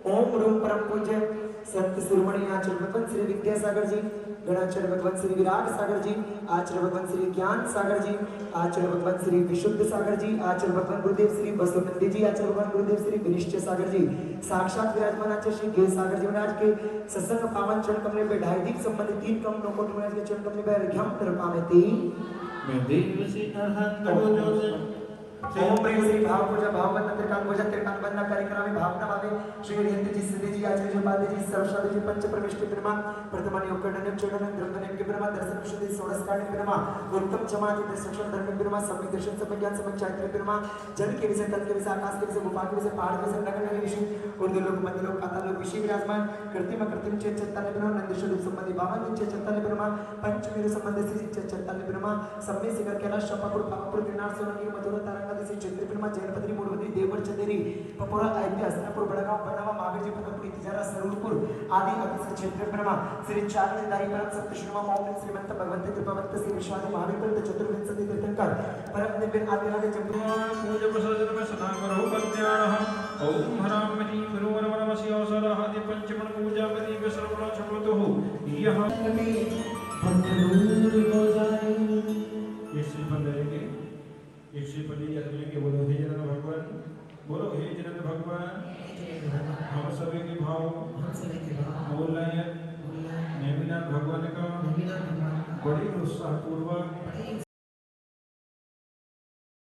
ओम रूम परम पूज्य संत शिरोमणि आचार्य भगवान श्री विद्यासागर जी गणाचार्य भगवान श्री विराट सागर जी आचार्य भगवान श्री ज्ञान सागर जी आचार्य भगवान श्री विशुद्ध सागर जी आचार्य भगवान गुरुदेव श्री बसवनंदी जी आचार्य भगवान गुरुदेव श्री विनिश्चय सागर जी साक्षात विराजमान आचार्य श्री गे सागर जी महाराज के सत्संग पावन चरण कमले पे 2.5 दीप संबंधित 3 कम 9 कोटि महाराज के चरण कमले पे अर्घ्यम कृपामेति मैं देव से अरहंत ओम प्रेम श्री भाव पूजा भाववत त्रिकाल पूजा त्रिकाल वंदना कार्यक्रम भावना भावे श्री हरिहर जी सिद्धि जी आचार्य जी पादे जी सर्वशादी जी पंच परमेष्टि ब्रह्मा प्रथमा योगकर्णन चोदन द्रंदन के ब्रह्मा दर्शन शुद्धि सोडस्कारण ब्रह्मा उत्तम समाधि दर्शन धर्म ब्रह्मा सम्यक दर्शन सम्यक ज्ञान सम्यक चारित्र ब्रह्मा जल के विषय तल के विषय आकाश के विषय गुफा के विषय पहाड़ के विषय नगर नगर विषय उर्दू लोक मध्य लोक पाताल लोक विषय विराजमान कृत्रिम कृत्रिम चे चत्ताले ब्रह्मा नंदीश रूप संबंधी बावन चे चत्ताले ब्रह्मा पंचमेरु संबंधी चे चत्ताले ब्रह्मा सम्मे सिकर कैलाश शंपापुर पावापुर गिरनार सोनगिर मथुरा तारंगा नदी से चित्रपिनमा जैनपत्री मूलवती देवगढ़ चंदेरी पपोरा अयोध्या हसनापुर बड़गांव बरनावा महावीर जी पुकरपुरी तिजारा सरूरपुर आदि अति से क्षेत्रपिनमा श्री चारदारी परम सप्तशृंगा मौन श्रीमंत भगवंत कृपावंत श्री विश्वास महावीर पंत चतुर्विंशति तीर्थंकर परम दिव्य आदिनाथ जम्बू पूज प्रसाद में सदा करो कल्याणः ओम हरामति गुरुवरमनमसि अवसरः दि पंचमन पूजा मति विसर्वण छपतु यह दूर हो जाए एक श्रीफल लेंगे एक श्रीफल लेंगे बोलो हे जनन भगवान बोलो हे जनन भगवान हम सभी के भाव बोल रहे हैं नेमिनाथ भगवान का बड़ी उत्साह पूर्वक